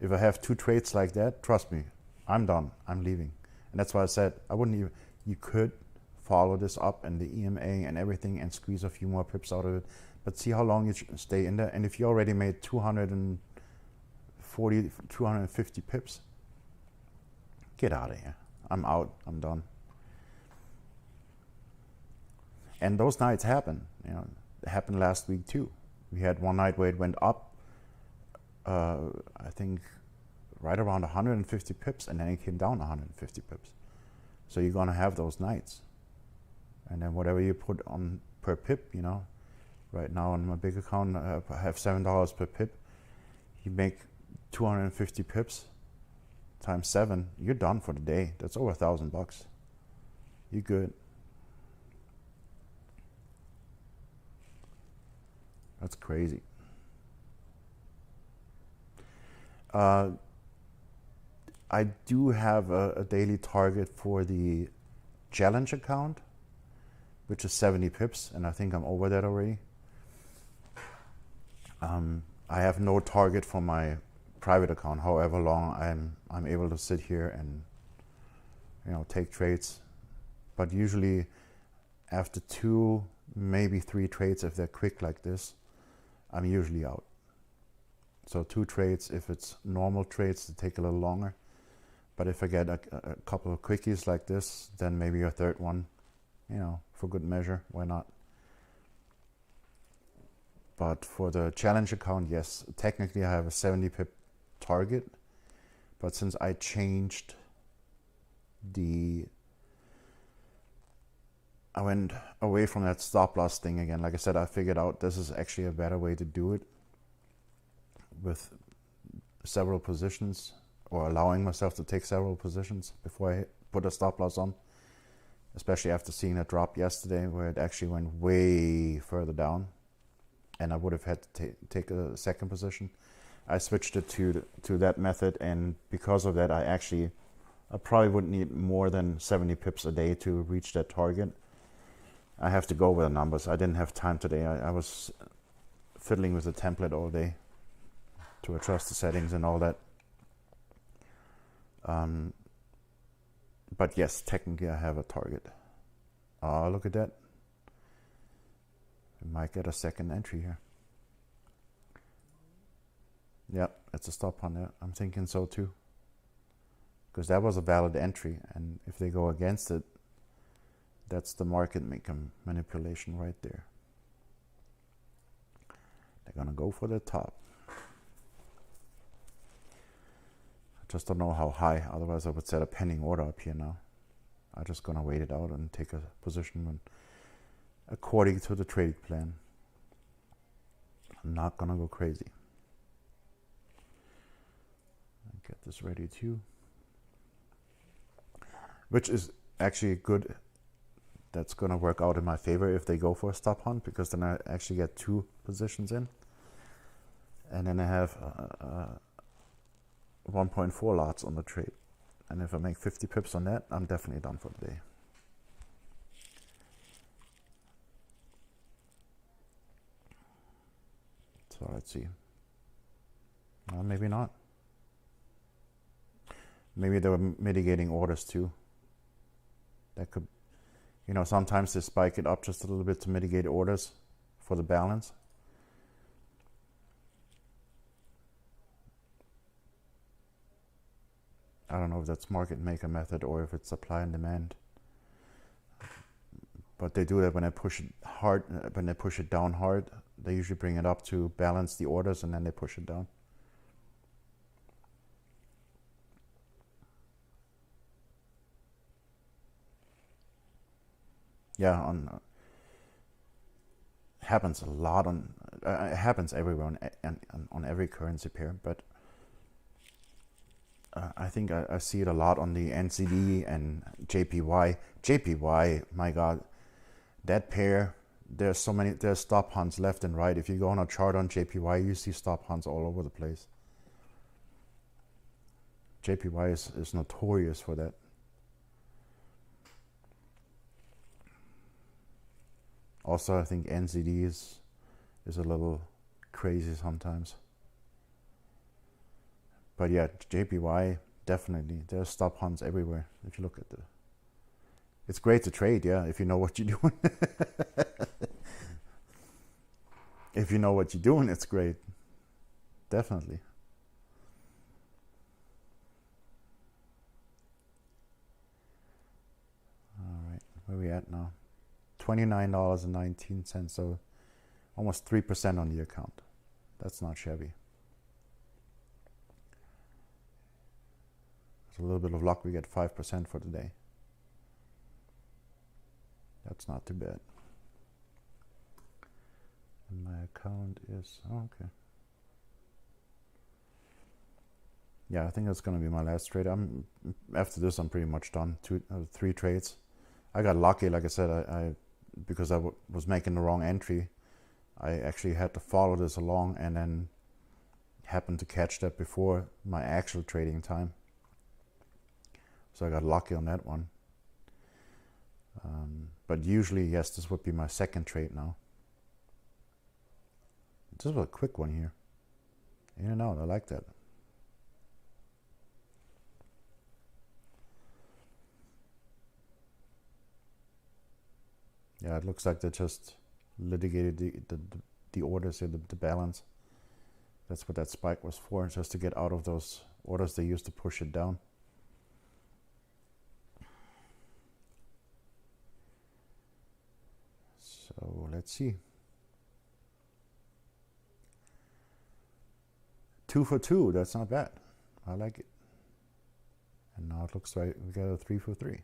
If I have two trades like that, trust me, I'm done, I'm leaving. And that's why I said I wouldn't even, you could follow this up and the EMA and everything and squeeze a few more pips out of it, but see how long you stay in there. And if you already made 240, 250 pips, get out of here. I'm out, I'm done. And those nights happen, you know, it happened last week too. We had one night where it went up, I think right around 150 pips, and then it came down 150 pips. So you're gonna have those nights. And then whatever you put on per pip, you know, right now on my big account, I have $7 per pip. You make 250 pips times 7, you're done for the day. That's over $1,000. You're good. That's crazy. I do have a daily target for the challenge account, which is 70 pips, and I think I'm over that already. I have no target for my private account, however long I'm able to sit here and, you know, take trades. But usually after 2, maybe 3 trades, if they're quick like this, I'm usually out. So 2 trades, if it's normal trades, to take a little longer. But if I get a couple of quickies like this, then maybe a third one, you know, for good measure, why not? But for the challenge account, yes, technically I have a 70 pip target. But since I changed I went away from that stop loss thing again. Like I said, I figured out this is actually a better way to do it with several positions, or allowing myself to take several positions before I put a stop loss on, especially after seeing that drop yesterday where it actually went way further down and I would have had to take a second position. I switched it to that method, and because of that I probably wouldn't need more than 70 pips a day to reach that target. I have to go with the numbers. I didn't have time today. I was fiddling with the template all day to adjust the settings and all that. But yes, technically I have a target. Oh, look at that. We might get a second entry here. Yep, it's a stop on there. I'm thinking so too. Because that was a valid entry, and if they go against it, that's the market making manipulation right there. They're gonna go for the top. I just don't know how high, otherwise I would set a pending order up here now. I'm just gonna wait it out and take a position when, according to the trading plan. I'm not gonna go crazy. Get this ready too. Which is actually good. That's going to work out in my favor if they go for a stop hunt, because then I actually get 2 positions in. And then I have 1.4 lots on the trade. And if I make 50 pips on that, I'm definitely done for the day. So let's see. Well, maybe not. Maybe they were mitigating orders too. That could, you know, sometimes they spike it up just a little bit to mitigate orders for the balance. I don't know if that's market maker method or if it's supply and demand. But they do that when they push it hard, when they push it down hard. They usually bring it up to balance the orders and then they push it down. Yeah, happens a lot on, it happens everywhere on every currency pair, but I think I see it a lot on the NCD and JPY. JPY, my God, that pair, there's stop hunts left and right. If you go on a chart on JPY, you see stop hunts all over the place. JPY is notorious for that. Also, I think NCD is a little crazy sometimes. But yeah, JPY, definitely. There's stop hunts everywhere. If you look at it's great to trade, yeah, if you know what you're doing. If you know what you're doing, it's great. Definitely. All right, where are we at now? $29.19, so almost 3% on the account. That's not shabby. With a little bit of luck, we get 5% for today. That's not too bad. And my account is, oh, okay. Yeah, I think that's gonna be my last trade. After this, I'm pretty much done. 3 trades. I got lucky, like I said, because I was making the wrong entry. I actually had to follow this along and then happened to catch that before my actual trading time. So I got lucky on that one. But usually, yes, this would be my second trade now. This was a quick one here. In and out, I like that. Yeah, it looks like they just litigated the orders here, the balance. That's what that spike was for, just to get out of those orders they used to push it down. So let's see. 2 for 2, that's not bad. I like it. And now it looks like we got a 3 for 3.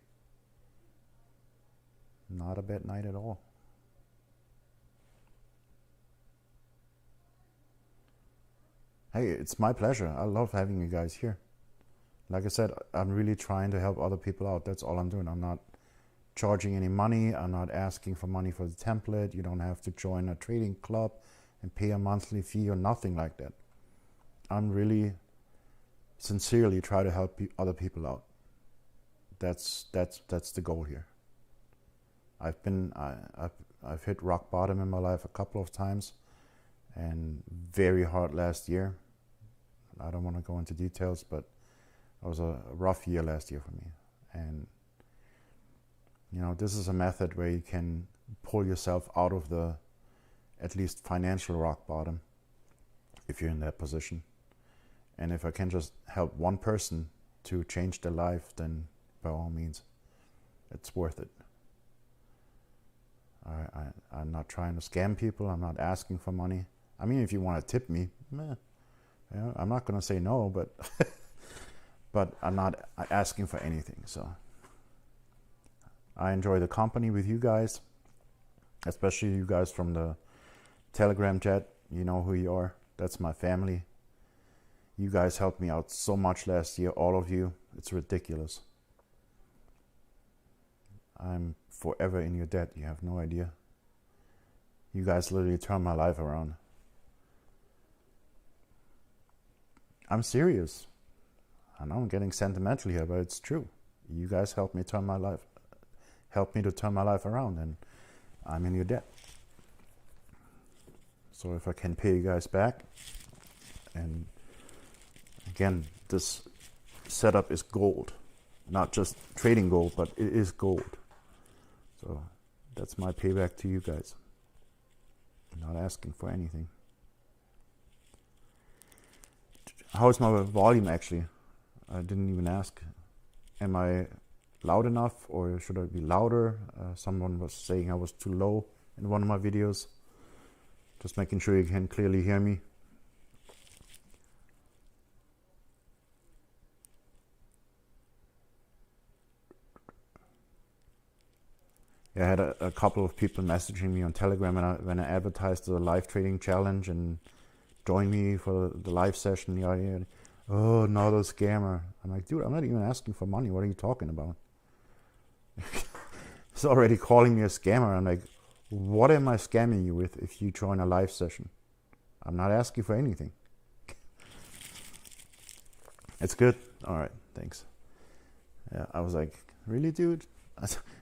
Not a bad night at all. Hey, it's my pleasure. I love having you guys here. Like I said, I'm really trying to help other people out. That's all I'm doing. I'm not charging any money. I'm not asking for money for the template. You don't have to join a trading club and pay a monthly fee or nothing like that. I'm really sincerely try to help other people out. That's the goal here. I've hit rock bottom in my life a couple of times, and very hard last year. I don't want to go into details, but it was a rough year last year for me. And you know, this is a method where you can pull yourself out of the at least financial rock bottom if you're in that position. And if I can just help one person to change their life, then by all means, it's worth it. I'm not trying to scam people. I'm not asking for money. I mean, if you want to tip me, I'm not going to say no, but but I'm not asking for anything. So I enjoy the company with you guys, especially you guys from the Telegram chat. You know who you are. That's my family. You guys helped me out so much last year, all of you. It's ridiculous. I'm forever in your debt. You have no idea. You guys literally turned my life around. I'm serious. I know I'm getting sentimental here, but it's true. You guys helped me to turn my life around, and I'm in your debt. So if I can pay you guys back, and again, this setup is gold. Not just trading gold, but it is gold. So that's my payback to you guys. I'm not asking for anything. How is my volume actually? I didn't even ask. Am I loud enough or should I be louder? Someone was saying I was too low in one of my videos. Just making sure you can clearly hear me. Yeah, I had a couple of people messaging me on Telegram when I advertised the live trading challenge and join me for the live session. Yeah. Oh, not a scammer. I'm like, dude, I'm not even asking for money. What are you talking about? He's already calling me a scammer. I'm like, what am I scamming you with if you join a live session? I'm not asking for anything. It's good. All right, thanks. Yeah, I was like, really, dude?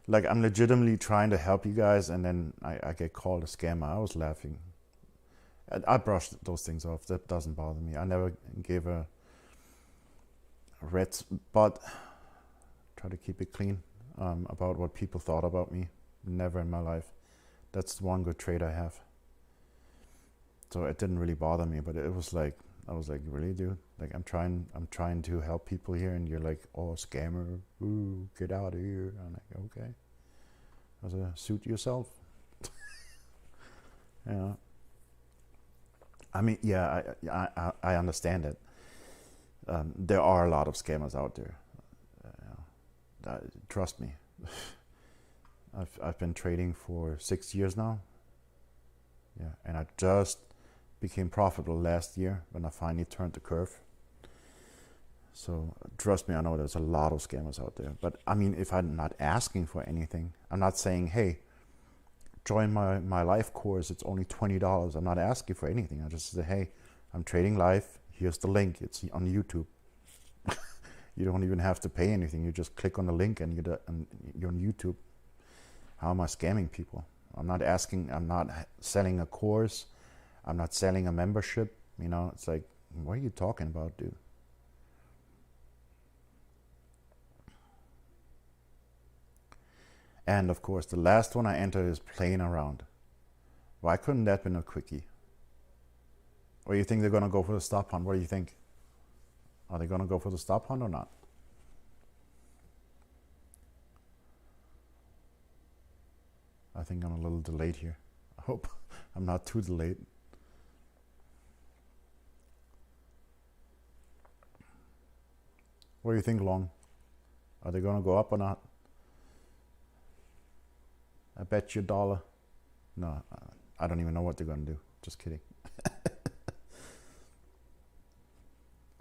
Like, I'm legitimately trying to help you guys, and then I get called a scammer. I was laughing. I brushed those things off. That doesn't bother me. I never gave a red spot. Try to keep it clean about what people thought about me. Never in my life. That's one good trait I have. So it didn't really bother me, but it was like, I was like, really, dude? Like, I'm trying to help people here, and you're like, oh, scammer, ooh, get out of here. I'm like, okay. I was like, suit yourself. Yeah. I mean, yeah, I understand it. There are a lot of scammers out there. Trust me. I've been trading for 6 years now. Yeah, and I just became profitable last year when I finally turned the curve. So trust me, I know there's a lot of scammers out there. But I mean, if I'm not asking for anything, I'm not saying, hey, join my live course, it's only $20. I'm not asking for anything. I just say, hey, I'm trading live. Here's the link. It's on YouTube. You don't even have to pay anything. You just click on the link and you're on YouTube. How am I scamming people? I'm not asking, I'm not selling a course. I'm not selling a membership. You know, it's like, what are you talking about, dude? And of course, the last one I entered is playing around. Why couldn't that been a quickie? Or you think they're going to go for the stop hunt? What do you think? Are they going to go for the stop hunt or not? I think I'm a little delayed here. I hope I'm not too delayed. What do you think, Long? Are they going to go up or not? I bet you $1. No, I don't even know what they're going to do. Just kidding.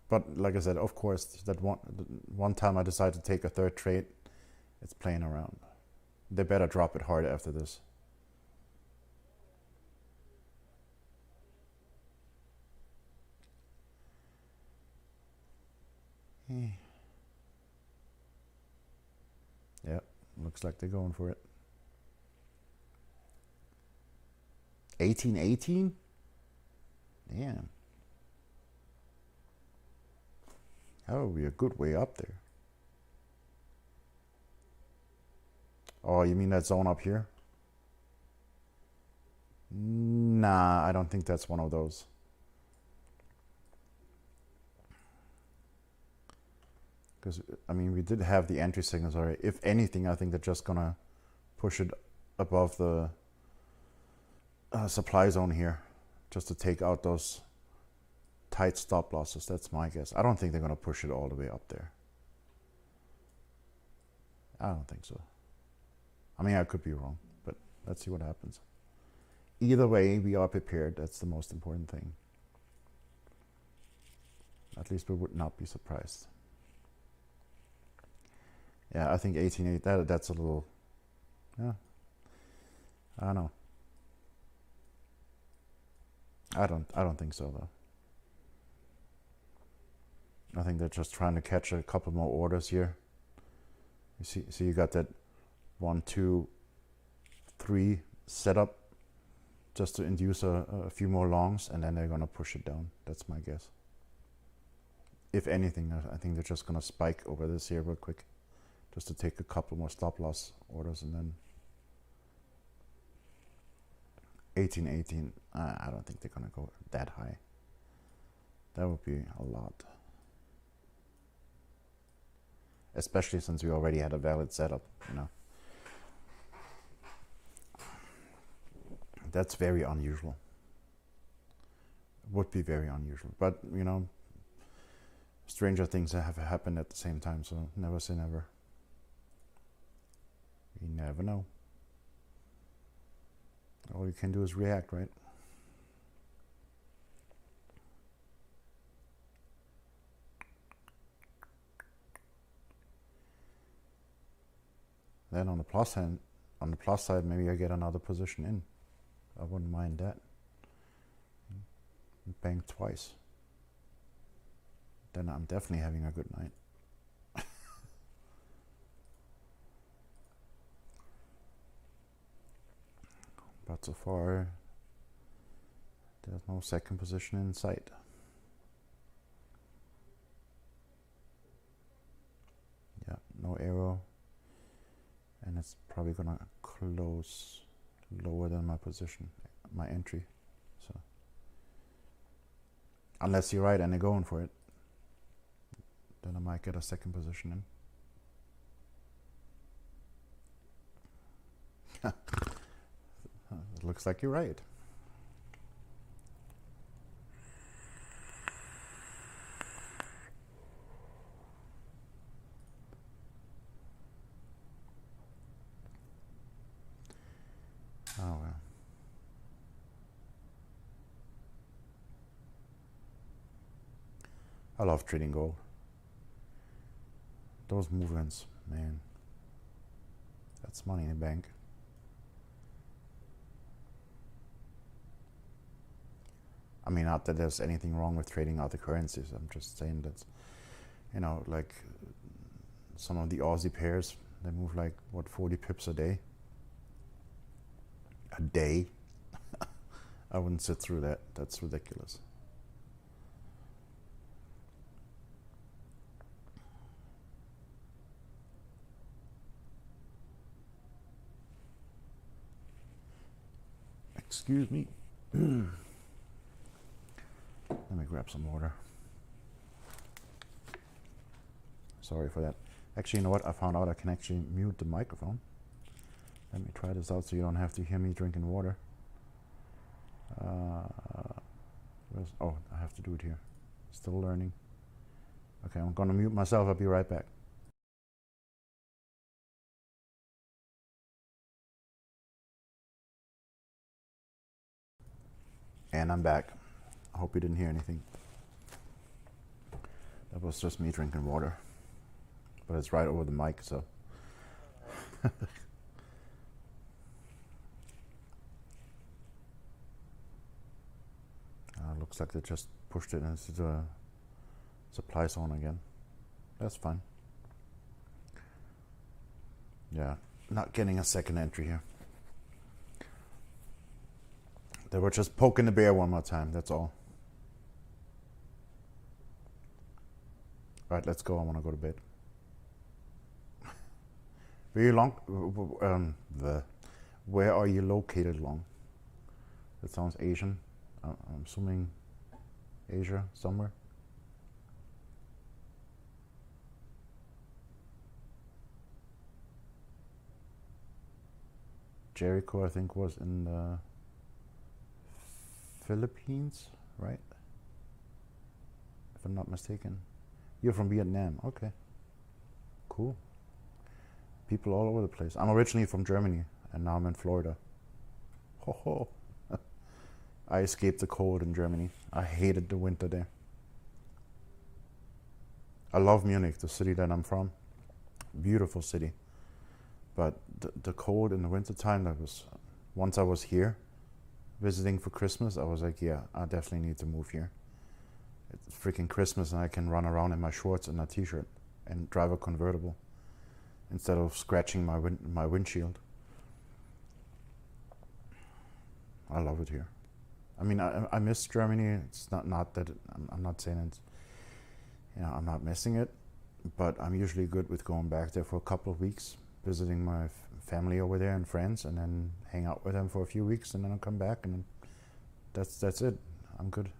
But like I said, of course, that one time I decided to take a third trade, it's playing around. They better drop it hard after this. Yeah, looks like they're going for it. 1818? Damn. That would be a good way up there. Oh, you mean that zone up here? Nah, I don't think that's one of those. Because, I mean, we did have the entry signals already. If anything, I think they're just going to push it above the supply zone here, just to take out those tight stop losses. That's my guess. I don't think they're going to push it all the way up there. I don't think so. I mean, I could be wrong, but let's see what happens. Either way, we are prepared. That's the most important thing. At least we would not be surprised. Yeah, I think 18.8, that's a little, yeah, I don't know. I don't think so, though. I think they're just trying to catch a couple more orders here. You see you got that 1, 2, 3 setup just to induce a few more longs, and then they're gonna push it down. That's my guess. If anything, I think they're just gonna spike over this here real quick, just to take a couple more stop loss orders, and then 1818. I don't think they're gonna go that high. That would be a lot. especially since we already had a valid setup, you know. That's very unusual. Would be very unusual, but you know, stranger things have happened at the same time, so never say never. You never know. All you can do is react, right? Then on the plus side, maybe I get another position in. I wouldn't mind that. Bank twice. Then I'm definitely having a good night. But so far, there's no second position in sight. Yeah, no arrow. And it's probably gonna close lower than my position, my entry. So unless you're right and they're going for it, then I might get a second position in. It looks like you're right. Oh well. I love trading gold. Those movements, man. That's money in the bank. I mean, not that there's anything wrong with trading other currencies. I'm just saying that, you know, like some of the Aussie pairs, they move like, what, 40 pips a day? A day? I wouldn't sit through that. That's ridiculous. Excuse me. Let me grab some water. Sorry for that. Actually, you know what? I found out I can actually mute the microphone. Let me try this out so you don't have to hear me drinking water. Oh, I have to do it here. Still learning. Okay, I'm gonna mute myself. I'll be right back. And I'm back. I hope you didn't hear anything. That was just me drinking water. But it's right over the mic, so. Looks like they just pushed it into the supply zone again. That's fine. Yeah, not getting a second entry here. They were just poking the bear one more time, that's all. Right, let's go. I want to go to bed. Very long. Where are you located long? That sounds Asian. I'm assuming Asia somewhere. Jericho, I think, was in the Philippines, right? If I'm not mistaken. You're from Vietnam. Okay. Cool. People all over the place. I'm originally from Germany, and now I'm in Florida. Ho ho. I escaped the cold in Germany. I hated the winter there. I love Munich, the city that I'm from. Beautiful city. But the cold in the wintertime, that was, once I was here visiting for Christmas, I was like, yeah, I definitely need to move here. It's freaking Christmas and I can run around in my shorts and a t-shirt and drive a convertible instead of scratching my windshield. I love it here. I mean, I miss Germany. It's not that I'm not saying it's, you know, I'm not missing it, but I'm usually good with going back there for a couple of weeks, visiting my family over there and friends, and then hang out with them for a few weeks, and then I'll come back, and then that's it. I'm good.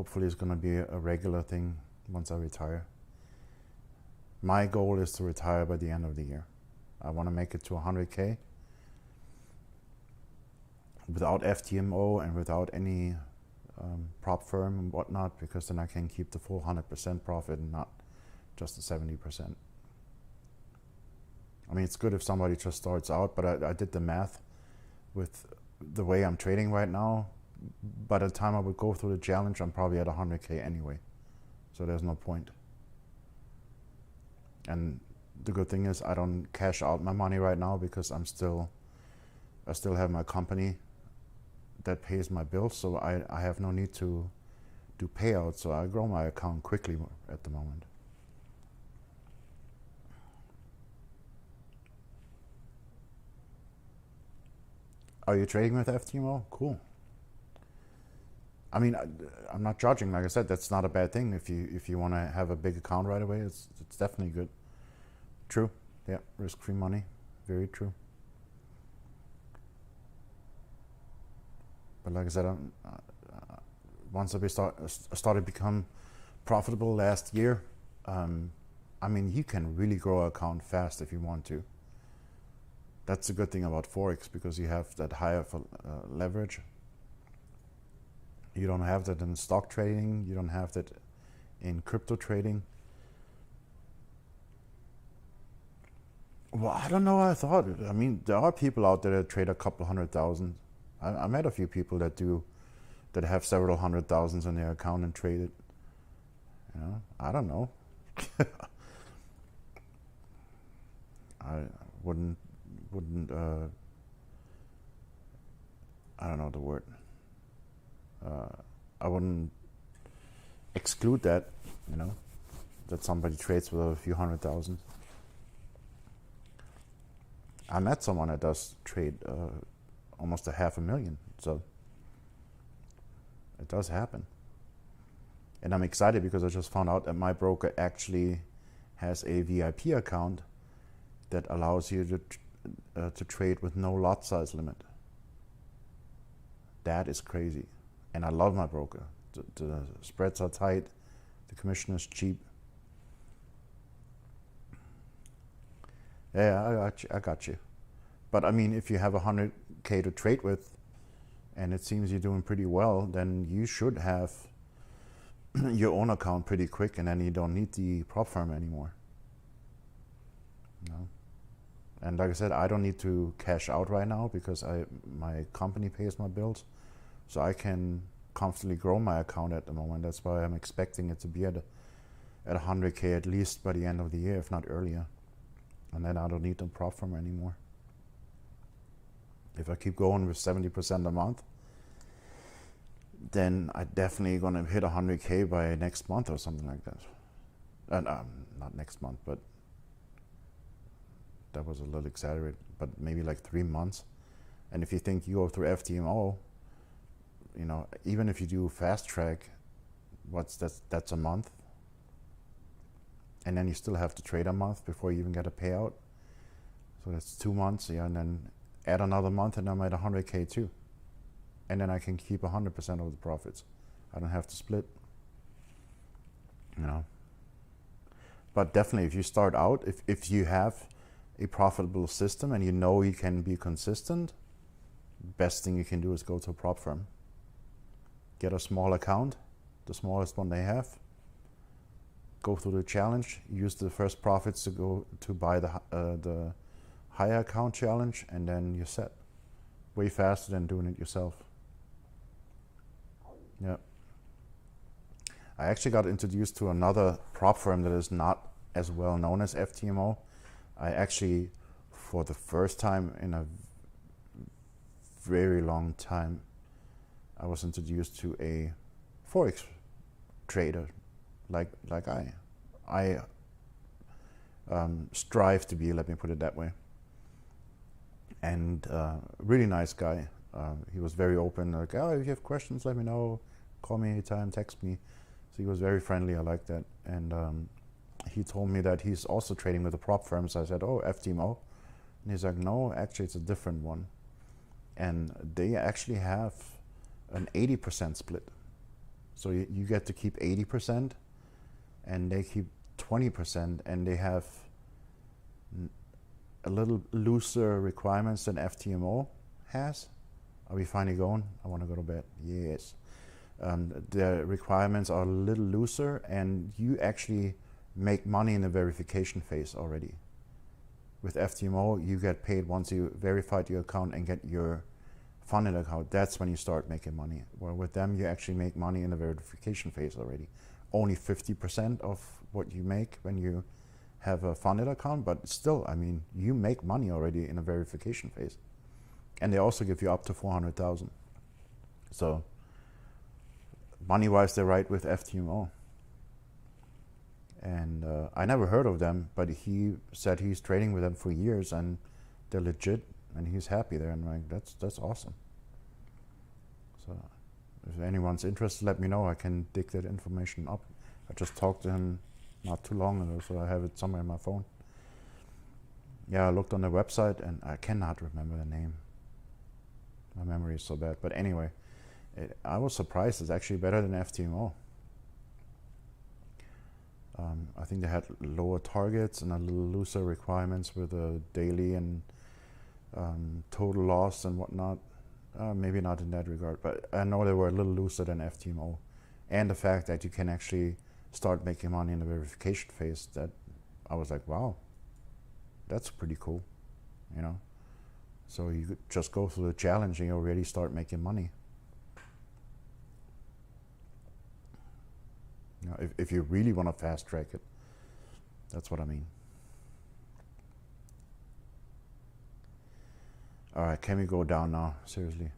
hopefully it's going to be a regular thing once I retire. My goal is to retire by the end of the year. I want to make it to 100K without FTMO and without any prop firm and whatnot, because then I can keep the full 100% profit and not just the 70%. I mean, it's good if somebody just starts out, but I did the math with the way I'm trading right now. By the time I would go through the challenge, I'm probably at 100K anyway. So there's no point. And the good thing is I don't cash out my money right now because I still have my company that pays my bills. So I have no need to do payouts. So I grow my account quickly at the moment. Are you trading with FTMO? Cool. I mean, I'm not judging. Like I said, that's not a bad thing. If you want to have a big account right away, it's definitely good. True. Yeah, risk-free money. Very true. But like I said, once I started to become profitable last year, I mean, you can really grow an account fast if you want to. That's the good thing about Forex, because you have that higher leverage. You don't have that in stock trading. You don't have that in crypto trading. Well, I don't know. I thought, I mean, there are people out there that trade a couple 100,000. I met a few people that have several 100,000s in their account and trade it. You know, I don't know. I wouldn't. I don't know the word. I wouldn't exclude that, you know, that somebody trades with a few 100,000. I met someone that does trade almost a 500,000, so it does happen. And I'm excited because I just found out that my broker actually has a VIP account that allows you to trade with no lot size limit. That is crazy. And I love my broker. The spreads are tight, the commission is cheap. Yeah, I got you. But I mean, if you have 100K to trade with, and it seems you're doing pretty well, then you should have your own account pretty quick, and then you don't need the prop firm anymore. You know? And like I said, I don't need to cash out right now because my company pays my bills. So I can comfortably grow my account at the moment. That's why I'm expecting it to be at 100K at least by the end of the year, if not earlier. And then I don't need the prop firm anymore. If I keep going with 70% a month, then I'm definitely going to hit 100K by next month or something like that. Not next month, but that was a little exaggerated, but maybe like 3 months. And if you think you go through FTMO, you know, even if you do fast track, that's a month. And then you still have to trade a month before you even get a payout. So that's 2 months, yeah, and then add another month and I'm at 100K too. And then I can keep 100% of the profits. I don't have to split, you know. But definitely if you start out, if you have a profitable system and you know you can be consistent, best thing you can do is go to a prop firm. Get a small account, the smallest one they have. Go through the challenge. Use the first profits to go to buy the higher account challenge, and then you're set. Way faster than doing it yourself. Yeah. I actually got introduced to another prop firm that is not as well known as FTMO. I actually, for the first time in a very long time, I was introduced to a Forex trader, like I strive to be. Let me put it that way. And really nice guy. He was very open. Like, oh, if you have questions, let me know. Call me anytime. Text me. So he was very friendly. I like that. And he told me that he's also trading with a prop firm. So I said, oh, FTMO. And he's like, no, actually, it's a different one. And they actually have an 80% split. So you get to keep 80% and they keep 20%, and they have a little looser requirements than FTMO has. Are we finally going? I want to go to bed. Yes. The requirements are a little looser, and you actually make money in the verification phase already. With FTMO, you get paid once you verified your account and get your funded account. That's when you start making money. Well, with them, you actually make money in the verification phase already. Only 50% of what you make when you have a funded account, but still, I mean, you make money already in a verification phase. And they also give you up to 400,000. So money-wise, they're right with FTMO. And I never heard of them, but he said he's trading with them for years, and they're legit, and he's happy there. And like, that's awesome. So if anyone's interested, let me know. I can dig that information up. I just talked to him not too long ago, so I have it somewhere in my phone. Yeah, I looked on the website, and I cannot remember the name. My memory is so bad. But anyway, I was surprised. It's actually better than FTMO. I think they had lower targets and a little looser requirements with a daily and total loss and whatnot. Maybe not in that regard, but I know they were a little looser than FTMO. And the fact that you can actually start making money in the verification phase, that I was like, wow, that's pretty cool, you know? So you could just go through the challenge and you already start making money. You know, if you really want to fast track it, that's what I mean. All right, can we go down now? Seriously.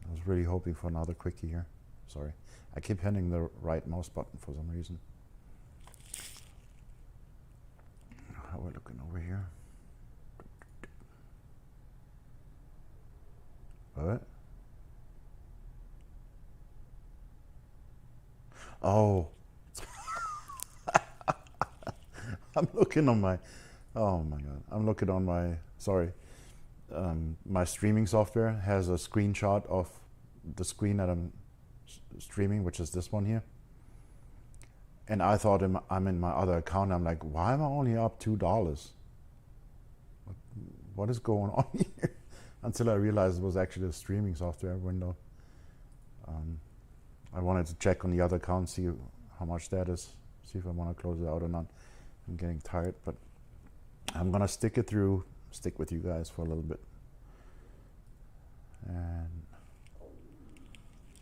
I was really hoping for another quickie here. Sorry. I keep hitting the right mouse button for some reason. How are we looking over here? What? Oh. I'm looking on my, oh my God. I'm looking on my, sorry. My streaming software has a screenshot of the screen that I'm streaming, which is this one here. And I thought I'm in my other account. I'm like, why am I only up $2? What is going on here? Until I realized it was actually the streaming software window. I wanted to check on the other account, see how much that is, see if I want to close it out or not. I'm getting tired, but I'm gonna stick with you guys for a little bit. And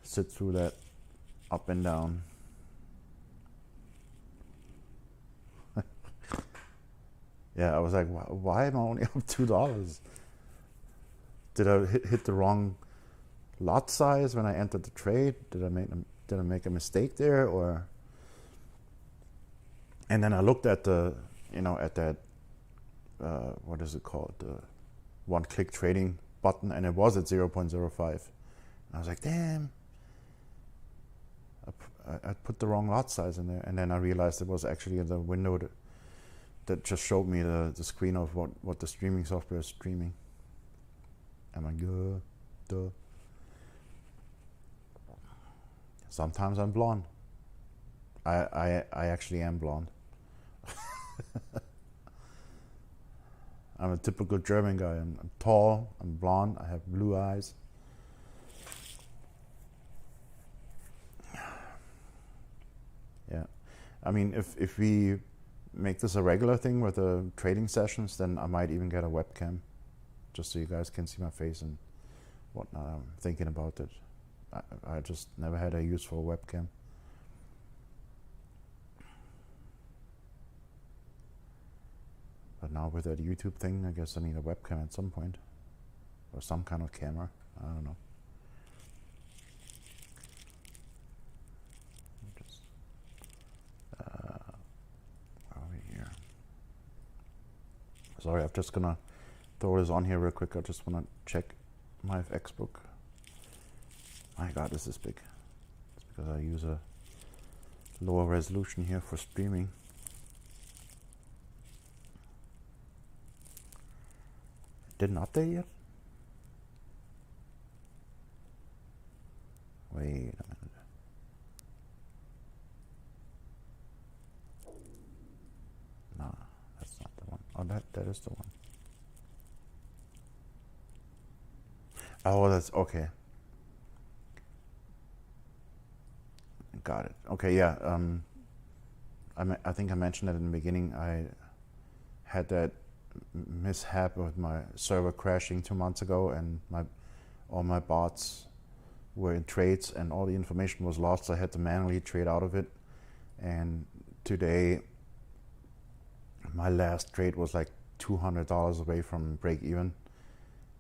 sit through that up and down. Yeah, I was like, why am I only up $2? Did I hit the wrong lot size when I entered the trade? Did I make a mistake there, or? And then I looked at the, at that, what is it called, the one-click trading button, and it was at 0.05. And I was like, damn, I put the wrong lot size in there. And then I realized it was actually in the window that just showed me the screen of what the streaming software is streaming. I'm like, duh. Sometimes I'm blonde. I actually am blonde. I'm a typical German guy. I'm tall, I'm blonde, I have blue eyes. Yeah. I mean, if we make this a regular thing with the trading sessions, then I might even get a webcam, just so you guys can see my face and whatnot. I'm thinking about it. I just never had a use for a webcam. But now with that YouTube thing, I guess I need a webcam at some point. Or some kind of camera. I don't know. Just over here. Sorry, I'm just gonna throw this on here real quick. I just wanna check my FX book. My God, this is big. It's because I use a lower resolution here for streaming. Didn't update yet? that is the one. Oh, that's okay. Got it. Okay, yeah. I think I mentioned that in the beginning. I had that mishap with my server crashing 2 months ago, and all my bots were in trades, and all the information was lost. So I had to manually trade out of it. And today, my last trade was like $200 away from break even,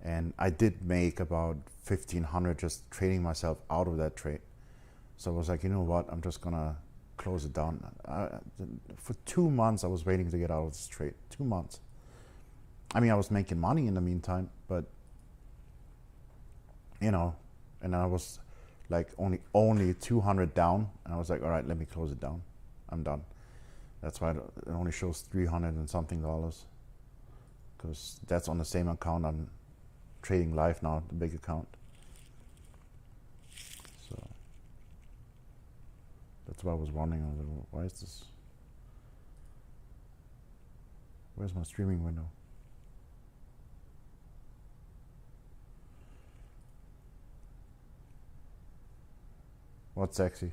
and I did make about $1,500 just trading myself out of that trade. So I was like, you know what? I'm just gonna close it down. For 2 months, I was waiting to get out of this trade. 2 months. I mean, I was making money in the meantime, but you know, and I was like only 200 down, and I was like, all right, let me close it down. I'm done. That's why it only shows 300 and something dollars, because that's on the same account I'm trading live now, the big account. So that's why I was wondering. I was like, why is this? Where's my streaming window? What's sexy?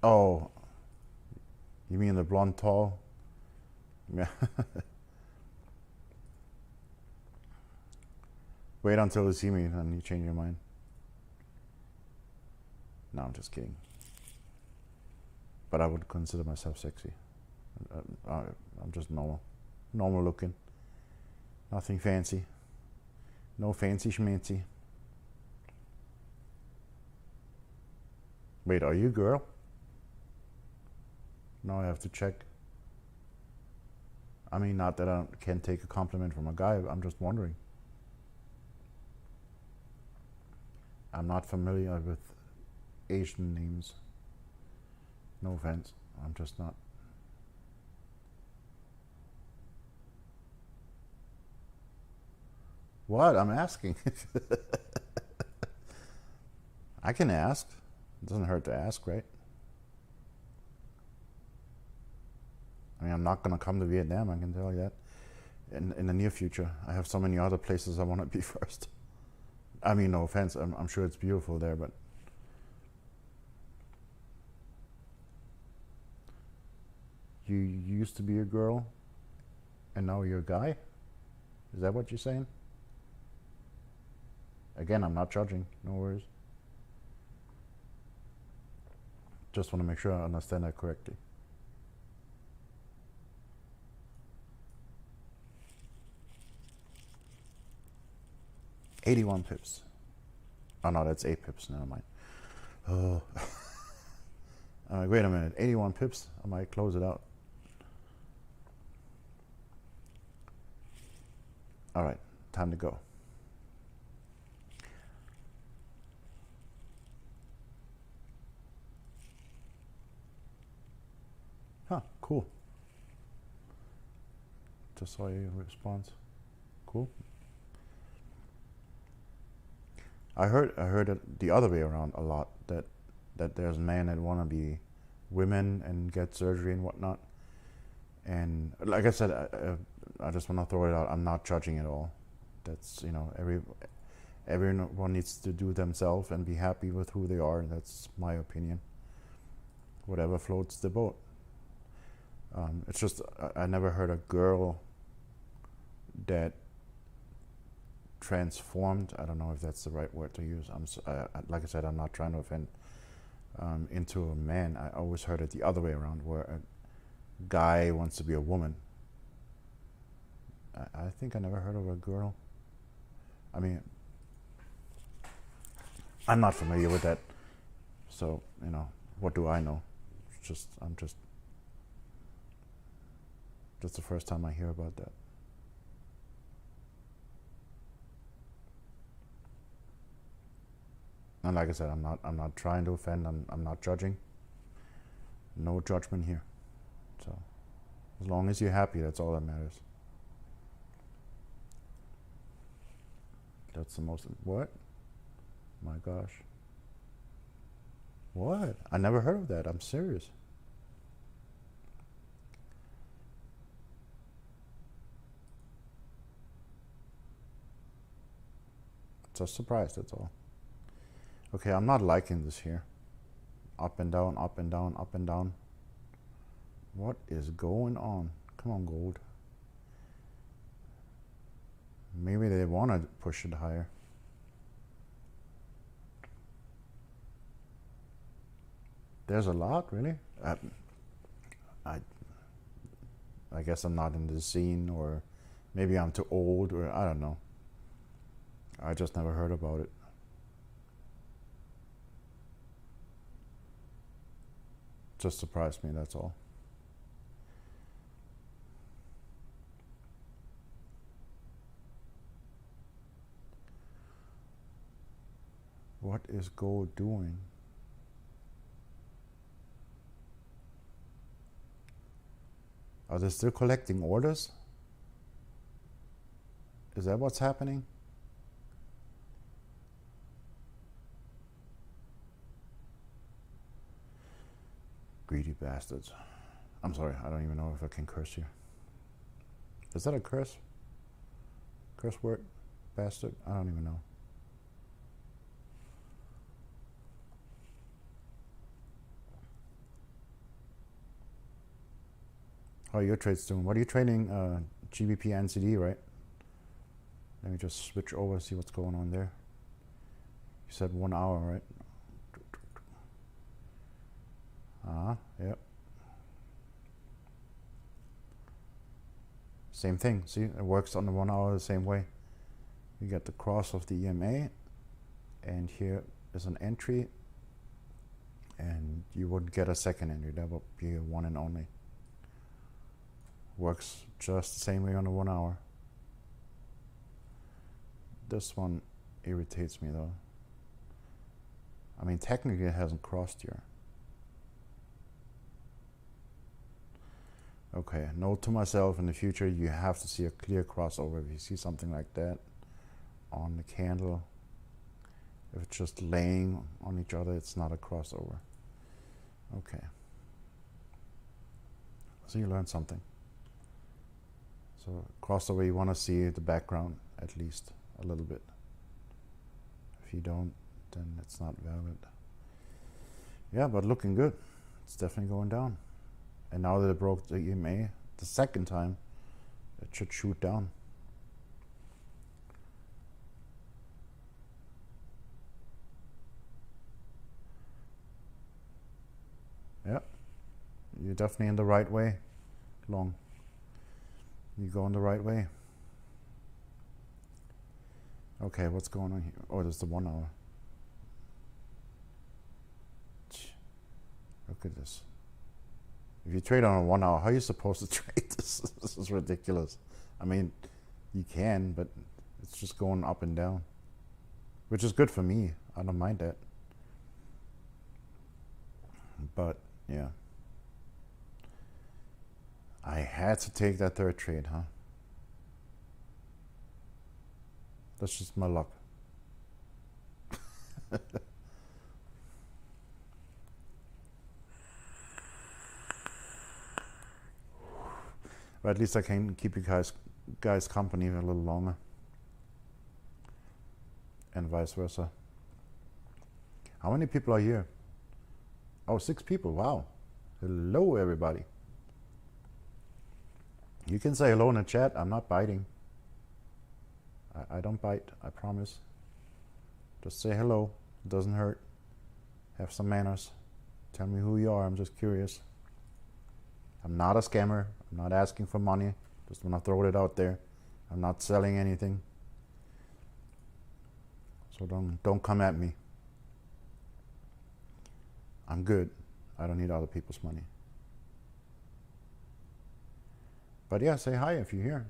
Oh, you mean the blonde tall? Yeah. Wait until you see me and you change your mind. No, I'm just kidding. But I would consider myself sexy. I'm just normal looking. Nothing fancy. No fancy schmancy. Wait, are you a girl? Now I have to check. I mean, not that I can't take a compliment from a guy, I'm just wondering. I'm not familiar with Asian names. No offense, I'm just not. What? I'm asking. I can ask. It doesn't hurt to ask, right? I mean, I'm not going to come to Vietnam, I can tell you that. In the near future. I have so many other places I want to be first. I mean, no offense, I'm sure it's beautiful there, but... You used to be a girl, and now you're a guy? Is that what you're saying? Again, I'm not judging, no worries. Just want to make sure I understand that correctly. $81 pips. Oh no, that's 8 pips, never mind. Oh. Wait a minute, 81 pips? I might close it out. All right, time to go. Huh, cool. Just saw your response. Cool. I heard it the other way around a lot, that there's men that want to be women and get surgery and whatnot. And like I said, I just want to throw it out. I'm not judging at all. That's, you know, everyone needs to do themselves and be happy with who they are. That's my opinion. Whatever floats the boat. It's just I never heard a girl that transformed. I don't know if that's the right word to use. Like I said, I'm not trying to offend. Into a man. I always heard it the other way around, where a guy wants to be a woman. I think I never heard of a girl. I mean, I'm not familiar with that, so you know, what do I know? I'm just the first time I hear about that. And like I said, I'm not trying to offend. I'm not judging. No judgment here. So as long as you're happy, that's all that matters. That's the most. What? My gosh. What? I never heard of that. I'm serious. Just surprised, that's all. Okay, I'm not liking this here. Up and down, up and down, up and down. What is going on? Come on, gold. Maybe they want to push it higher. There's a lot, really? I guess I'm not in the scene, or maybe I'm too old, or I don't know. I just never heard about it. Just surprised me, that's all. What is gold doing? Are they still collecting orders? Is that what's happening? Greedy bastards. I'm sorry, I don't even know if I can curse here. Is that a curse? Curse word? Bastard? I don't even know. How are your trades doing? What are you trading? GBP NCD, right? Let me just switch over, see what's going on there. You said 1 hour, right? Yep. Same thing. See, it works on the 1 hour the same way. You get the cross of the EMA, and here is an entry, and you wouldn't get a second entry. That would be a one and only. Works just the same way on the 1 hour. This one irritates me though. I mean, technically it hasn't crossed here. Okay, note to myself, in the future you have to see a clear crossover. If you see something like that on the candle, if it's just laying on each other, it's not a crossover. Okay. So you learned something. So crossover, you want to see the background at least a little bit. If you don't, then it's not valid. Yeah, but looking good. It's definitely going down. And now that it broke the EMA the second time, it should shoot down. Yeah, you're definitely in the right way, long. You go in the right way. Okay, what's going on here? Oh, there's the 1 hour. Look at this. If you trade on a 1 hour, how are you supposed to trade this? This is ridiculous. I mean, you can, but it's just going up and down, which is good for me. I don't mind that. But yeah, I had to take that third trade, huh? That's just my luck. But at least I can keep you guys company a little longer. And vice versa. How many people are here? Oh, 6 people, wow. Hello, everybody. You can say hello in the chat, I'm not biting. I don't bite, I promise. Just say hello, it doesn't hurt. Have some manners. Tell me who you are, I'm just curious. I'm not a scammer, I'm not asking for money. Just want to throw it out there. I'm not selling anything. So don't come at me. I'm good. I don't need other people's money. But yeah, say hi if you're here.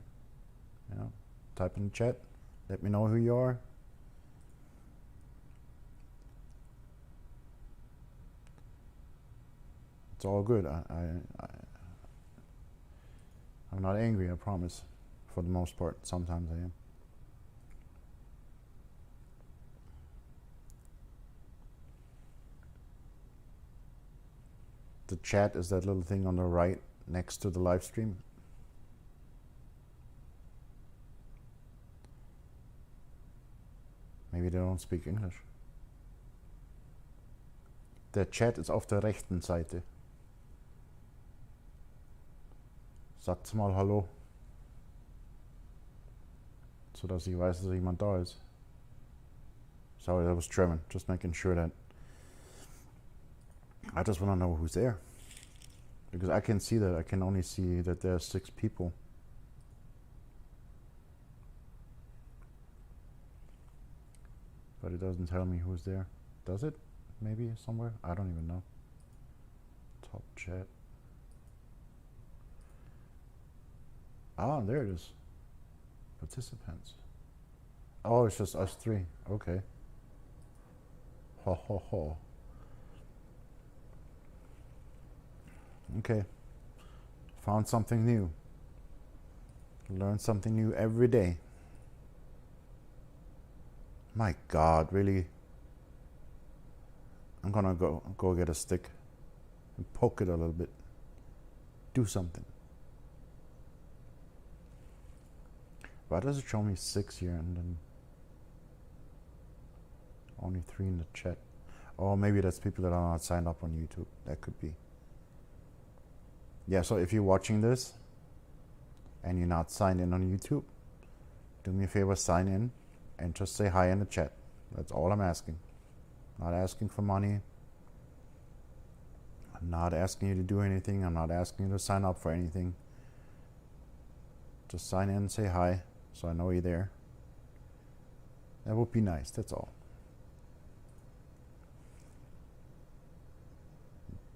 You know, type in the chat. Let me know who you are. It's all good. I'm not angry, I promise. For the most part, sometimes I am. The chat is that little thing on the right next to the live stream. Maybe they don't speak English. Der Chat ist auf der rechten Seite. Sagt's mal Hallo. So dass ich weiß, dass jemand da ist. Sorry, that was German. Just making sure that I just want to know who's there. Because I can see that. I can only see that there are 6 people. But it doesn't tell me who's there. Does it? Maybe somewhere? I don't even know. Top chat. Ah, there it is. Participants. Oh, it's just us 3. Okay. Ho ho ho. Okay. Found something new. Learn something new every day. My God, really? I'm gonna go get a stick and poke it a little bit. Do something. Why does it show me 6 here and then only 3 in the chat? Oh, maybe that's people that are not signed up on YouTube. That could be. Yeah, so if you're watching this and you're not signed in on YouTube, do me a favor, sign in and just say hi in the chat. That's all I'm asking. Not asking for money. I'm not asking you to do anything. I'm not asking you to sign up for anything. Just sign in and say hi so I know you're there. That would be nice, that's all.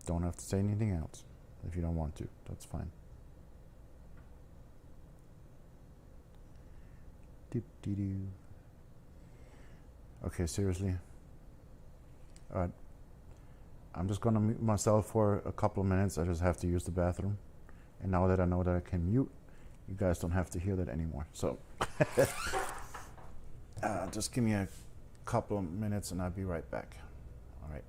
Don't have to say anything else if you don't want to. That's fine. Doop-dee-doo. Okay, seriously. Alright. I'm just gonna mute myself for a couple of minutes. I just have to use the bathroom. And now that I know that I can mute, you guys don't have to hear that anymore. So just give me a couple of minutes and I'll be right back. All right.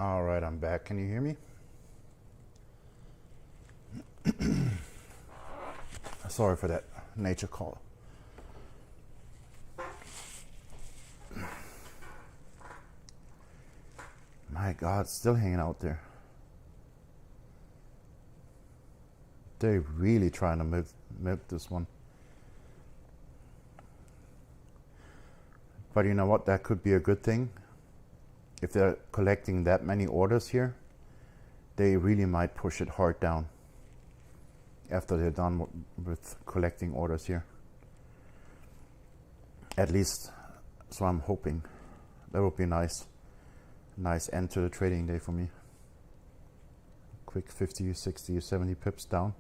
All right, I'm back. Can you hear me? Sorry for that nature call. My God, still hanging out there. They're really trying to milk this one. But you know what? That could be a good thing. If they're collecting that many orders here, they really might push it hard down after they're done with collecting orders here. At least, so I'm hoping. That would be nice end to the trading day for me. Quick 50, 60, 70 pips down.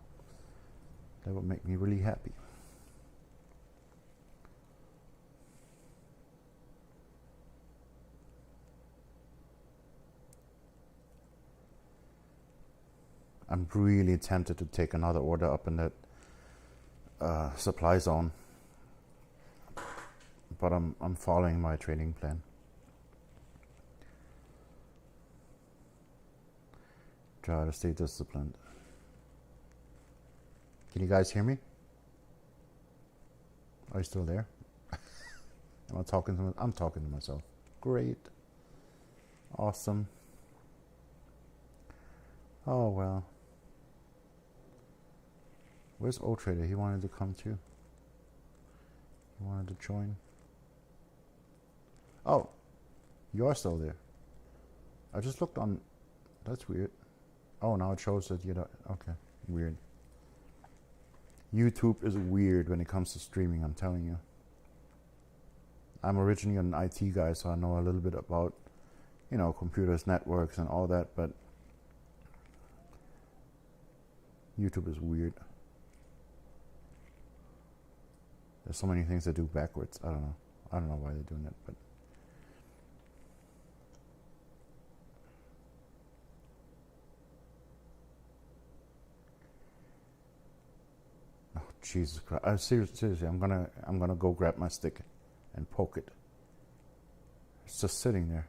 That would make me really happy. I'm really tempted to take another order up in that supply zone, but I'm following my trading plan. Try to stay disciplined. Can you guys hear me? Are you still there? Am I talking to I'm talking to myself. Great. Awesome. Oh well. Where's O Trader? He wanted to come too. He wanted to join. Oh, you're still there. I just looked on. That's weird. Oh, now it shows that you're not. Okay, weird. YouTube is weird when it comes to streaming, I'm telling you. I'm originally an IT guy, so I know a little bit about, computers, networks, and all that, but YouTube is weird. There's so many things they do backwards. I don't know. I don't know why they're doing it, but oh Jesus Christ! Seriously, I'm gonna go grab my stick and poke it. It's just sitting there.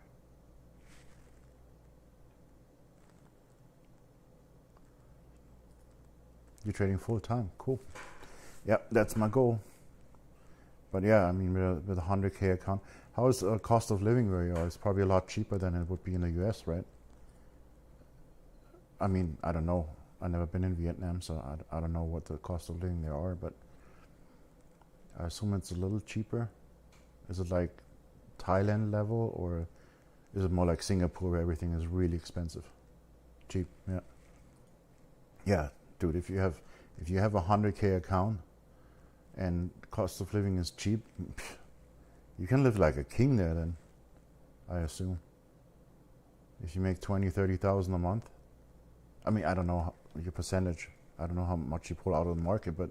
You're trading full time. Cool. Yeah, that's my goal. But yeah, I mean, with a 100K account, how is the cost of living where you are? It's probably a lot cheaper than it would be in the US, right? I mean, I don't know. I've never been in Vietnam, so I don't know what the cost of living there are, but I assume it's a little cheaper. Is it like Thailand level, or is it more like Singapore where everything is really expensive? Cheap, yeah. Yeah, dude, if you have a 100K account and cost of living is cheap, you can live like a king there then, I assume. If you make 20, 30,000 a month. I mean, I don't know your percentage. I don't know how much you pull out of the market, but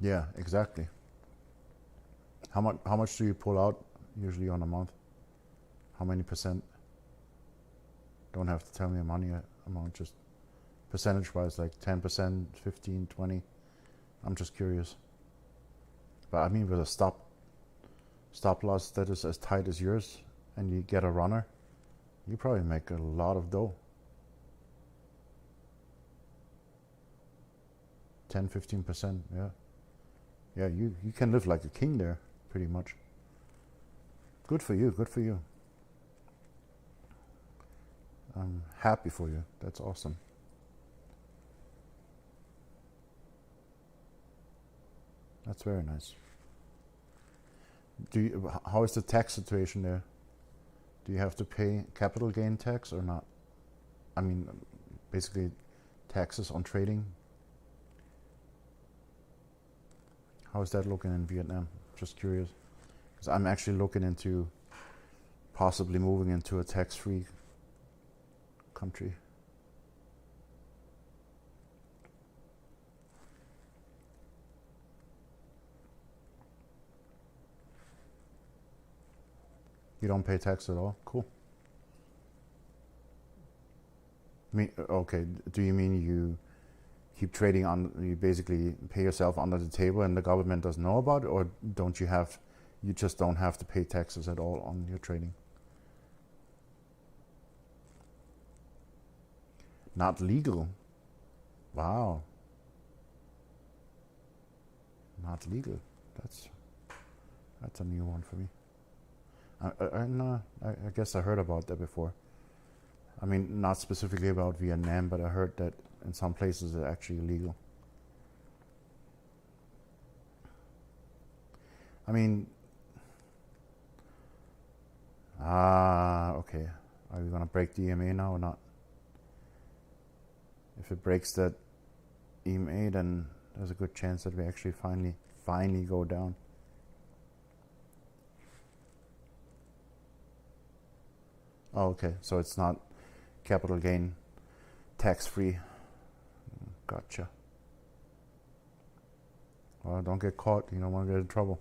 yeah, exactly. How much do you pull out usually on a month? How many percent? Don't have to tell me a money amount, just percentage wise, like 10%, 15, 20. I'm just curious. But I mean, with a stop loss that is as tight as yours, and you get a runner, you probably make a lot of dough. 10, 15%, yeah. Yeah, you can live like a king there, pretty much. Good for you, good for you. I'm happy for you. That's awesome. That's very nice. How is the tax situation there? Do you have to pay capital gain tax or not? I mean, basically taxes on trading. How is that looking in Vietnam? Just curious. Because I'm actually looking into possibly moving into a tax-free country. You don't pay tax at all? Cool. Okay, do you mean you keep trading on, you basically pay yourself under the table and the government doesn't know about it, or you just don't have to pay taxes at all on your trading? Not legal? Wow. Not legal. That's a new one for me. I guess I heard about that before. I mean, not specifically about Vietnam, but I heard that in some places it's actually illegal. I mean, okay. Are we gonna break the EMA now or not? If it breaks that EMA, then there's a good chance that we actually finally go down. Oh, okay. So it's not capital gain tax free. Gotcha. Well, don't get caught. You don't want to get in trouble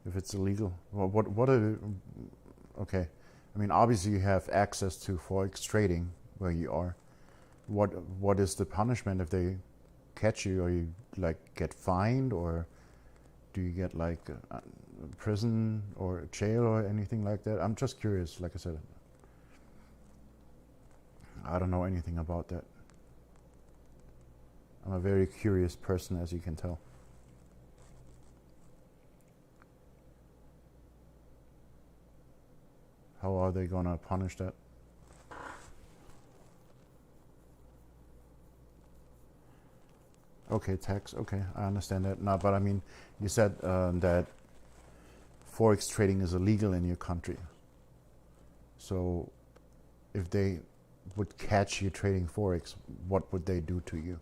if it's illegal. Well, what are the, okay. I mean, obviously you have access to Forex trading where you are. What is the punishment if they catch you? Or you like get fined, or do you get like prison or jail or anything like that? I'm just curious. Like I said, I don't know anything about that. I'm a very curious person, as you can tell. How are they gonna punish that? Okay, tax. Okay, I understand that. No, but I mean, you said that Forex trading is illegal in your country. So if they would catch you trading Forex, what would they do to you?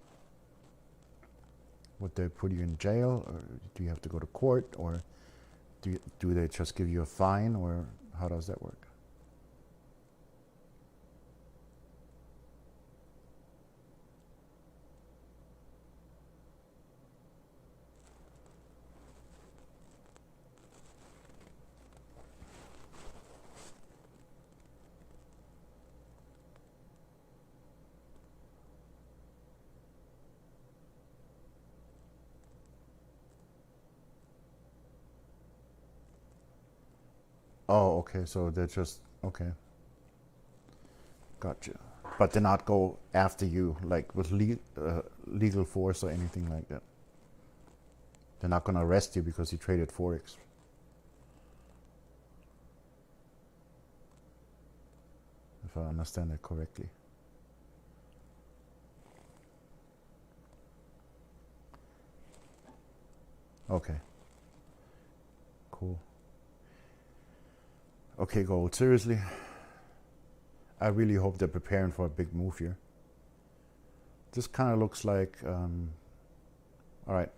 Would they put you in jail, or do you have to go to court, or do they just give you a fine, or how does that work? Oh, okay. So they're just okay. Gotcha. But they not go after you like with legal force or anything like that. They're not gonna arrest you because you traded Forex. If I understand that correctly. Okay. Cool. Okay, Gold. Seriously, I really hope they're preparing for a big move here. This kind of looks like, all right,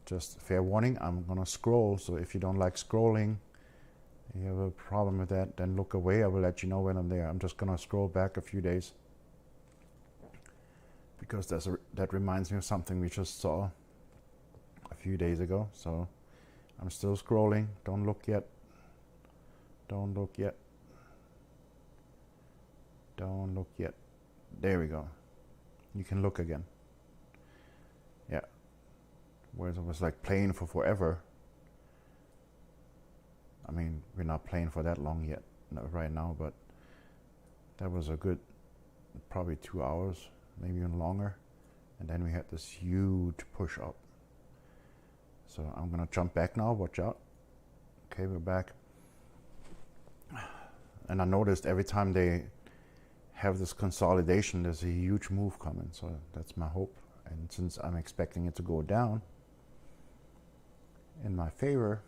just fair warning, I'm gonna scroll. So if you don't like scrolling, you have a problem with that, then look away. I will let you know when I'm there. I'm just gonna scroll back a few days because that reminds me of something we just saw a few days ago. So I'm still scrolling. Don't look yet. Don't look yet. Don't look yet. There we go. You can look again. Yeah. Whereas it was like playing for forever. I mean, we're not playing for that long yet, right now, but that was a good, probably 2 hours, maybe even longer. And then we had this huge push up. So I'm gonna jump back now, watch out. Okay, we're back. And I noticed every time they have this consolidation, there's a huge move coming. So that's my hope. And since I'm expecting it to go down in my favor,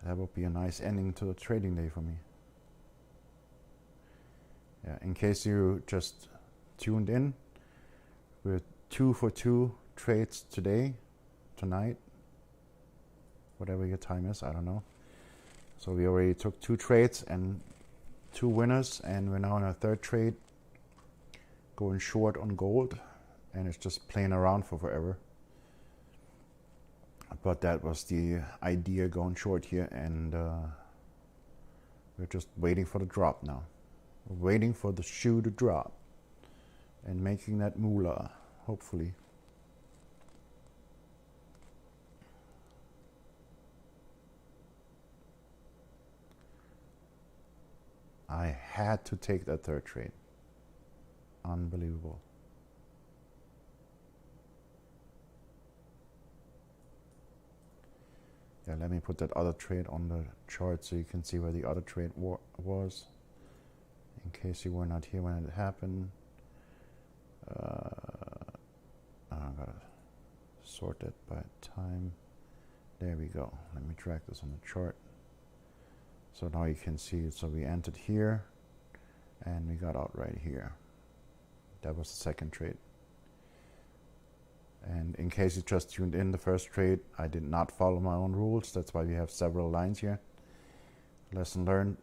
that would be a nice ending to the trading day for me. Yeah, in case you just tuned in, we're 2 for 2 trades tonight, whatever your time is, I don't know. So we already took 2 trades and 2 winners, and we're now in a third trade, going short on gold, and it's just playing around for forever. But that was the idea, going short here, and we're just waiting for the drop now. We're waiting for the shoe to drop and making that moolah, hopefully. I had to take that third trade. Unbelievable. Yeah, let me put that other trade on the chart so you can see where the other trade was, in case you were not here when it happened. I gotta sort it by time. There we go. Let me drag this on the chart. So now you can see it. So we entered here and we got out right here. That was the second trade. And in case you just tuned in the first trade, I did not follow my own rules. That's why we have several lines here. Lesson learned,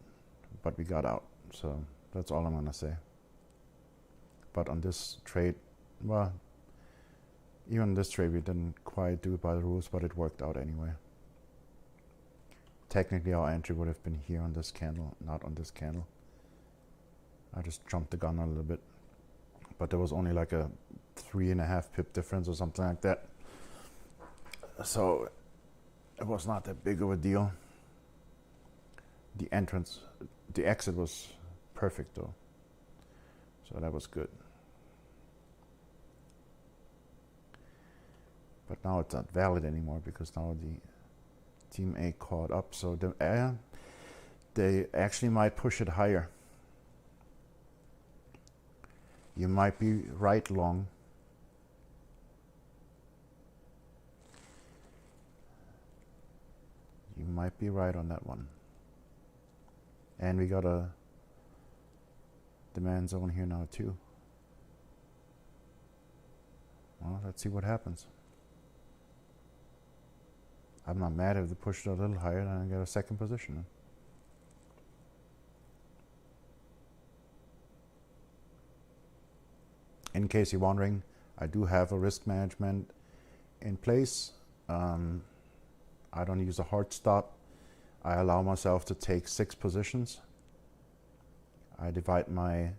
but we got out. So that's all I'm gonna say. But on this trade, well, even this trade we didn't quite do it by the rules, but it worked out anyway. Technically our entry would have been here on this candle, not on this candle. I just jumped the gun a little bit, but there was only like a 3.5 pip difference or something like that. So it was not that big of a deal. The exit was perfect though. So that was good. But now it's not valid anymore because now the Team A caught up. So they actually might push it higher. You might be right long. You might be right on that one. And we got a demand zone here now too. Well, let's see what happens. I'm not mad if they push it a little higher, then I get a second position. In case you're wondering, I do have a risk management in place. I don't use a hard stop. I allow myself to take 6 positions. I divide my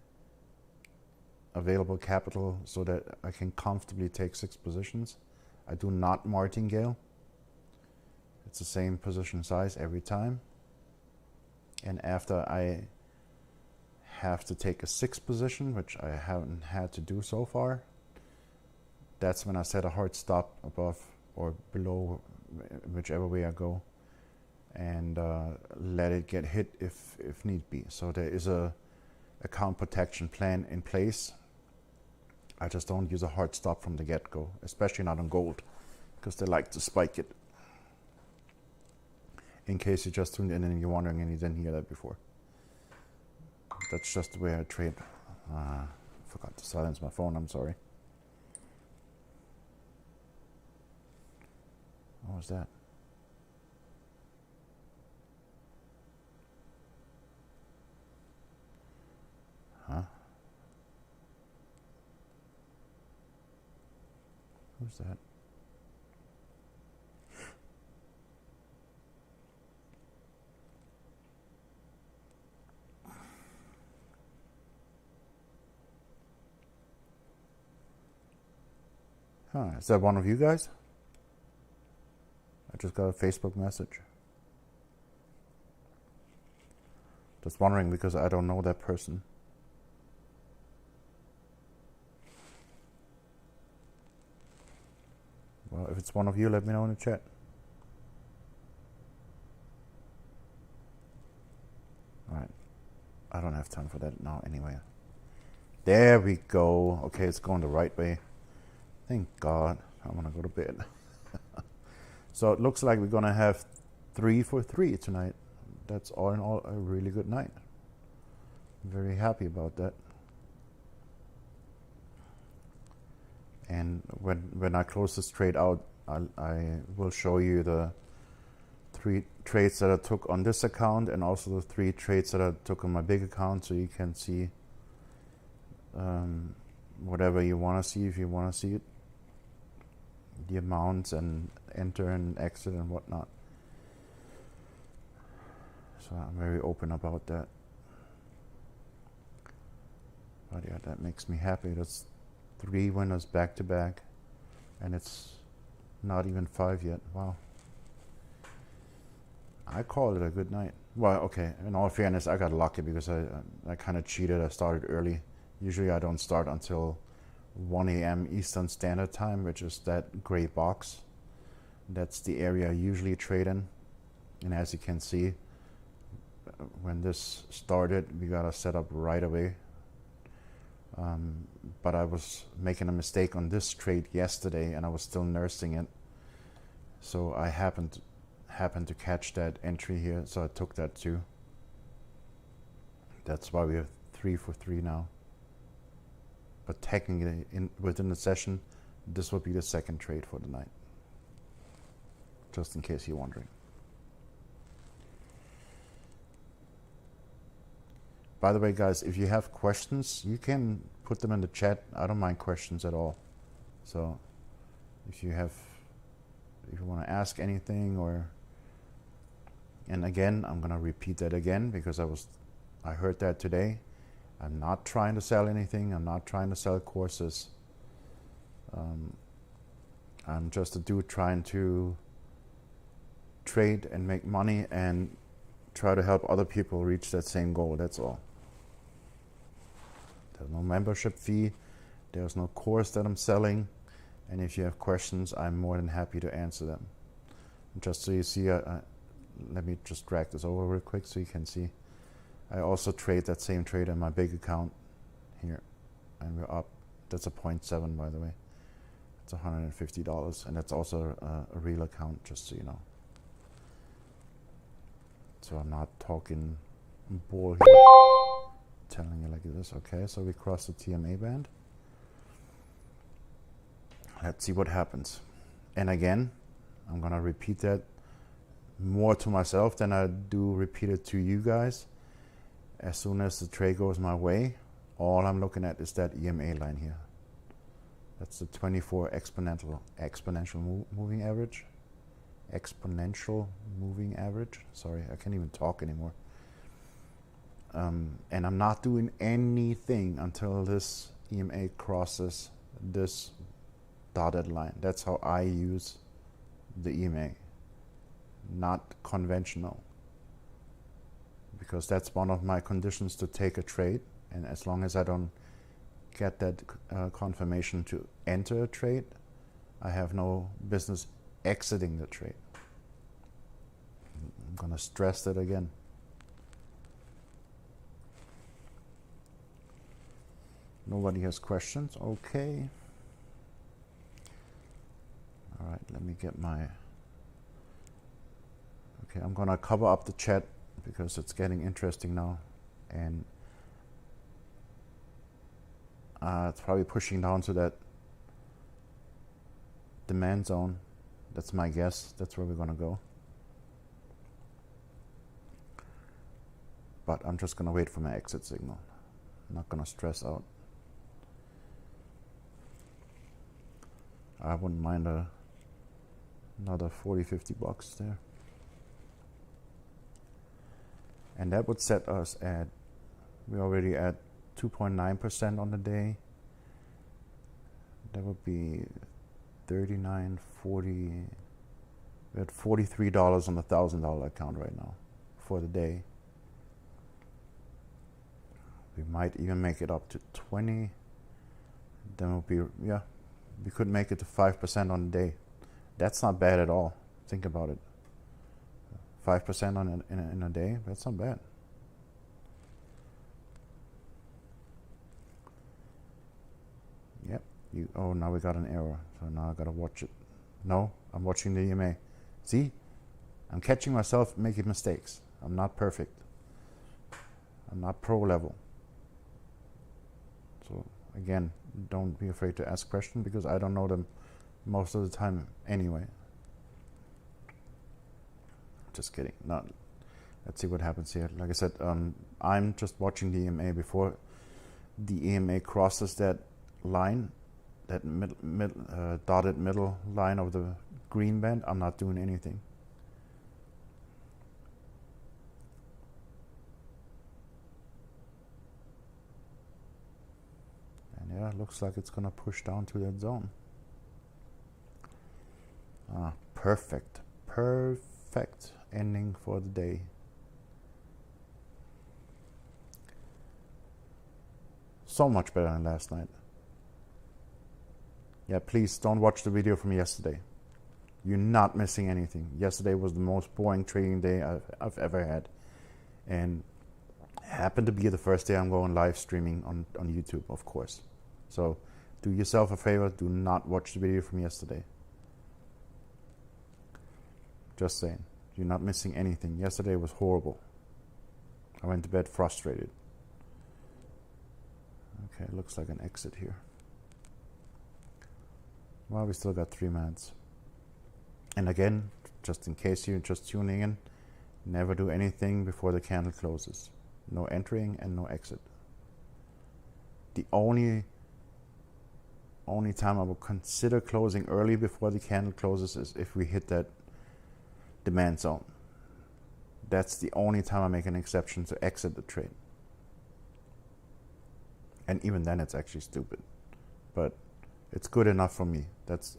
available capital so that I can comfortably take 6 positions. I do not martingale. It's the same position size every time. And after I have to take a 6th position, which I haven't had to do so far, that's when I set a hard stop above or below, whichever way I go, and let it get hit if need be. So there is a account protection plan in place. I just don't use a hard stop from the get-go, especially not on gold, because they like to spike it. In case you just tuned in and you're wondering and you didn't hear that before. That's just the way I trade. Forgot to silence my phone, I'm sorry. What was that? Huh? Who's that? Huh, is that one of you guys? I just got a Facebook message. Just wondering because I don't know that person. Well, if it's one of you, let me know in the chat. Alright. I don't have time for that now anyway. There we go. Okay, it's going the right way. Thank God. I want to go to bed. So it looks like we're going to have 3 for 3 tonight. That's all in all a really good night. I'm very happy about that. And when I close this trade out, I will show you the 3 trades that I took on this account and also the 3 trades that I took on my big account, so you can see whatever you want to see if you want to see it. The amounts and enter and exit and whatnot. So I'm very open about that. But yeah, that makes me happy. That's 3 winners back to back, and it's not even 5 yet. Wow. I call it a good night. Well, okay, in all fairness, I got lucky because I kind of cheated. I started early. Usually I don't start until 1 a.m. Eastern Standard Time, which is that gray box. That's the area I usually trade in. And as you can see, when this started, we got a setup right away. But I was making a mistake on this trade yesterday, and I was still nursing it. So I happened to catch that entry here, so I took that too. That's why we have 3 for 3 now. But technically, within the session, this will be the 2nd trade for the night. Just in case you're wondering. by the way, guys, if you have questions, you can put them in the chat. I don't mind questions at all. So if you want to ask anything, or, and again, I'm gonna repeat that again because I heard that today. I'm not trying to sell anything. I'm not trying to sell courses. I'm just a dude trying to trade and make money and try to help other people reach that same goal. That's all. There's no membership fee. There's no course that I'm selling. And if you have questions, I'm more than happy to answer them. Just so you see, let me just drag this over real quick so you can see. I also trade that same trade in my big account here. And we're up. That's a 0.7, by the way. It's $150. And that's also a real account, just so you know. So I'm not talking bull here, telling you like this. Okay, so we crossed the TMA band. Let's see what happens. And again, I'm gonna repeat that more to myself than I do repeat it to you guys. As soon as the trade goes my way, all I'm looking at is that EMA line here. That's the 24 exponential moving average. Exponential moving average. Sorry, I can't even talk anymore. And I'm not doing anything until this EMA crosses this dotted line. That's how I use the EMA. Not conventional. Because that's one of my conditions to take a trade. And as long as I don't get that confirmation to enter a trade, I have no business exiting the trade. I'm gonna stress that again. Nobody has questions? Okay. All right, let me get my... Okay, I'm gonna cover up the chat because it's getting interesting now. And it's probably pushing down to that demand zone. That's my guess. That's where we're gonna go. But I'm just gonna wait for my exit signal. I'm not gonna stress out. I wouldn't mind another 40-50 bucks there. And that would set us at, we're already at 2.9% on the day. That would be 39, 40, we're at $43 on the $1,000 account right now for the day. We might even make it up to 20. Then we'll be, yeah, we could make it to 5% on the day. That's not bad at all. Think about it. 5% in a day, that's not bad. Yep. Oh, now we got an error. So now I gotta watch it. No, I'm watching the EMA. See? I'm catching myself making mistakes. I'm not perfect. I'm not pro level. So again, don't be afraid to ask questions because I don't know them most of the time anyway. Just kidding. No, let's see what happens here. Like I said, I'm just watching the EMA before the EMA crosses that line, that dotted middle line of the green band. I'm not doing anything. And yeah, it looks like it's gonna push down to that zone. Perfect. Perfect ending for the day. So much better than last night. Yeah, please don't watch the video from yesterday. You're not missing anything. Yesterday was the most boring trading day I've ever had. And happened to be the first day I'm going live streaming on YouTube, of course. So do yourself a favor, do not watch the video from yesterday. Just saying. You're not missing anything. Yesterday was horrible. I went to bed frustrated. Okay, looks like an exit here. Well, we still got 3 minutes. And again, just in case you're just tuning in, never do anything before the candle closes. No entering and no exit. The only time I would consider closing early before the candle closes is if we hit that demand zone. That's the only time I make an exception to exit the trade. And even then it's actually stupid. But it's good enough for me. That's,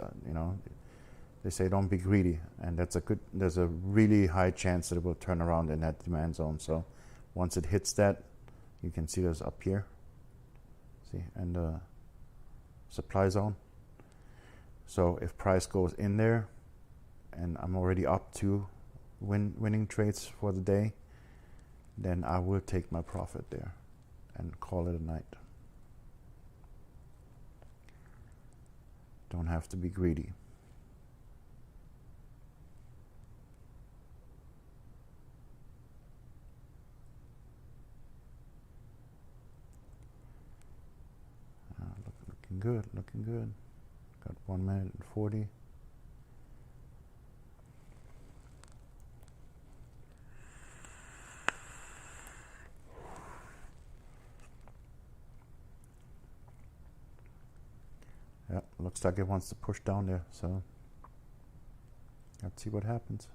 they say don't be greedy. And there's a really high chance that it will turn around in that demand zone. So once it hits that, you can see this up here. See, and the supply zone. So if price goes in there, and I'm already up to winning trades for the day, then I will take my profit there and call it a night. Don't have to be greedy. Looking good, looking good. Got 1 minute and 40. Yeah, looks like it wants to push down there, so let's see what happens.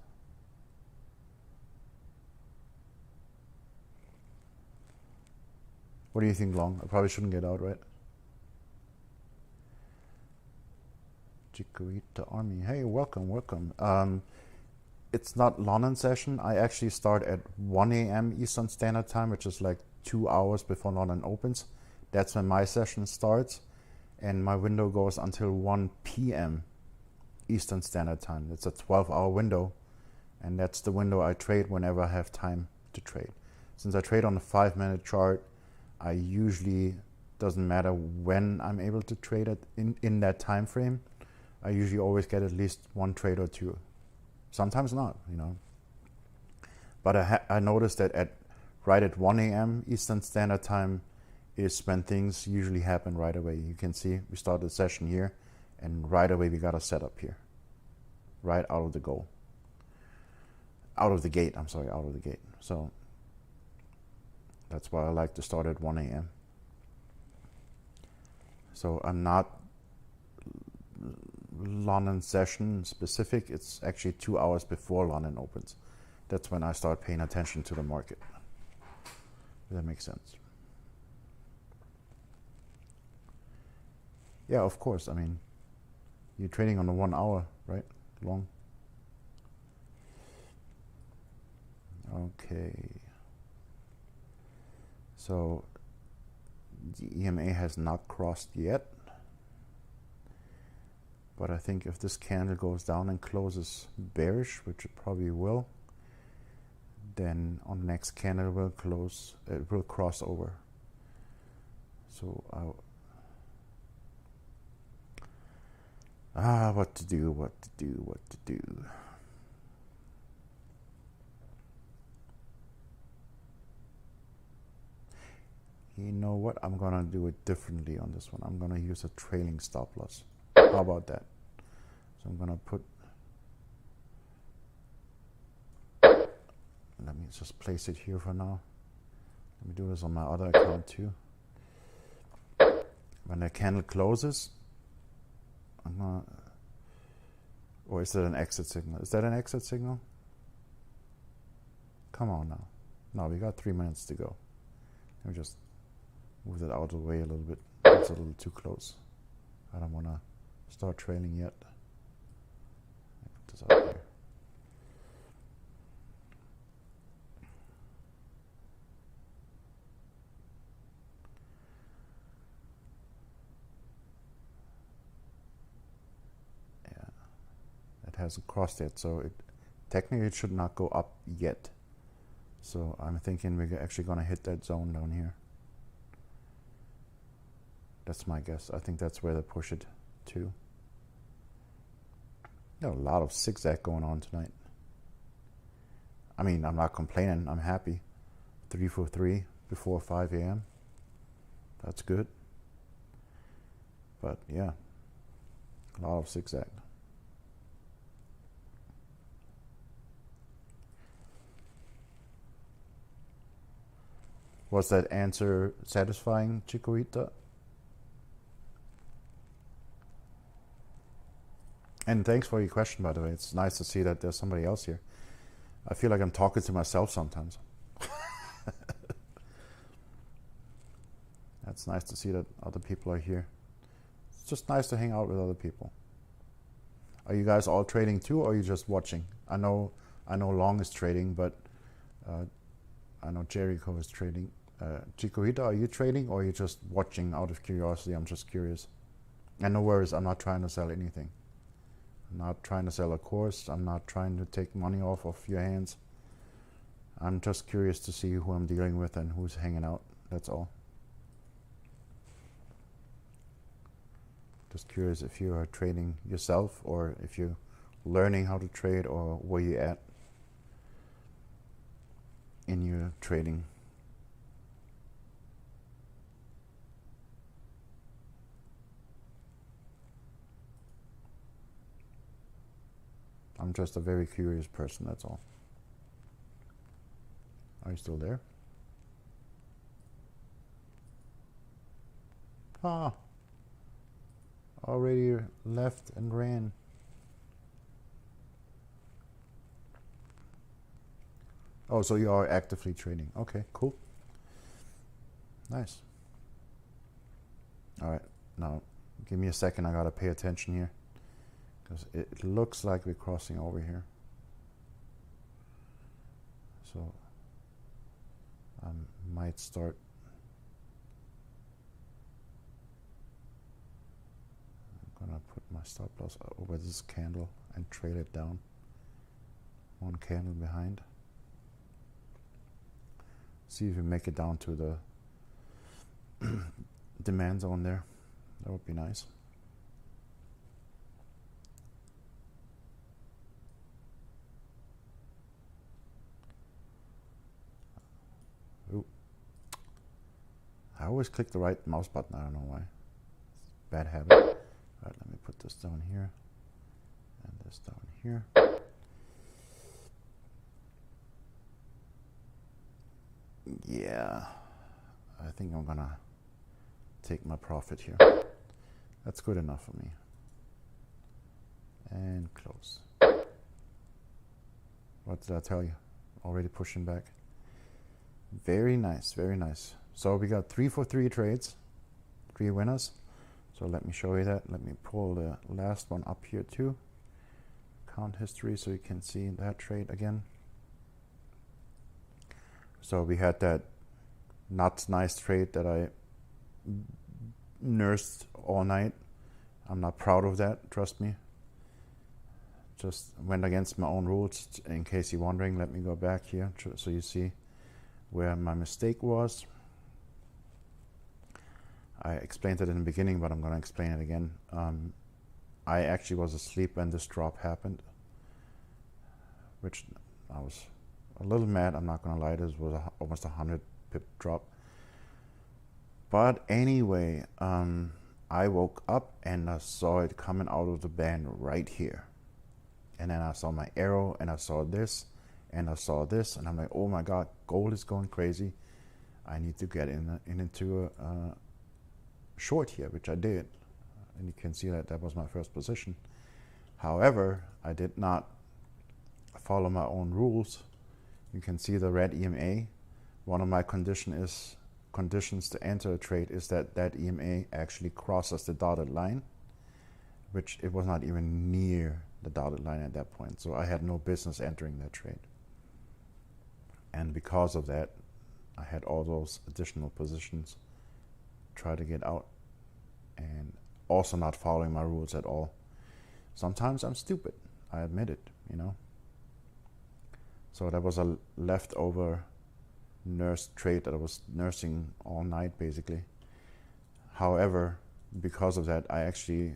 What do you think, Long? I probably shouldn't get out, right? Chikorita Army. Hey, welcome, welcome. It's not London session. I actually start at 1 a.m. Eastern Standard Time, which is like 2 hours before London opens. That's when my session starts. And my window goes until 1 p.m. Eastern Standard Time. It's a 12-hour window. And that's the window I trade whenever I have time to trade. Since I trade on a 5-minute chart, I usually, doesn't matter when I'm able to trade it in that time frame, I usually always get at least one trade or two. Sometimes not, But I noticed that right at 1 a.m. Eastern Standard Time is when things usually happen right away. You can see we started the session here, and right away we got a setup here. Right out of the goal. Out of the gate. So that's why I like to start at 1 a.m. So I'm not London session specific. It's actually 2 hours before London opens. That's when I start paying attention to the market. If that makes sense. Yeah, of course. I mean, you're trading on the 1 hour, right? Long. Okay. So the EMA has not crossed yet. But I think if this candle goes down and closes bearish, which it probably will, then on the next candle it will cross over. So what to do. You know what? I'm gonna do it differently on this one. I'm gonna use a trailing stop loss. How about that? So I'm gonna let me just place it here for now. Let me do this on my other account too. When the candle closes, I'm gonna, or is that an exit signal? Is that an exit signal? Come on now. No, we got 3 minutes to go. Let me just move that out of the way a little bit. It's a little too close. I don't want to start trailing yet. Put this out here. Yeah, it hasn't crossed yet, so technically it should not go up yet. So I'm thinking we're actually going to hit that zone down here. That's my guess. I think that's where they push it to. Got a lot of zigzag going on tonight. I mean, I'm not complaining. I'm happy. 3 for 3 before 5 a.m. That's good. But yeah, a lot of zigzag. Was that answer satisfying, Chikorita? And thanks for your question, by the way. It's nice to see that there's somebody else here. I feel like I'm talking to myself sometimes. That's nice to see that other people are here. It's just nice to hang out with other people. Are you guys all trading too, or are you just watching? I know Long is trading, but I know Jericho is trading. Chikorita, are you trading, or are you just watching out of curiosity? I'm just curious. And no worries, I'm not trying to sell anything. I'm not trying to sell a course. I'm not trying to take money off of your hands. I'm just curious to see who I'm dealing with and who's hanging out. That's all. Just curious if you are trading yourself, or if you're learning how to trade, or where you at in your trading. I'm just a very curious person, that's all. Are you still there? Ah, already left and ran. Oh, so you are actively trading. Okay, cool. Nice. All right, now give me a second. I gotta pay attention here, because it looks like we're crossing over here. So I might start. I'm gonna put my stop loss over this candle and trade it down. One candle behind. See if we make it down to the demand zone there. That would be nice. Ooh. I always click the right mouse button. I don't know why. It's a bad habit. All right, let me put this down here and this down here. Yeah, I think I'm gonna take my profit here. That's good enough for me. And close. What did I tell you? Already pushing back. Very nice, very nice. So we got 3 for 3 trades, 3 winners. So let me show you that. Let me pull the last one up here too. Count history so you can see that trade again. So we had that not nice trade that I nursed all night. I'm not proud of that, trust me. Just went against my own rules. In case you're wondering, let me go back here so you see where my mistake was. I explained it in the beginning, but I'm going to explain it again. I actually was asleep when this drop happened, which I was a little mad, I'm not going to lie. This was almost a 100 pip drop. But anyway, I woke up and I saw it coming out of the band right here. And then I saw my arrow, and I saw this, and I saw this, and I'm like, oh my God, gold is going crazy. I need to get into a short here, which I did. And you can see that that was my first position. However, I did not follow my own rules. You can see the red EMA. One of my conditions to enter a trade is that that EMA actually crosses the dotted line, which it was not even near the dotted line at that point. So I had no business entering that trade. And because of that, I had all those additional positions, try to get out, and also not following my rules at all. Sometimes I'm stupid, I admit it, you know. So that was a leftover nursed trade that I was nursing all night, basically. However, because of that, I actually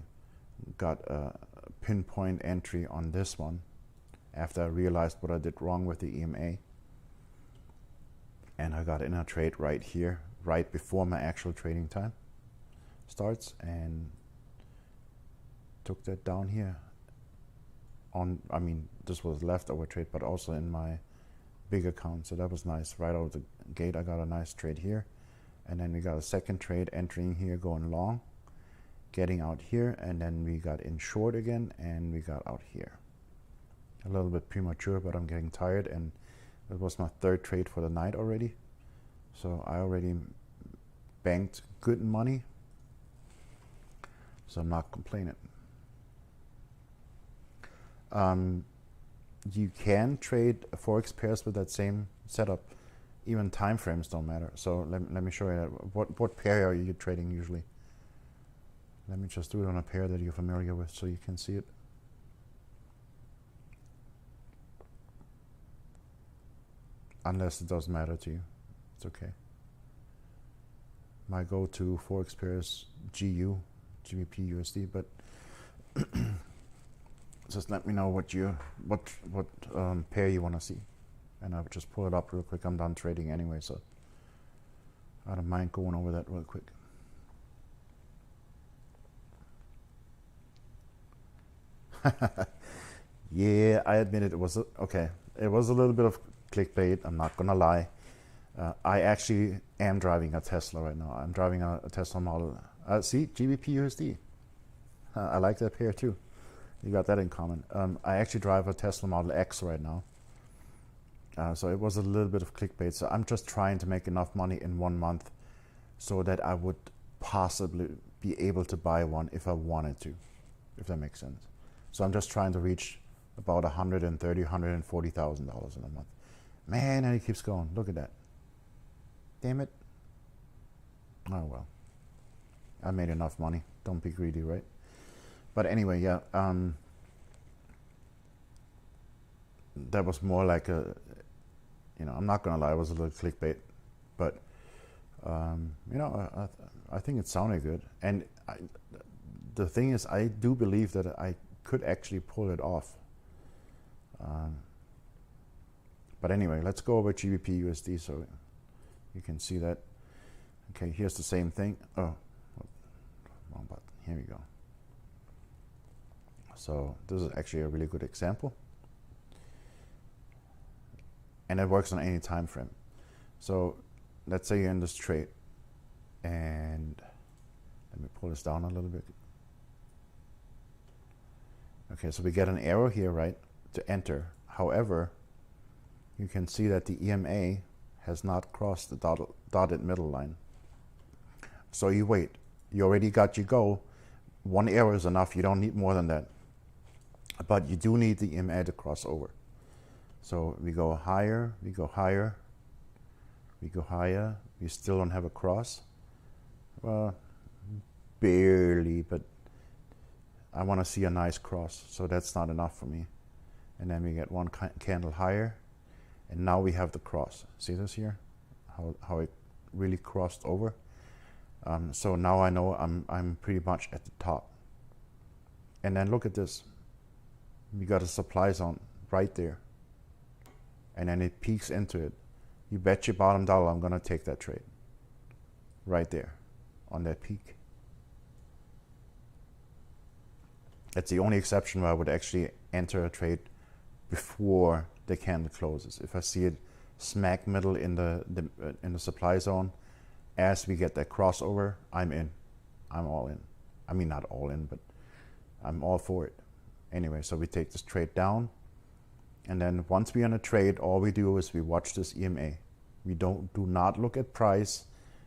got a pinpoint entry on this one after I realized what I did wrong with the EMA. And I got in a trade right here, right before my actual trading time starts, and took that down here. I mean, this was leftover trade, but also in my big account. So that was nice. Right out of the gate, I got a nice trade here. And then we got a second trade entering here, going long, getting out here, and then we got in short again, and we got out here. A little bit premature, but I'm getting tired, and it was my third trade for the night already. So I already banked good money, so I'm not complaining. You can trade Forex pairs with that same setup. Even time frames don't matter. So let me show you that. What pair are you trading usually? Let me just do it on a pair that you're familiar with so you can see it. Unless it doesn't matter to you, it's okay. My go-to Forex pair is GU, GBP USD, but just let me know what pair you want to see, and I'll just pull it up real quick. I'm done trading anyway, so I don't mind going over that real quick. Yeah, I admit it was okay. It was a little bit of clickbait, I'm not gonna lie. I actually am driving a Tesla right now. I'm driving a Tesla model. See, GBP USD. I like that pair too. You got that in common. I actually drive a Tesla Model X right now. So it was a little bit of clickbait. So I'm just trying to make enough money in 1 month so that I would possibly be able to buy one if I wanted to, if that makes sense. So I'm just trying to reach about $130,000, $140,000 in a month. Man, and it keeps going. Look at that. Damn it. Oh well. I made enough money. Don't be greedy, right? But anyway, yeah. That was more like a, I'm not gonna lie, it was a little clickbait, but I think it sounded good. And the thing is, I do believe that I could actually pull it off. But anyway, let's go over GBP USD so you can see that. Okay, here's the same thing. Oh, wrong button. Here we go. So this is actually a really good example. And it works on any time frame. So let's say you're in this trade, and let me pull this down a little bit. Okay, so we get an arrow here, right, to enter. However, you can see that the EMA has not crossed the dotted middle line. So you wait. You already got your go. One arrow is enough. You don't need more than that. But you do need the EMA to cross over. So we go higher, we go higher, we go higher. We still don't have a cross. Well, barely, but I want to see a nice cross. So that's not enough for me. And then we get one candle higher. And now we have the cross. See this here? How it really crossed over. So now I know I'm pretty much at the top. And then look at this. We got a supply zone right there. And then it peaks into it. You bet your bottom dollar I'm gonna take that trade. Right there, on that peak. That's the only exception where I would actually enter a trade before the candle closes. If I see it smack middle in the supply zone, as we get that crossover, I'm in. I'm all in. I mean, not all in, but I'm all for it. Anyway, so we take this trade down, and then once we're in a trade, all we do is we watch this EMA. We do not look at price.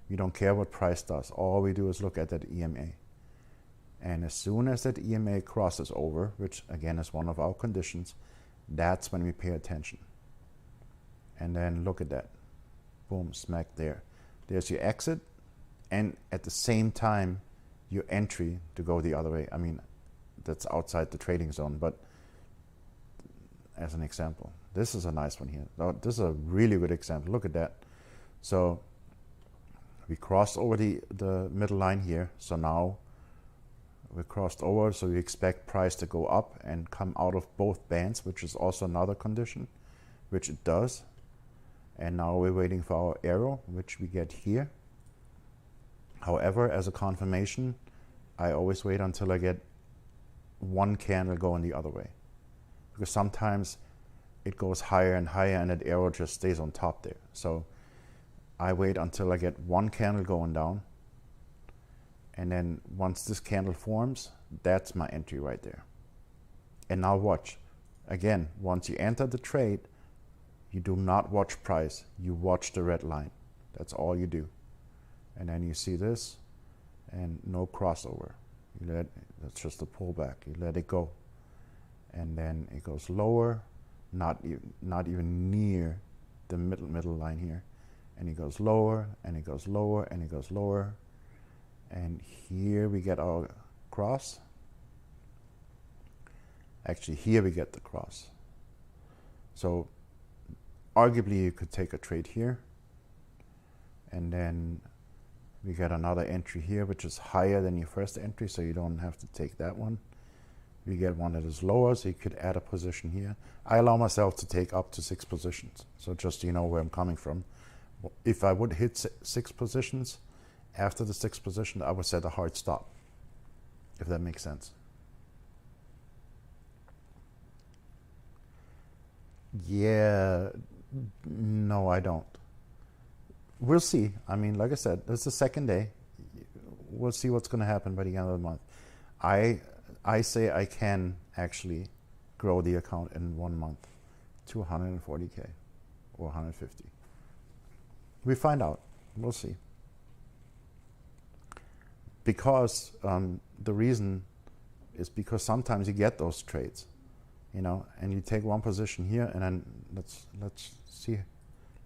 We don't care what price does. All we do is look at that EMA. And as soon as that EMA crosses over, which again is one of our conditions, that's when we pay attention. And then look at that. Boom, smack there. There's your exit, and at the same time, your entry to go the other way. I mean, that's outside the trading zone, but as an example, this is a nice one here. This is a really good example. Look at that. So we crossed over the middle line here. So now we crossed over, so we expect price to go up and come out of both bands, which is also another condition, which it does. And now we're waiting for our arrow, which we get here. However, as a confirmation, I always wait until I get one candle going the other way. Because sometimes it goes higher and higher, and that arrow just stays on top there. So I wait until I get one candle going down, and then once this candle forms, that's my entry right there. And now watch. Again, once you enter the trade, you do not watch price, you watch the red line. That's all you do. And then you see this, and no crossover. That's just a pullback. You let it go. And then it goes lower, not even near the middle line here. And it goes lower, and it goes lower, and it goes lower. And here we get our cross. Actually, here we get the cross. So arguably you could take a trade here, and then we get another entry here which is higher than your first entry, so you don't have to take that one. We get one that is lower, so you could add a position here. I allow myself to take up to 6 positions, so just so you know where I'm coming from. If I would hit 6 positions, after the 6th position I would set a hard stop, if that makes sense. Yeah, no, I don't. We'll see. I mean, like I said, it's the second day. We'll see what's going to happen by the end of the month. I say I can actually grow the account in 1 month to 140K or 150. We find out. We'll see. Because the reason is because sometimes you get those trades, you know, and you take one position here, and then let's see.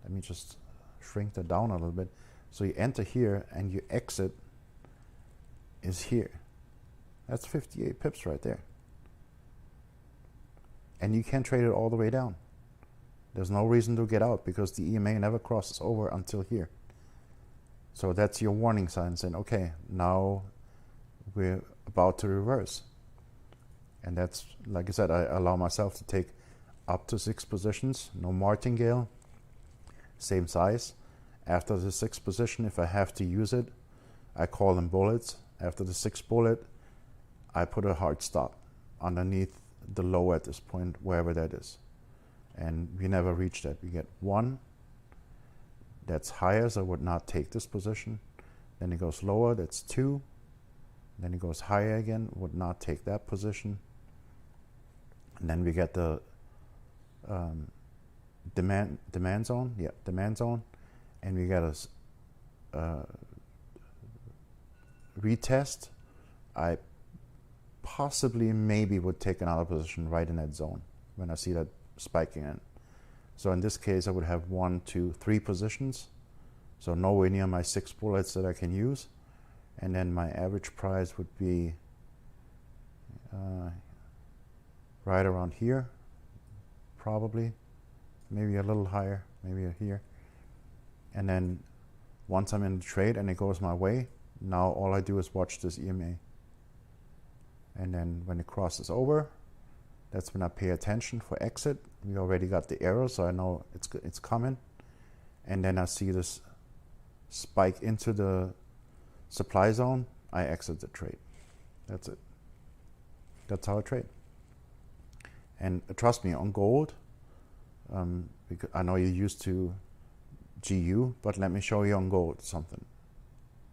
Let me just shrink that down a little bit. So you enter here and you exit is here. That's 58 pips right there. And you can trade it all the way down. There's no reason to get out because the EMA never crosses over until here. So that's your warning sign saying, okay, now we're about to reverse. And that's, like I said, I allow myself to take up to 6 positions, no martingale, same size. After the 6th position, if I have to use it, I call them bullets. After the 6th bullet, I put a hard stop underneath the low at this point, wherever that is. And we never reach that. We get 1 that's higher, so I would not take this position. Then it goes lower, that's 2. Then it goes higher again, would not take that position. And then we get the demand zone, yeah, demand zone, and we get a retest. I possibly maybe would take another position right in that zone when I see that spiking in. So in this case, I would have 1, 2, 3 positions, so nowhere near my 6 bullets that I can use. And then my average price would be right around here, probably, maybe a little higher, maybe here. And then once I'm in the trade and it goes my way, now all I do is watch this EMA. And then when it crosses over, that's when I pay attention for exit. We already got the arrow, so I know it's coming. And then I see this spike into the supply zone, I exit the trade. That's it. That's how I trade. And trust me, on gold, because I know you're used to GU, but let me show you on gold something.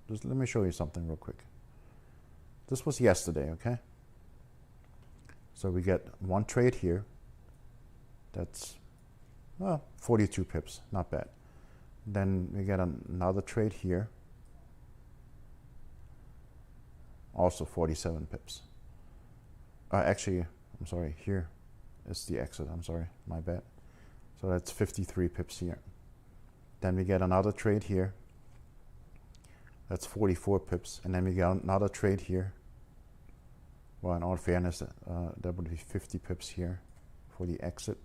Just let me show you something real quick. This was yesterday, okay? So we get 1 trade here. That's 42 pips, not bad. Then we get another trade here. Also 47 pips. Actually, I'm sorry, here is the exit. I'm sorry, my bad. So that's 53 pips here. Then we get another trade here. That's 44 pips. And then we get another trade here. Well, in all fairness, that would be 50 pips here for the exit.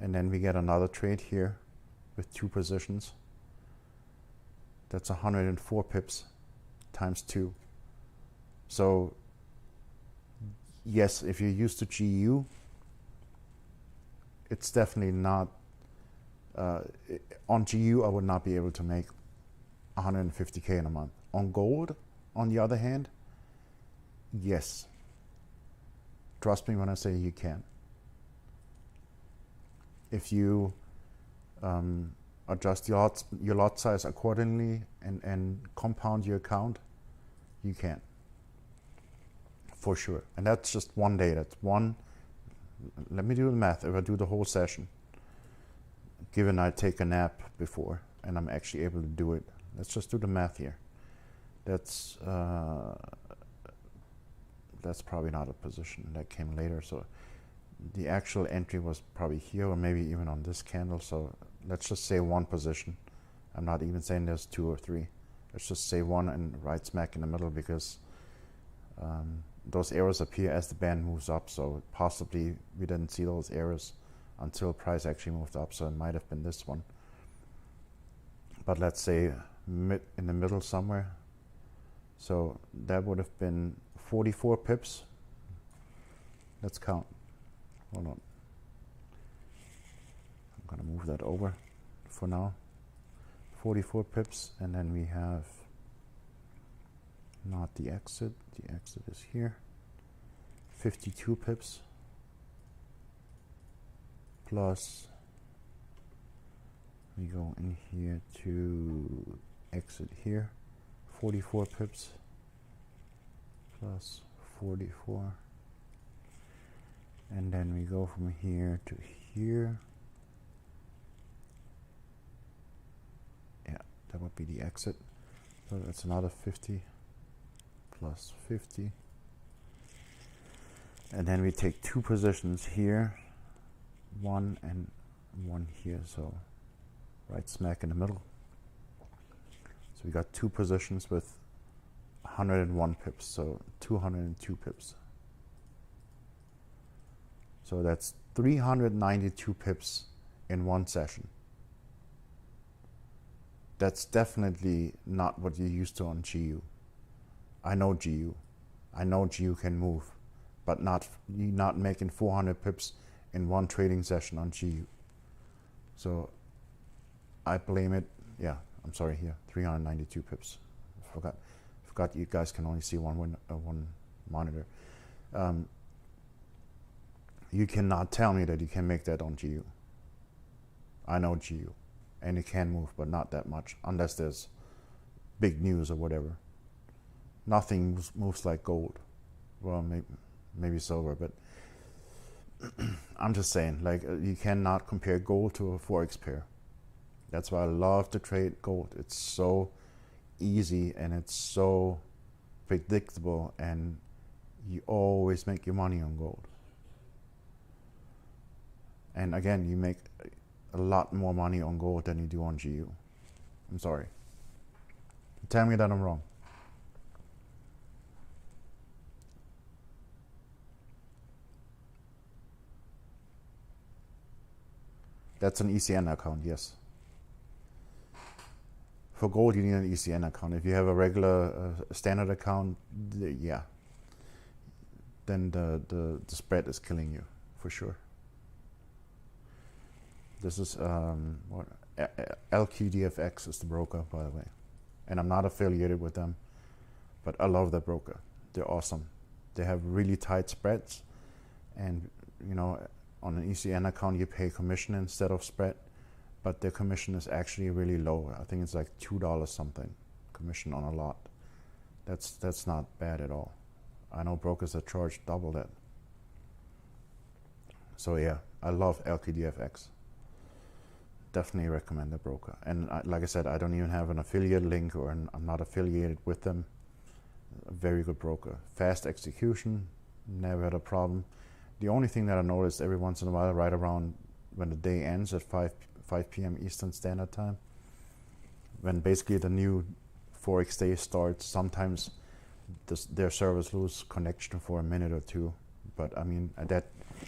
And then we get another trade here with 2 positions. That's 104 pips times 2. So yes, if you're used to GU, it's definitely not, on GU I would not be able to make 150K in a month. On gold, on the other hand, yes. Trust me when I say you can. if you adjust your lot size accordingly and compound your account, you can, for sure. And that's just one day. That's one. Let me do the math. If I do the whole session, given I take a nap before and I'm actually able to do it, let's just do the math here. That's probably not a position that came later. So the actual entry was probably here, or maybe even on this candle. So let's just say one position. I'm not even saying there's two or three. Let's just say one and right smack in the middle, because those arrows appear as the band moves up. So possibly we didn't see those arrows until price actually moved up. So it might have been this one. But let's say in the middle somewhere. So that would have been 44 pips. Let's count. Hold on. I'm gonna move that over for now. 44 pips, and then we have not the exit. The exit is here. 52 pips plus we go in here to exit here. 44 pips plus 44, and then we go from here to here. Yeah, that would be the exit. So that's another 50 plus 50, and then we take two positions here, one and one here, so right smack in the middle. So we got two positions with 101 pips, so 202 pips. So that's 392 pips in one session. That's definitely not what you're used to on GU. I know GU. I know GU can move, but you're not making 400 pips in one trading session on GU. So I blame it. Yeah, I'm sorry here. 392 pips. Forgot you guys can only see one monitor. You cannot tell me that you can make that on GU. I know GU, and it can move, but not that much, unless there's big news or whatever. Nothing moves like gold. Well, maybe silver, but I'm just saying, like, you cannot compare gold to a Forex pair. That's why I love to trade gold. It's so easy and it's so predictable, and you always make your money on gold. And again, you make a lot more money on gold than you do on GU. I'm sorry. Tell me that I'm wrong. That's an ECN account, yes. For gold, you need an ECN account. If you have a regular standard account, yeah, then the spread is killing you, for sure. This is LQDFX is the broker, by the way. And I'm not affiliated with them, but I love that broker. They're awesome. They have really tight spreads, and you know, on an ECN account you pay commission instead of spread, but their commission is actually really low. I think it's like $2 something commission on a lot. That's not bad at all. I know brokers that charge double that. So yeah, I love LQDFX. Definitely recommend the broker. And like I said, I don't even have an affiliate link, or I'm not affiliated with them. A very good broker. Fast execution, never had a problem. The only thing that I noticed every once in a while, right around when the day ends at 5 p.m. Eastern Standard Time, when basically the new Forex day starts, sometimes their servers lose connection for a minute or two. But I mean,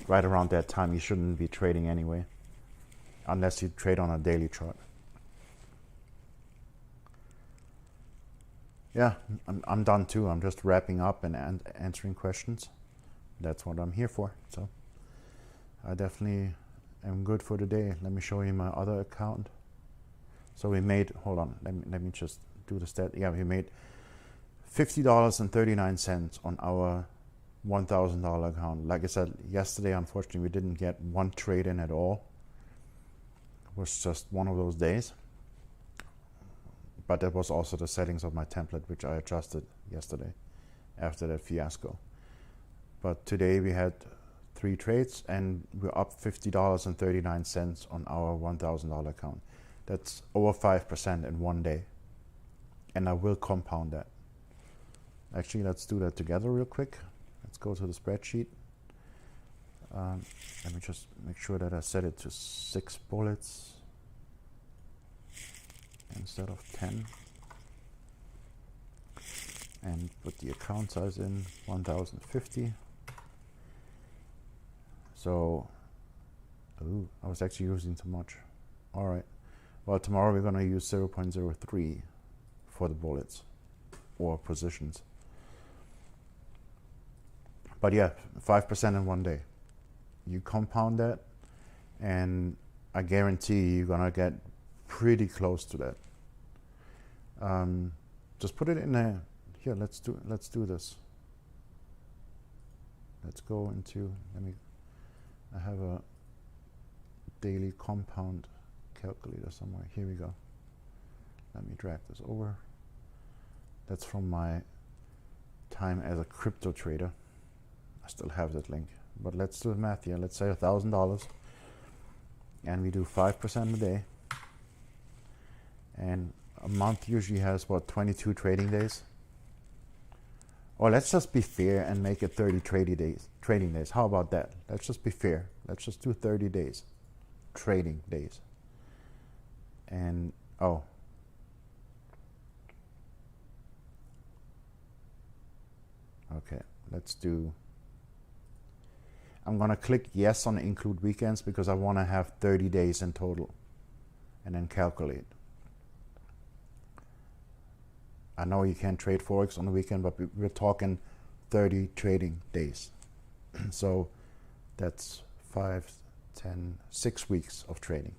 right around that time, you shouldn't be trading anyway, unless you trade on a daily chart. Yeah, I'm done too. I'm just wrapping up and answering questions. That's what I'm here for. So I definitely am good for the day. Let me show you my other account. So we made, hold on, let me just do the stat. Yeah, we made $50.39 on our $1,000 account. Like I said yesterday, unfortunately, we didn't get one trade in at all. was just one of those days. But that was also the settings of my template, which I adjusted yesterday after that fiasco. But today we had 3 trades and we're up $50.39 on our $1,000 account. That's over 5% in one day. And I will compound that. Actually, let's do that together real quick. Let's go to the spreadsheet. Let me just make sure that I set it to 6 bullets instead of 10. And put the account size in 1050. So, ooh, I was actually using too much. All right. Well, tomorrow we're going to use 0.03 for the bullets or positions. But yeah, 5% in one day. You compound that, and I guarantee you're going to get pretty close to that. Just put it in there. Here, let's do this. Let's go into, I have a daily compound calculator somewhere. Here we go. Let me drag this over. That's from my time as a crypto trader. I still have that link. But let's do the math here. Let's say $1,000. And we do 5% a day. And a month usually has, what, 22 trading days? Or let's just be fair and make it 30 trading days. How about that? Let's just be fair. Let's just do 30 days. Trading days. And, oh. Okay, let's do, I'm gonna click yes on include weekends because I wanna have 30 days in total. And then calculate. I know you can't trade Forex on the weekend, but we're talking 30 trading days. So that's 5, 10, 6 weeks of trading.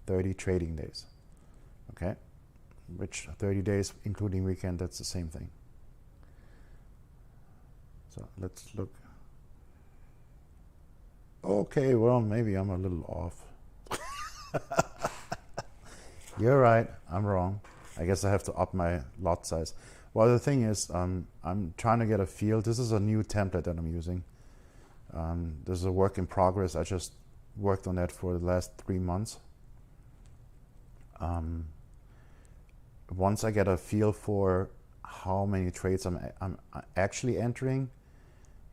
30 trading days. Okay? Which 30 days, including weekend, that's the same thing. So let's look. Okay, well, maybe I'm a little off. You're right, I'm wrong. I guess I have to up my lot size. Well, the thing is, I'm trying to get a feel. This is a new template that I'm using. This is a work in progress. I just worked on that for the last 3 months. Once I get a feel for how many trades I'm actually entering,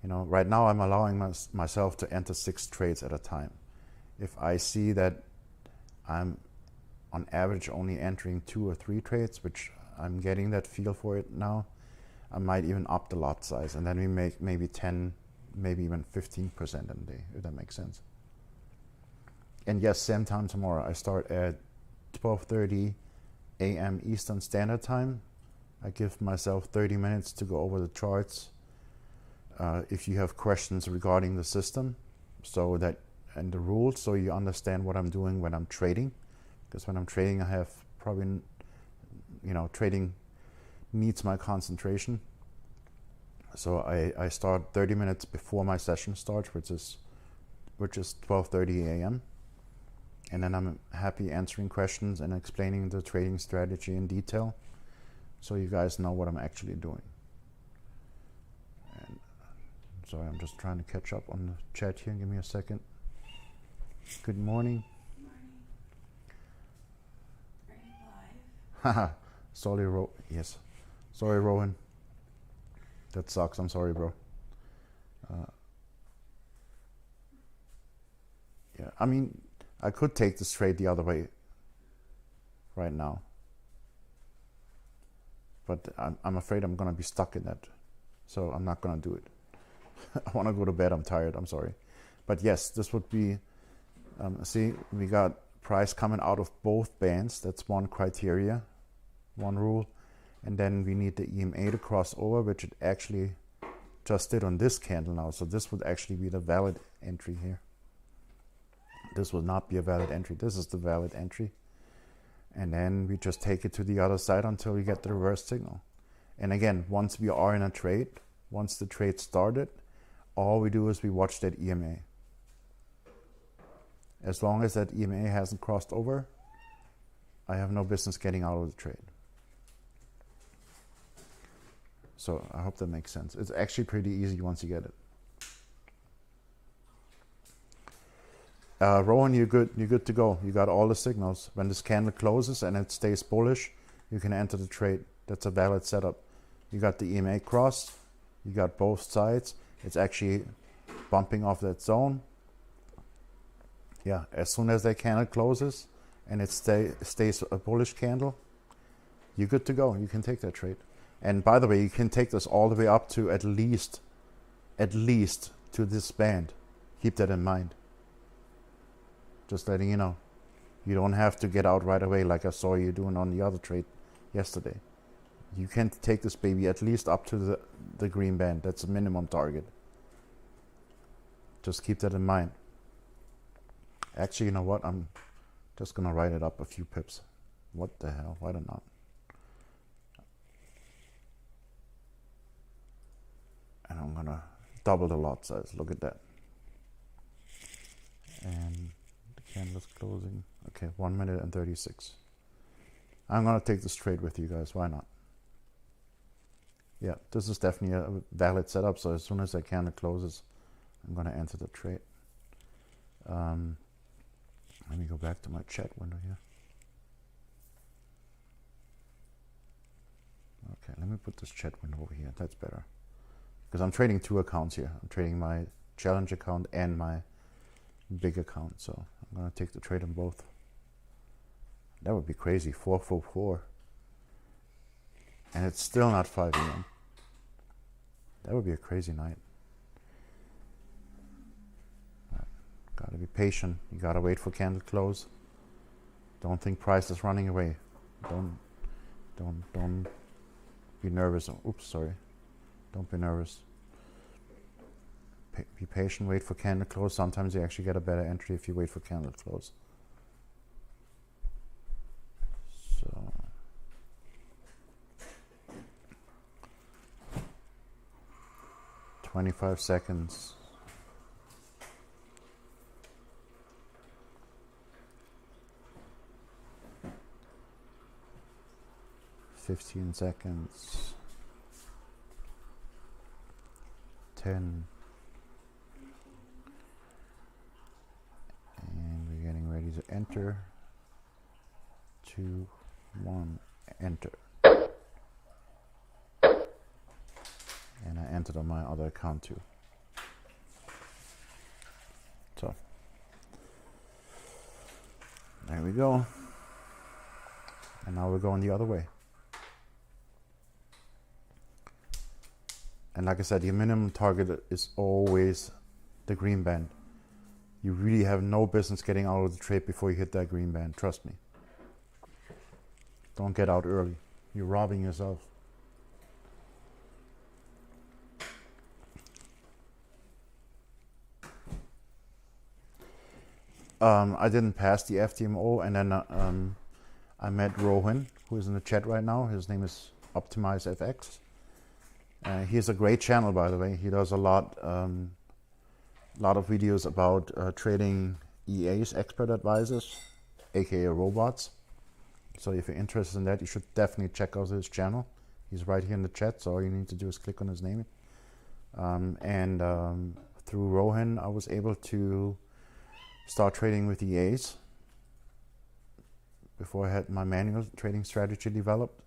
you know, right now I'm allowing myself to enter 6 trades at a time. If I see that I'm on average only entering 2 or 3 trades, which I'm getting that feel for it now, I might even up the lot size, and then we make maybe 10, maybe even 15% in a day, if that makes sense. And yes, same time tomorrow. I start at 12:30 a.m. Eastern Standard Time. I give myself 30 minutes to go over the charts. If you have questions regarding the system, so that and the rules, so you understand what I'm doing when I'm trading. Because when I'm trading, I have probably, you know, trading needs my concentration. So I start 30 minutes before my session starts, which is 12:30 a.m. And then I'm happy answering questions and explaining the trading strategy in detail, so you guys know what I'm actually doing. And sorry, I'm just trying to catch up on the chat here. Give me a second. Good morning. Haha, sorry, yes. Sorry, Rowan. That sucks. I'm sorry, bro. Yeah, I mean, I could take this trade the other way right now. But I'm afraid I'm going to be stuck in that. So I'm not going to do it. I want to go to bed. I'm tired. I'm sorry. But yes, this would be, see, we got price coming out of both bands. That's one criteria. One rule, and then we need the EMA to cross over, which it actually just did on this candle now. So this would actually be the valid entry here. This will not be a valid entry. This is the valid entry. And then we just take it to the other side until we get the reverse signal. And again, once we are in a trade, once the trade started, all we do is we watch that EMA. As long as that EMA hasn't crossed over, I have no business getting out of the trade. So I hope that makes sense. It's actually pretty easy once you get it. Rowan, you're good. You're good to go. You got all the signals. When this candle closes and it stays bullish, you can enter the trade. That's a valid setup. You got the EMA cross. You got both sides. It's actually bumping off that zone. Yeah, as soon as that candle closes and it stays a bullish candle, you're good to go. You can take that trade. And by the way, you can take this all the way up to at least to this band. Keep that in mind. Just letting you know. You don't have to get out right away like I saw you doing on the other trade yesterday. You can take this baby at least up to the green band. That's a minimum target. Just keep that in mind. Actually, you know what? I'm just going to write it up a few pips. What the hell? Why not? And I'm going to double the lot size. Look at that. And the candle's closing. Okay, 1 minute and 36. I'm going to take this trade with you guys. Why not? Yeah, this is definitely a valid setup. So as soon as that candle closes, I'm going to enter the trade. Let me go back to my chat window here. Okay, let me put this chat window over here. That's better. Because I'm trading two accounts here. I'm trading my challenge account and my big account. So I'm going to take the trade on both. That would be crazy. 444. And it's still not 5 a.m. That would be a crazy night. Gotta be patient. You gotta wait for candle close. Don't think price is running away. Don't be nervous. Oops, sorry. Don't be nervous. Be patient. Wait for candle close. Sometimes you actually get a better entry if you wait for candle close. So 25 seconds. 15 seconds. 10. And we're getting ready to enter. 2, 1, enter. And I entered on my other account too. So there we go. And now we're going the other way. And like I said, your minimum target is always the green band. You really have no business getting out of the trade before you hit that green band. Trust me. Don't get out early. You're robbing yourself. I didn't pass the FTMO, and then I met Rohan, who is in the chat right now. His name is OptimizeFX. He has a great channel, by the way. He does a lot of videos about trading EAs, expert advisors, aka robots. So if you're interested in that, you should definitely check out his channel. He's right here in the chat, so all you need to do is click on his name. Through Rohan, I was able to start trading with EAs before I had my manual trading strategy developed,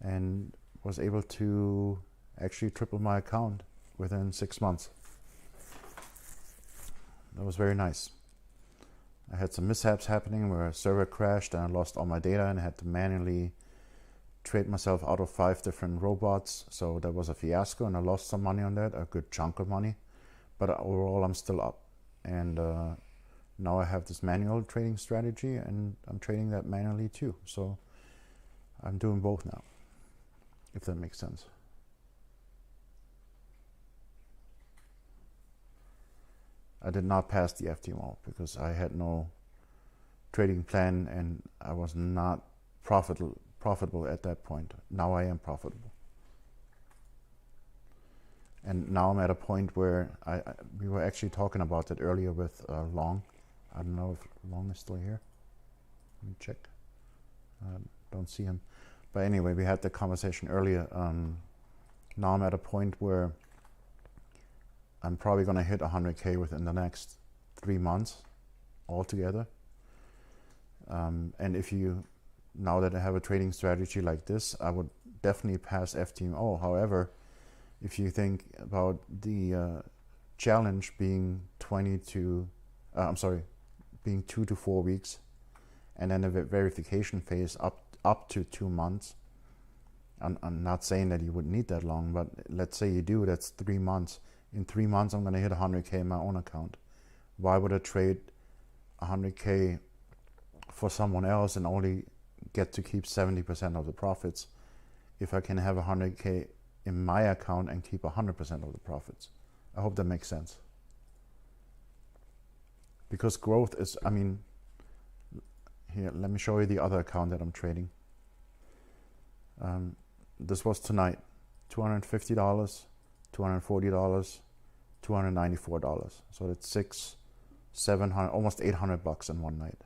and was able to actually triple my account within 6 months. That was very nice. I had some mishaps happening where a server crashed and I lost all my data and I had to manually trade myself out of 5 different robots. So that was a fiasco and I lost some money on that, a good chunk of money. But overall I'm still up. And now I have this manual trading strategy and I'm trading that manually too. So I'm doing both now, if that makes sense. I did not pass the FTMO because I had no trading plan and I was not profitable at that point. Now I am profitable. And now I'm at a point where we were actually talking about that earlier with Long, I don't know if Long is still here. Let me check. Don't see him. But anyway, we had the conversation earlier. Now I'm at a point where I'm probably going to hit 100K within the next 3 months altogether. And if you, now that I have a trading strategy like this, I would definitely pass FTMO. However, if you think about the challenge being being 2 to 4 weeks, and then a verification phase up to 2 months. I'm not saying that you would need that long, but let's say you do, that's 3 months. In 3 months, I'm going to hit 100K in my own account. Why would I trade 100K for someone else and only get to keep 70% of the profits if I can have 100K in my account and keep 100% of the profits? I hope that makes sense. Because growth is, I mean, here, let me show you the other account that I'm trading. This was tonight, $250, $240, $294. So that's $700, almost $800 in one night.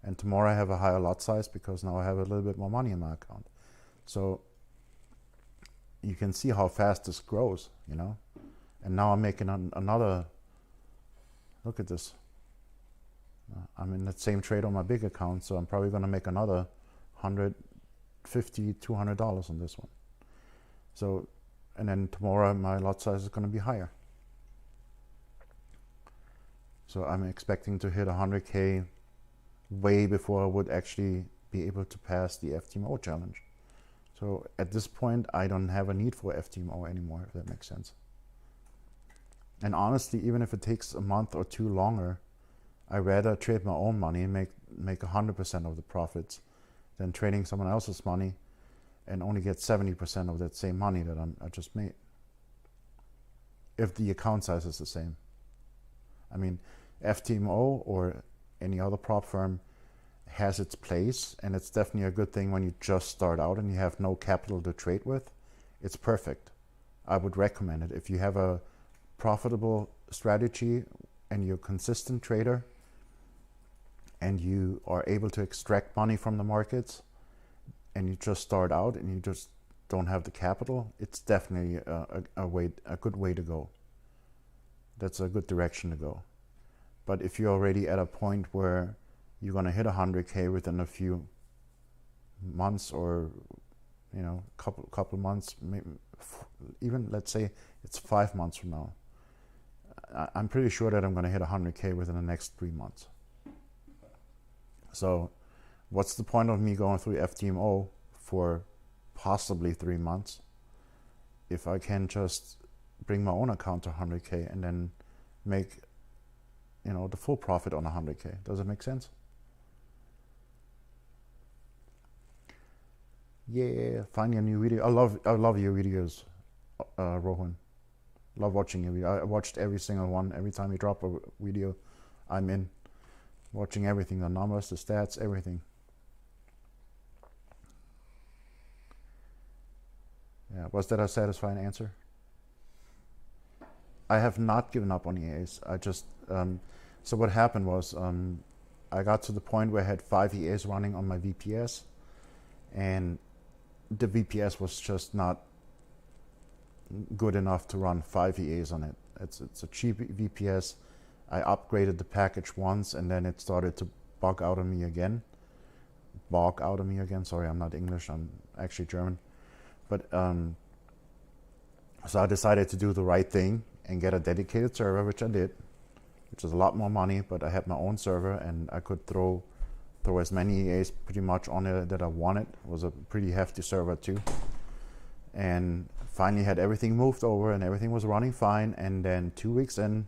And tomorrow I have a higher lot size because now I have a little bit more money in my account. So you can see how fast this grows, you know. And now I'm making another, look at this. I'm in that same trade on my big account, so I'm probably going to make another $150, $200 on this one. So, and then tomorrow my lot size is going to be higher. So I'm expecting to hit 100K way before I would actually be able to pass the FTMO challenge. So at this point, I don't have a need for FTMO anymore, if that makes sense. And honestly, even if it takes a month or two longer, I'd rather trade my own money and make 100% of the profits than trading someone else's money and only get 70% of that same money that I just made. If the account size is the same. I mean, FTMO or any other prop firm has its place, and it's definitely a good thing when you just start out and you have no capital to trade with. It's perfect. I would recommend it. If you have a profitable strategy and you're a consistent trader and you are able to extract money from the markets and you just start out and you just don't have the capital, it's definitely a good way to go. That's a good direction to go. But if you're already at a point where you're going to hit 100K within a few months, or you know, couple months, maybe even let's say it's 5 months from now, I'm pretty sure that I'm going to hit 100K within the next 3 months. So what's the point of me going through FTMO for possibly 3 months if I can just bring my own account to 100K and then make, you know, the full profit on 100K? Does it make sense? Yeah, finding a new video. I love your videos, Rohan. Love watching your video. I watched every single one. Every time you drop a video, I'm in. Watching everything, the numbers, the stats, everything. Yeah, was that a satisfying answer? I have not given up on EAs. I just, so what happened was, I got to the point where I had 5 EAs running on my VPS, and the VPS was just not good enough to run 5 EAs on it. It's a cheap VPS. I upgraded the package once and then it started to bog out of me again. Sorry, I'm not English, I'm actually German. But so I decided to do the right thing and get a dedicated server, which I did, which is a lot more money, but I had my own server and I could throw as many EAs pretty much on it that I wanted. It was a pretty hefty server too. And finally had everything moved over and everything was running fine, and then 2 weeks in,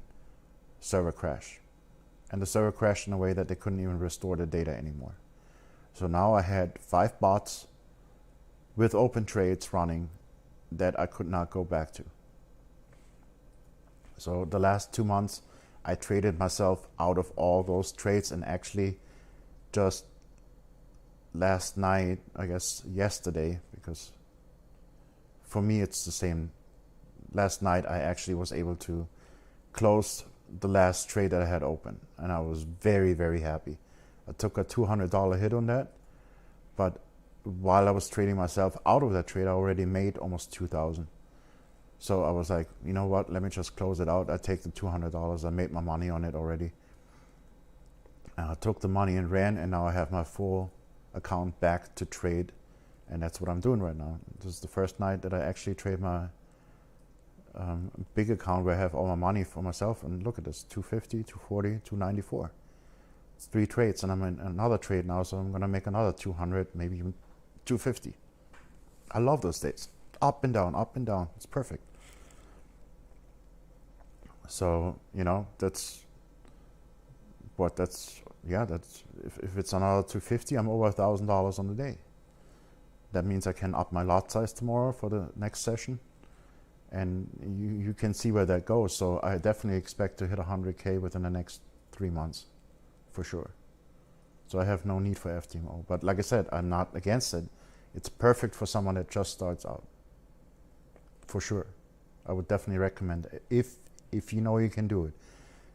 server crash. And the server crashed in a way that they couldn't even restore the data anymore. So now I had 5 bots with open trades running that I could not go back to. So the last 2 months I traded myself out of all those trades, and actually just last night, I guess yesterday, because for me it's the same. Last night I actually was able to close the last trade that I had open, and I was very, very happy. I took a $200 hit on that, but while I was trading myself out of that trade, I already made almost 2,000. So I was like, you know what, let me just close it out. I take the $200, I made my money on it already. I took the money and ran, and now I have my full account back to trade, and that's what I'm doing right now. This is the first night that I actually trade my big account where I have all my money for myself, and look at this, 250, 240, 294. It's 3 trades, and I'm in another trade now, so I'm gonna make another 200, maybe even 250. I love those days. Up and down, up and down. It's perfect. So, you know, that's if it's another 250, I'm over $1,000 on the day. That means I can up my lot size tomorrow for the next session, and you can see where that goes. So I definitely expect to hit 100K within the next 3 months, for sure. So I have no need for FTMO. But like I said, I'm not against it. It's perfect for someone that just starts out, for sure. I would definitely recommend it if you know you can do it.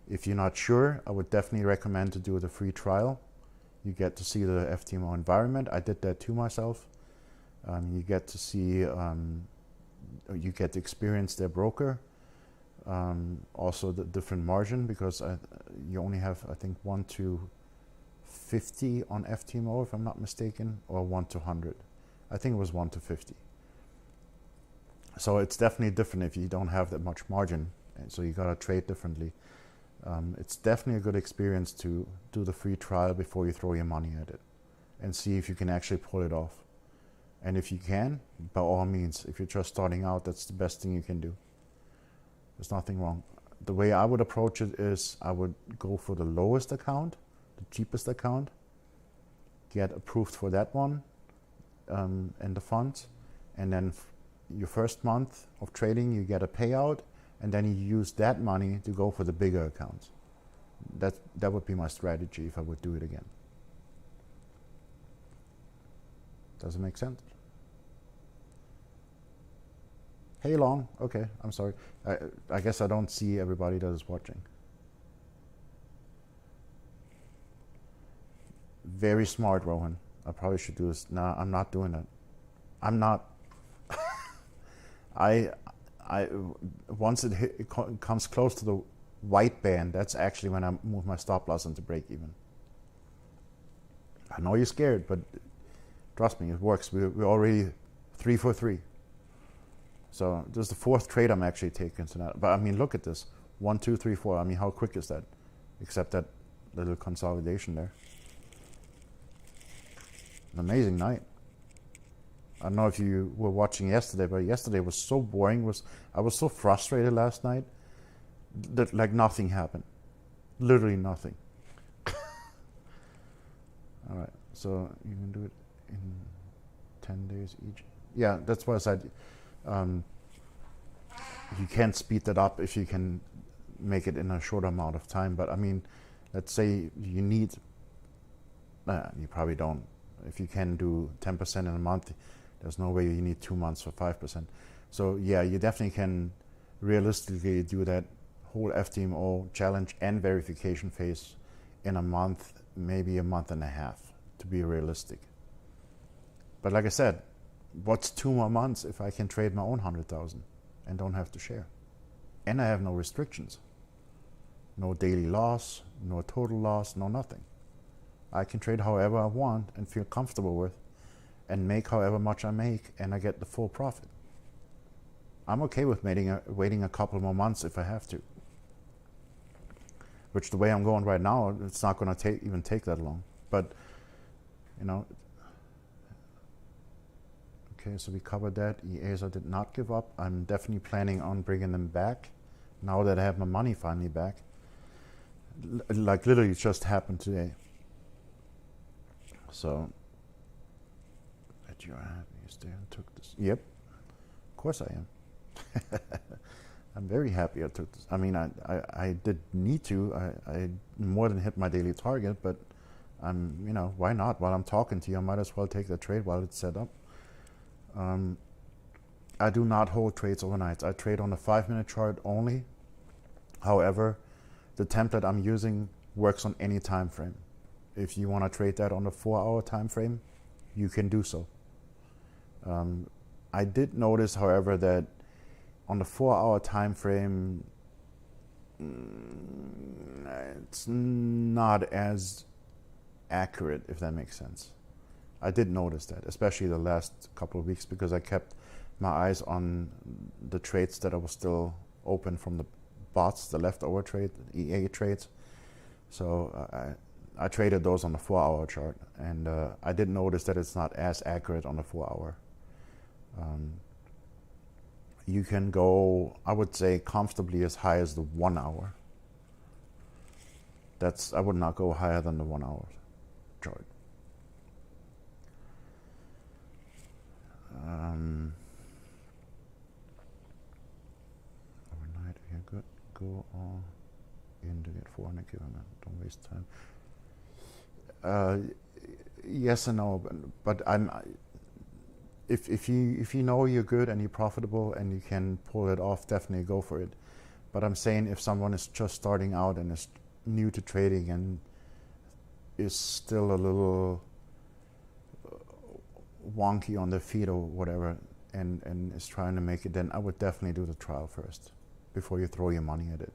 If you're not sure, I would definitely recommend to do the free trial. You get to see the FTMO environment. I did that too myself. You get to see, you get to experience their broker. Also the different margin, because you only have, I think, 1 to 50 on FTMO, if I'm not mistaken, or 1 to 100. I think it was 1 to 50. So it's definitely different if you don't have that much margin, and so you gotta trade differently. It's definitely a good experience to do the free trial before you throw your money at it and see if you can actually pull it off. And if you can, by all means, if you're just starting out, that's the best thing you can do. There's nothing wrong. The way I would approach it is I would go for the lowest account, the cheapest account, get approved for that one in the fund, and then your first month of trading, you get a payout, and then you use that money to go for the bigger accounts. That would be my strategy if I would do it again. Does it make sense? Hey Long, okay, I'm sorry. I guess I don't see everybody that is watching. Very smart, Rohan. I probably should do this. No, I'm not doing that. I'm not. Once it comes close to the white band, that's actually when I move my stop loss into break even. I know you're scared, but trust me, it works. We're already 3 for 3. So this is the 4th trade I'm actually taking tonight. But I mean, look at this. 1, 2, 3, 4. I mean, how quick is that? Except that little consolidation there. An amazing night. I don't know if you were watching yesterday, but yesterday was so boring. I was so frustrated last night that like nothing happened. Literally nothing. All right, so you can do it in 10 days each. Yeah, that's why I said you can't speed that up if you can make it in a short amount of time. But I mean, let's say you need, you probably don't. If you can do 10% in a month, there's no way you need 2 months for 5%. So yeah, you definitely can realistically do that whole FTMO challenge and verification phase in a month, maybe a month and a half, to be realistic. But like I said, what's 2 more months if I can trade my own 100,000 and don't have to share? And I have no restrictions. No daily loss, no total loss, no nothing. I can trade however I want and feel comfortable with, and make however much I make, and I get the full profit. I'm okay with waiting a couple more months if I have to. Which, the way I'm going right now, it's not going to even take that long. But, you know, okay, so we covered that. EASA did not give up. I'm definitely planning on bringing them back now that I have my money finally back. Like literally it just happened today. So, that you're happy you stay and took this. Yep, of course I am. I'm very happy I took this. I mean, I did need to. I more than hit my daily target, but I'm, you know, why not? While I'm talking to you, I might as well take the trade while it's set up. I do not hold trades overnight. I trade on a 5-minute chart only. However, the template I'm using works on any time frame. If you want to trade that on a 4-hour time frame, you can do so. I did notice, however, that on the 4-hour time frame, it's not as accurate, if that makes sense. I did notice that, especially the last couple of weeks, because I kept my eyes on the trades that I was still open from the bots, the leftover trade, EA trades. So I traded those on the 4-hour chart, and I did notice that it's not as accurate on the 4-hour. You can go, I would say, comfortably as high as the 1-hour. I would not go higher than the 1-hour chart. Overnight, yeah, good. Go all in to get 400 kilometers. Don't waste time. Yes and no, but if you know you're good and you're profitable and you can pull it off, definitely go for it. But I'm saying if someone is just starting out and is new to trading and is still a little wonky on their feet or whatever, and is trying to make it, then I would definitely do the trial first before you throw your money at it.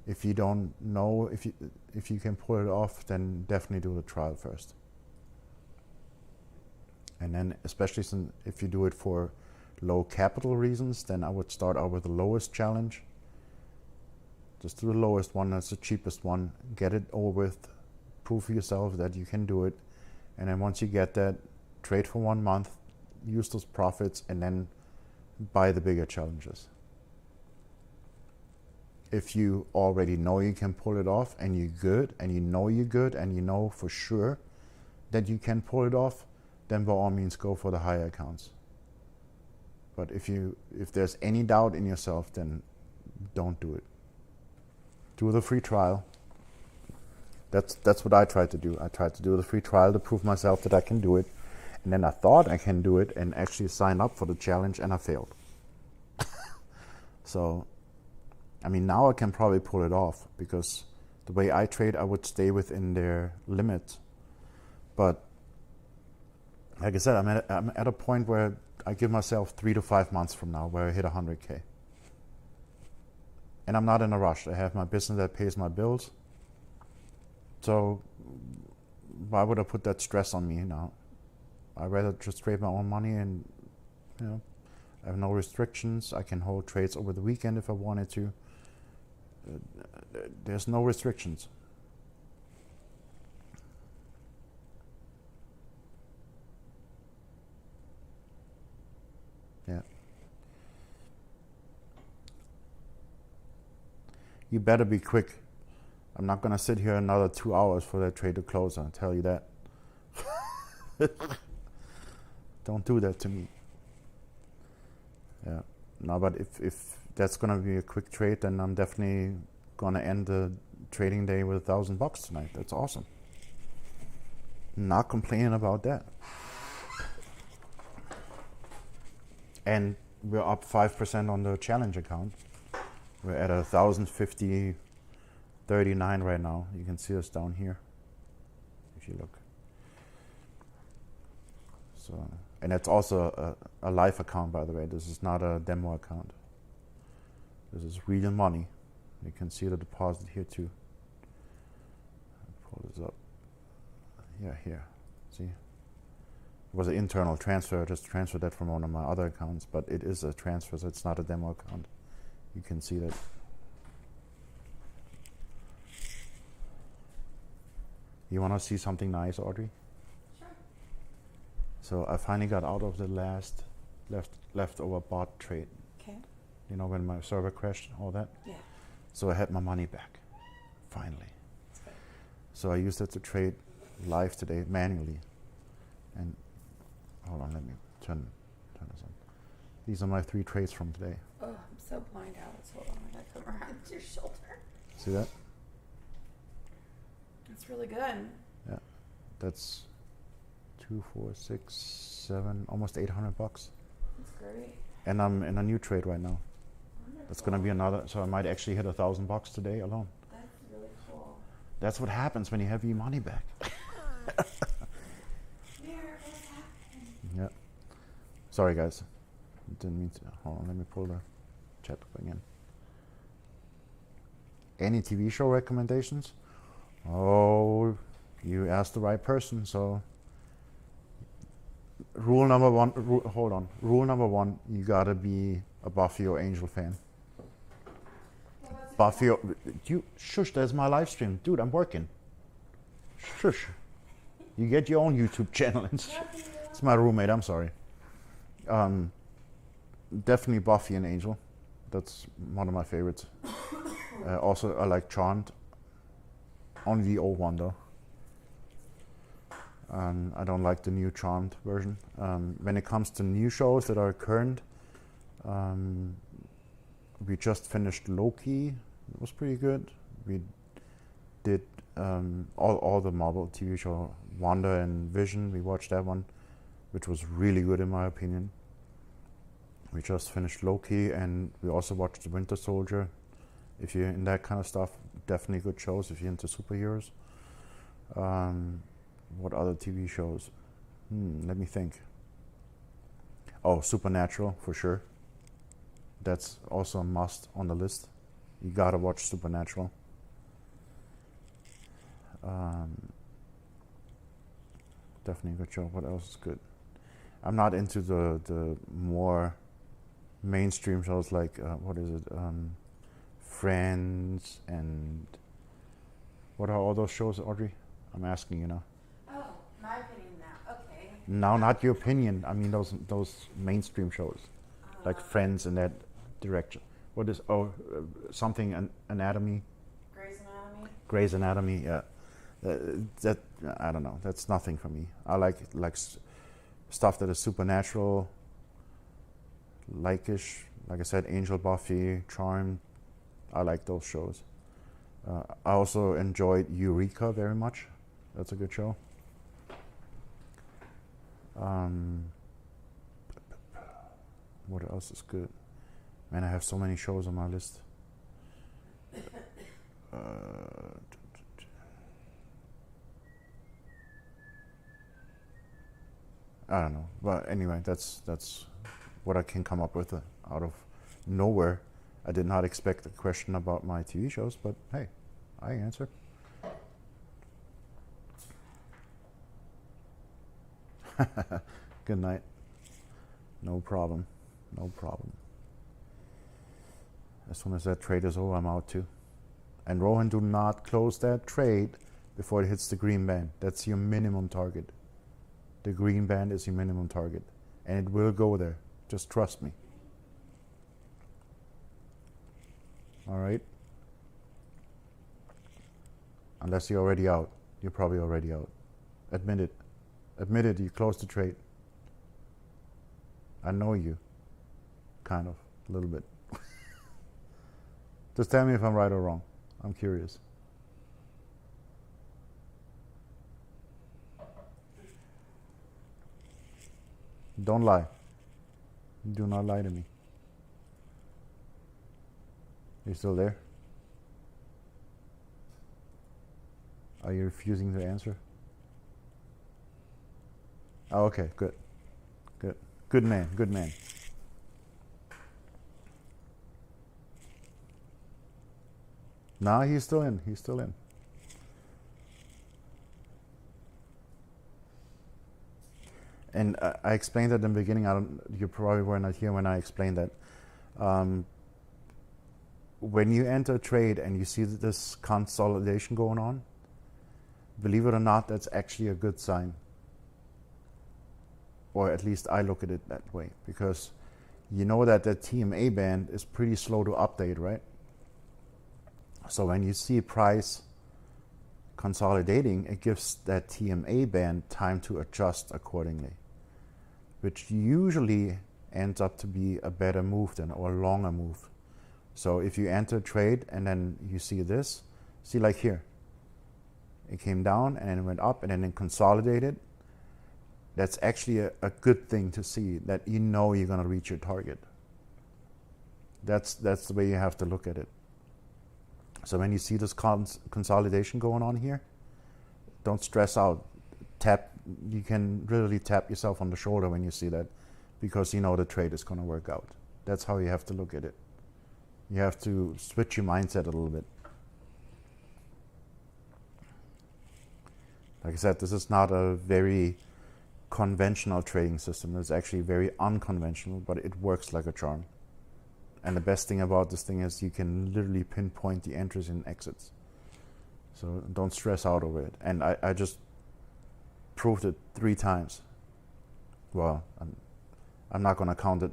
If you don't know if you can pull it off, then definitely do the trial first. And then, especially if you do it for low capital reasons, then I would start out with the lowest challenge. Just do the lowest one, that's the cheapest one. Get it over with. Prove to yourself that you can do it. And then once you get that, trade for 1 month, use those profits, and then buy the bigger challenges. If you already know you can pull it off and you're good, and you know you're good, and you know for sure that you can pull it off, then by all means go for the higher accounts. But if there's any doubt in yourself, then don't do it. Do the free trial. That's what I tried to do. I tried to do the free trial to prove myself that I can do it. And then I thought I can do it and actually sign up for the challenge, and I failed. So, I mean, now I can probably pull it off, because the way I trade, I would stay within their limit. But like I said, I'm at a point where I give myself 3 to 5 months from now where I hit 100K. And I'm not in a rush. I have my business that pays my bills. So why would I put that stress on me now? I'd rather just trade my own money, and I have no restrictions. I can hold trades over the weekend if I wanted to. There's no restrictions. Yeah. You better be quick. I'm not gonna sit here another 2 hours for that trade to close, I'll tell you that. Don't do that to me. Yeah. No, but if that's gonna be a quick trade, then I'm definitely gonna end the trading day with $1,000 tonight. That's awesome. Not complaining about that. And we're up 5% on the challenge account. We're at 1,050.39 right now. You can see us down here if you look. So, and that's also a live account, by the way. This is not a demo account. This is real money. You can see the deposit here too. I'll pull this up. Yeah, here. See? It was an internal transfer. I just transferred that from one of my other accounts, but it is a transfer, so it's not a demo account. You can see that. You want to see something nice, Audrey? Sure. So I finally got out of the last leftover bot trade. Okay. You know, when my server crashed, all that? Yeah. So I had my money back, finally. That's good. So I used it to trade live today manually. And hold on, let me turn this on. These are my 3 trades from today. Oh, I'm so blind, Alex. Hold on, I gotta come around your shoulder. See that? That's really good. Yeah, that's 2, 4, 6, 7, almost $800. That's great. And I'm in a new trade right now. Wonderful. That's gonna be another. So I might actually hit $1,000 today alone. That's That's what happens when you have your money back. Yeah. Sorry, guys. Didn't mean to. Hold on, let me pull the chat up again. Any TV show recommendations? Oh, you asked the right person. So, rule number one. Hold on. Rule number one: you gotta be a Buffy or Angel fan. Buffy, you shush. There's my live stream, dude. I'm working. Shush. You get your own YouTube channel. It's my roommate. I'm sorry. Definitely Buffy and Angel. That's one of my favorites. Also, I like Charmed. Only the old one though. I don't like the new Charmed version. When it comes to new shows that are current, we just finished Loki. It was pretty good. We did all the Marvel TV show, Wanda and Vision. We watched that one, which was really good in my opinion. We just finished Loki, and we also watched The Winter Soldier. If you're in that kind of stuff, definitely good shows if you're into superheroes. What other TV shows? Let me think. Oh, Supernatural, for sure. That's also a must on the list. You gotta watch Supernatural. Definitely a good show. What else is good? I'm not into the more mainstream shows like, what is it? Friends and... What are all those shows, Audrey? I'm asking you now. Oh, my opinion now. Okay. No, not your opinion. I mean those mainstream shows, like Friends in that direction. What is something Anatomy? Grey's Anatomy. Grey's Anatomy. Yeah, that I don't know. That's nothing for me. I like stuff that is supernatural, like-ish. Like I said, Angel, Buffy, Charmed. I like those shows. I also enjoyed Eureka very much. That's a good show. What else is good? Man, I have so many shows on my list. I don't know. But anyway, that's what I can come up with out of nowhere. I did not expect a question about my TV shows, but hey, I answer. Good night. No problem. No problem. As soon as that trade is over, I'm out too. And Rohan, do not close that trade before it hits the green band. That's your minimum target. The green band is your minimum target. And it will go there. Just trust me. All right? Unless you're already out. You're probably already out. Admit it. Admit it, you closed the trade. I know you. Kind of. A little bit. Just tell me if I'm right or wrong. I'm curious. Don't lie. Do not lie to me. You still there? Are you refusing to answer? Oh, okay, good. Good. Good man, good man. No, he's still in. He's still in. And I explained that in the beginning. You probably were not here when I explained that. When you enter a trade and you see this consolidation going on, believe it or not, that's actually a good sign. Or at least I look at it that way, because you know that the TMA band is pretty slow to update, right? So when you see price consolidating, it gives that TMA band time to adjust accordingly, which usually ends up to be a better move than, or a longer move. So if you enter a trade and then you see this, see like here, it came down and then it went up and then it consolidated. That's actually a good thing to see, that you know you're going to reach your target. That's the way you have to look at it. So when you see this consolidation going on here, don't stress out. Tap. You can literally tap yourself on the shoulder when you see that, because you know the trade is going to work out. That's how you have to look at it. You have to switch your mindset a little bit. Like I said, this is not a very conventional trading system. It's actually very unconventional, but it works like a charm. And the best thing about this thing is you can literally pinpoint the entries and exits. So don't stress out over it. And I just proved it 3 times. Well, I'm not going to count the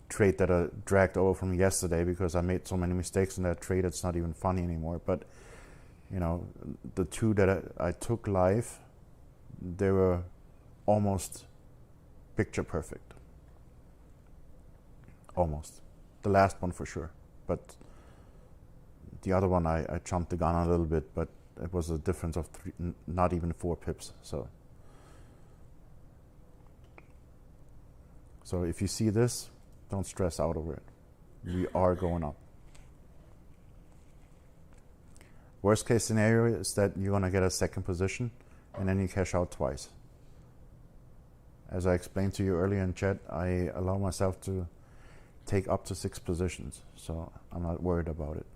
trade that I dragged over from yesterday because I made so many mistakes in that trade it's not even funny anymore. But you know, the 2 that I took live, they were almost picture perfect. Almost. The last one for sure. But the other one I jumped the gun a little bit, but it was a difference of not even 4 pips. So if you see this, don't stress out over it. We are going up. Worst case scenario is that you're going to get a second position and then you cash out twice. As I explained to you earlier in chat, I allow myself to take up to 6 positions, so I'm not worried about it.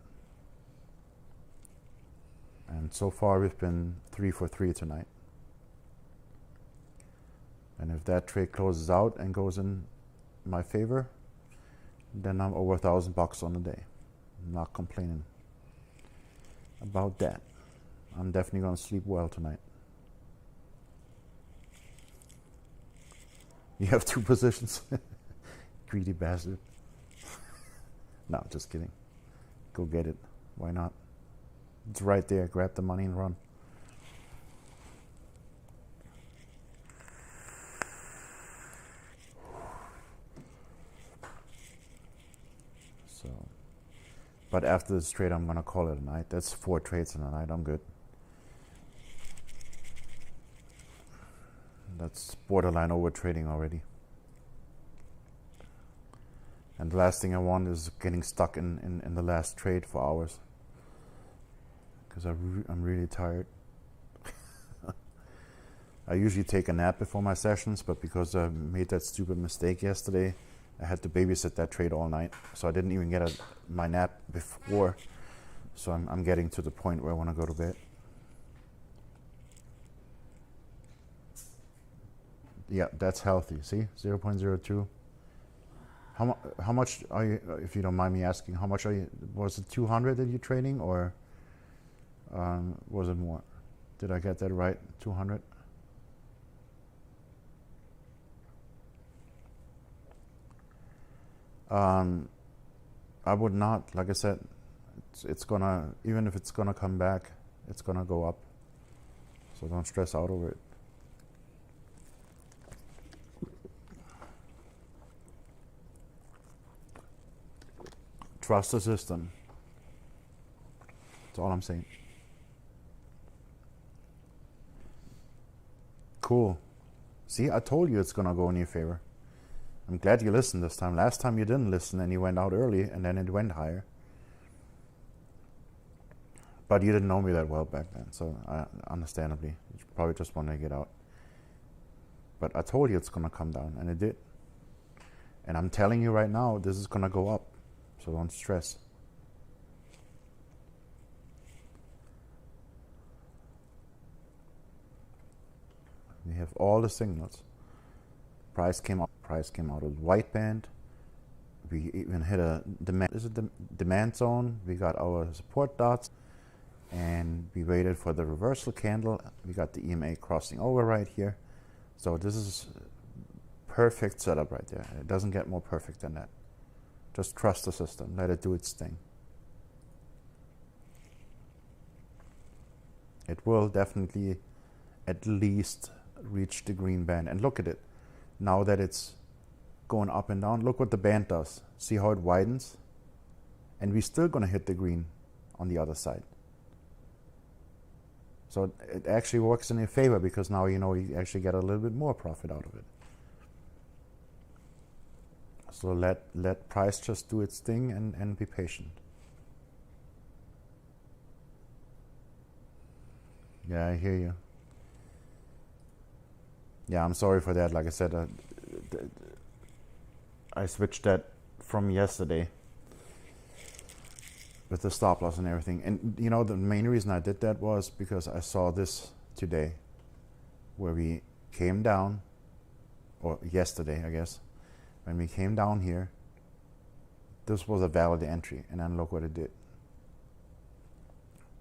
And so far we've been 3 for 3 tonight. And if that trade closes out and goes in my favor, then I'm over $1,000 on the day. I'm not complaining about that. I'm definitely going to sleep well tonight. You have 2 positions? Greedy bastard. No, just kidding. Go get it. Why not? It's right there. Grab the money and run. So, but after this trade, I'm going to call it a night. That's 4 trades in a night. I'm good. That's borderline over trading already. And the last thing I want is getting stuck in the last trade for hours. Because I'm really tired. I usually take a nap before my sessions, but because I made that stupid mistake yesterday, I had to babysit that trade all night. So I didn't even get my nap before. So I'm getting to the point where I want to go to bed. Yeah, that's healthy. See, 0.02. How much are you, if you don't mind me asking, how much are you, was it 200 that you're trading, or was it more? Did I get that right? 200? I would not, like I said, it's gonna, even if it's gonna come back, it's gonna go up. So don't stress out over it. Trust the system. That's all I'm saying. Cool. See, I told you it's gonna go in your favor. I'm glad you listened this time. Last time you didn't listen and you went out early and then it went higher. But you didn't know me that well back then, so understandably, you probably just wanted to get out. But I told you it's gonna come down, and it did. And I'm telling you right now, this is gonna go up. So don't stress. We have all the signals. Price came out of white band. We even hit a demand zone. We got our support dots, and we waited for the reversal candle. We got the EMA crossing over right here. So this is perfect setup right there. It doesn't get more perfect than that. Just trust the system. Let it do its thing. It will definitely at least reach the green band. And look at it. Now that it's going up and down, look what the band does. See how it widens? And we're still going to hit the green on the other side. So it actually works in your favor, because now you know you actually get a little bit more profit out of it. So let price just do its thing and be patient. Yeah, I hear you. Yeah, I'm sorry for that. Like I said, I switched that from yesterday with the stop loss and everything. And you know, the main reason I did that was because I saw this today, where we came down, or yesterday, I guess, when we came down here, this was a valid entry, and then look what it did.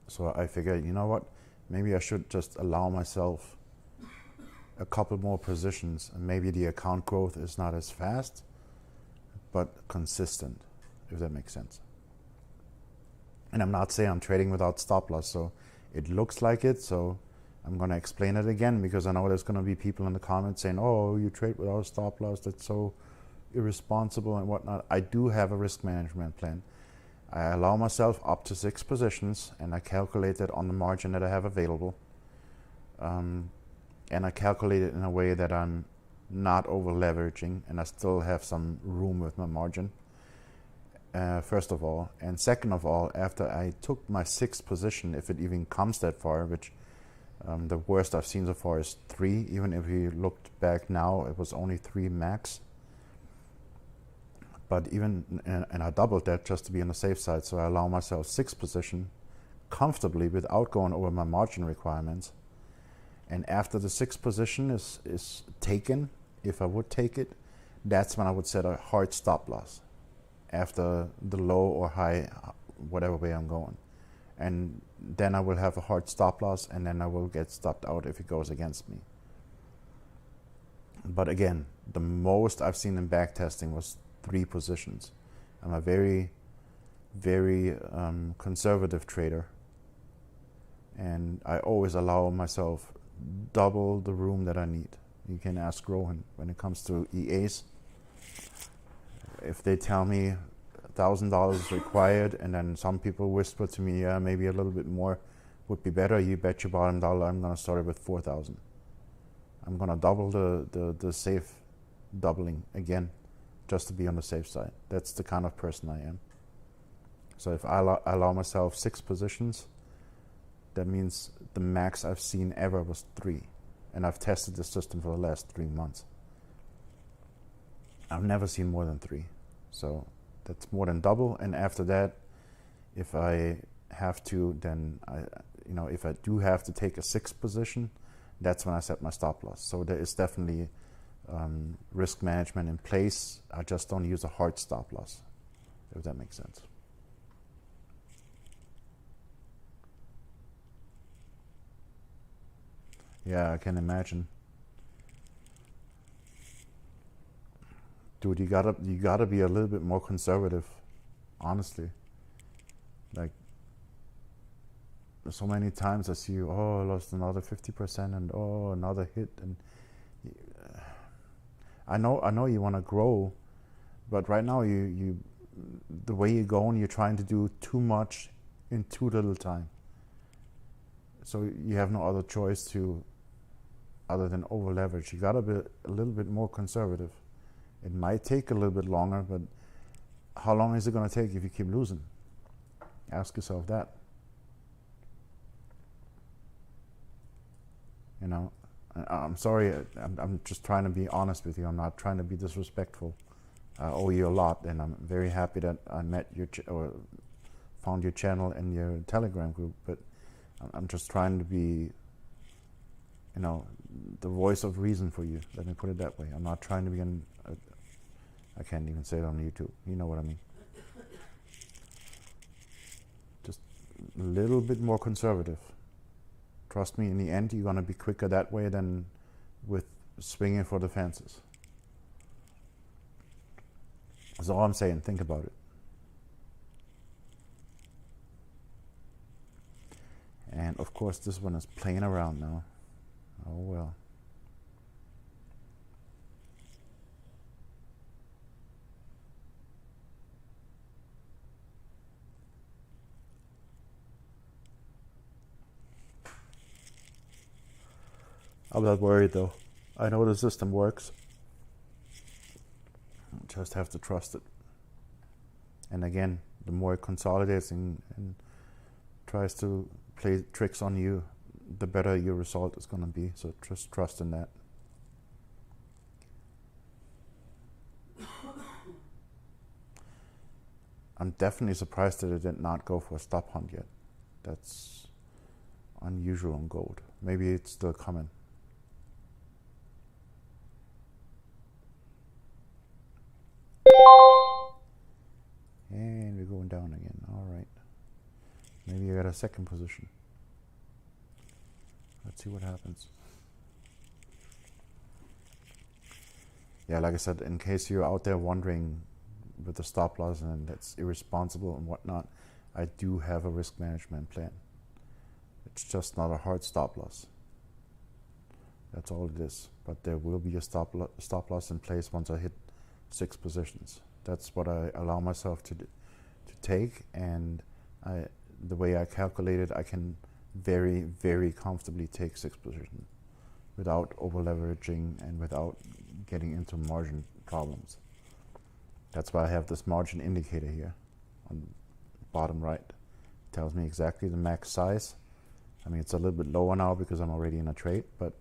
So I figured, you know what, maybe I should just allow myself a couple more positions, and maybe the account growth is not as fast, but consistent, if that makes sense. And I'm not saying I'm trading without stop loss, so it looks like it, so I'm going to explain it again, because I know there's going to be people in the comments saying, oh, you trade without stop loss, that's so irresponsible and whatnot. I do have a risk management plan. I allow myself up to 6 positions, and I calculate it on the margin that I have available. And I calculate it in a way that I'm not over leveraging, and I still have some room with my margin, first of all. And second of all, after I took my 6th position, if it even comes that far, which the worst I've seen so far is 3. Even if you looked back now, it was only 3 max. But even, and I doubled that just to be on the safe side, so I allow myself 6 position comfortably without going over my margin requirements. And after the 6th position is taken, if I would take it, that's when I would set a hard stop loss after the low or high, whatever way I'm going. And then I will have a hard stop loss, and then I will get stopped out if it goes against me. But again, the most I've seen in back testing was 3 positions. I'm a very, very conservative trader, and I always allow myself double the room that I need. You can ask Rohan when it comes to EAs. If they tell me $1,000 is required, and then some people whisper to me, yeah, maybe a little bit more would be better, you bet your bottom dollar I'm going to start it with 4,000. I'm going to double the safe doubling again, just to be on the safe side. That's the kind of person I am. So if I allow myself 6 positions, that means the max I've seen ever was 3. And I've tested the system for the last 3 months. I've never seen more than 3. So that's more than double. And after that, if I have to, then if I do have to take a 6th position, that's when I set my stop loss. So there is definitely risk management in place. I just don't use a hard stop loss, if that makes sense. Yeah, I can imagine. Dude, you gotta be a little bit more conservative, honestly. Like, so many times I see you, oh, I lost another 50%, and oh, another hit, and I know you want to grow, but right now you the way you're going, you're trying to do too much in too little time. So you have no other choice other than over leverage. You gotta be a little bit more conservative. It might take a little bit longer, but how long is it gonna take if you keep losing? Ask yourself that. You know, I'm sorry, I'm just trying to be honest with you. I'm not trying to be disrespectful. I owe you a lot, and I'm very happy that I met or found your channel and your Telegram group, but I'm just trying to be, the voice of reason for you. Let me put it that way. I'm not trying to be I can't even say it on YouTube. You know what I mean. Just a little bit more conservative. Trust me, in the end, you're going to be quicker that way than with swinging for the fences. That's all I'm saying. Think about it. And of course, this one is playing around now. Oh well. I'm not worried though. I know the system works. Just have to trust it. And again, the more it consolidates and tries to play tricks on you, the better your result is going to be. So just trust in that. I'm definitely surprised that it did not go for a stop hunt yet. That's unusual on gold. Maybe it's still coming. And we're going down again. All right. Maybe I got a second position. Let's see what happens. Yeah, like I said, in case you're out there wondering with the stop loss and that's irresponsible and whatnot, I do have a risk management plan. It's just not a hard stop loss. That's all it is. But there will be a stop loss in place once I hit 6 positions. That's what I allow myself to take, and the way I calculate it, I can very, very comfortably take 6 positions without over leveraging and without getting into margin problems. That's why I have this margin indicator here on the bottom right. It tells me exactly the max size. I mean, it's a little bit lower now because I'm already in a trade, but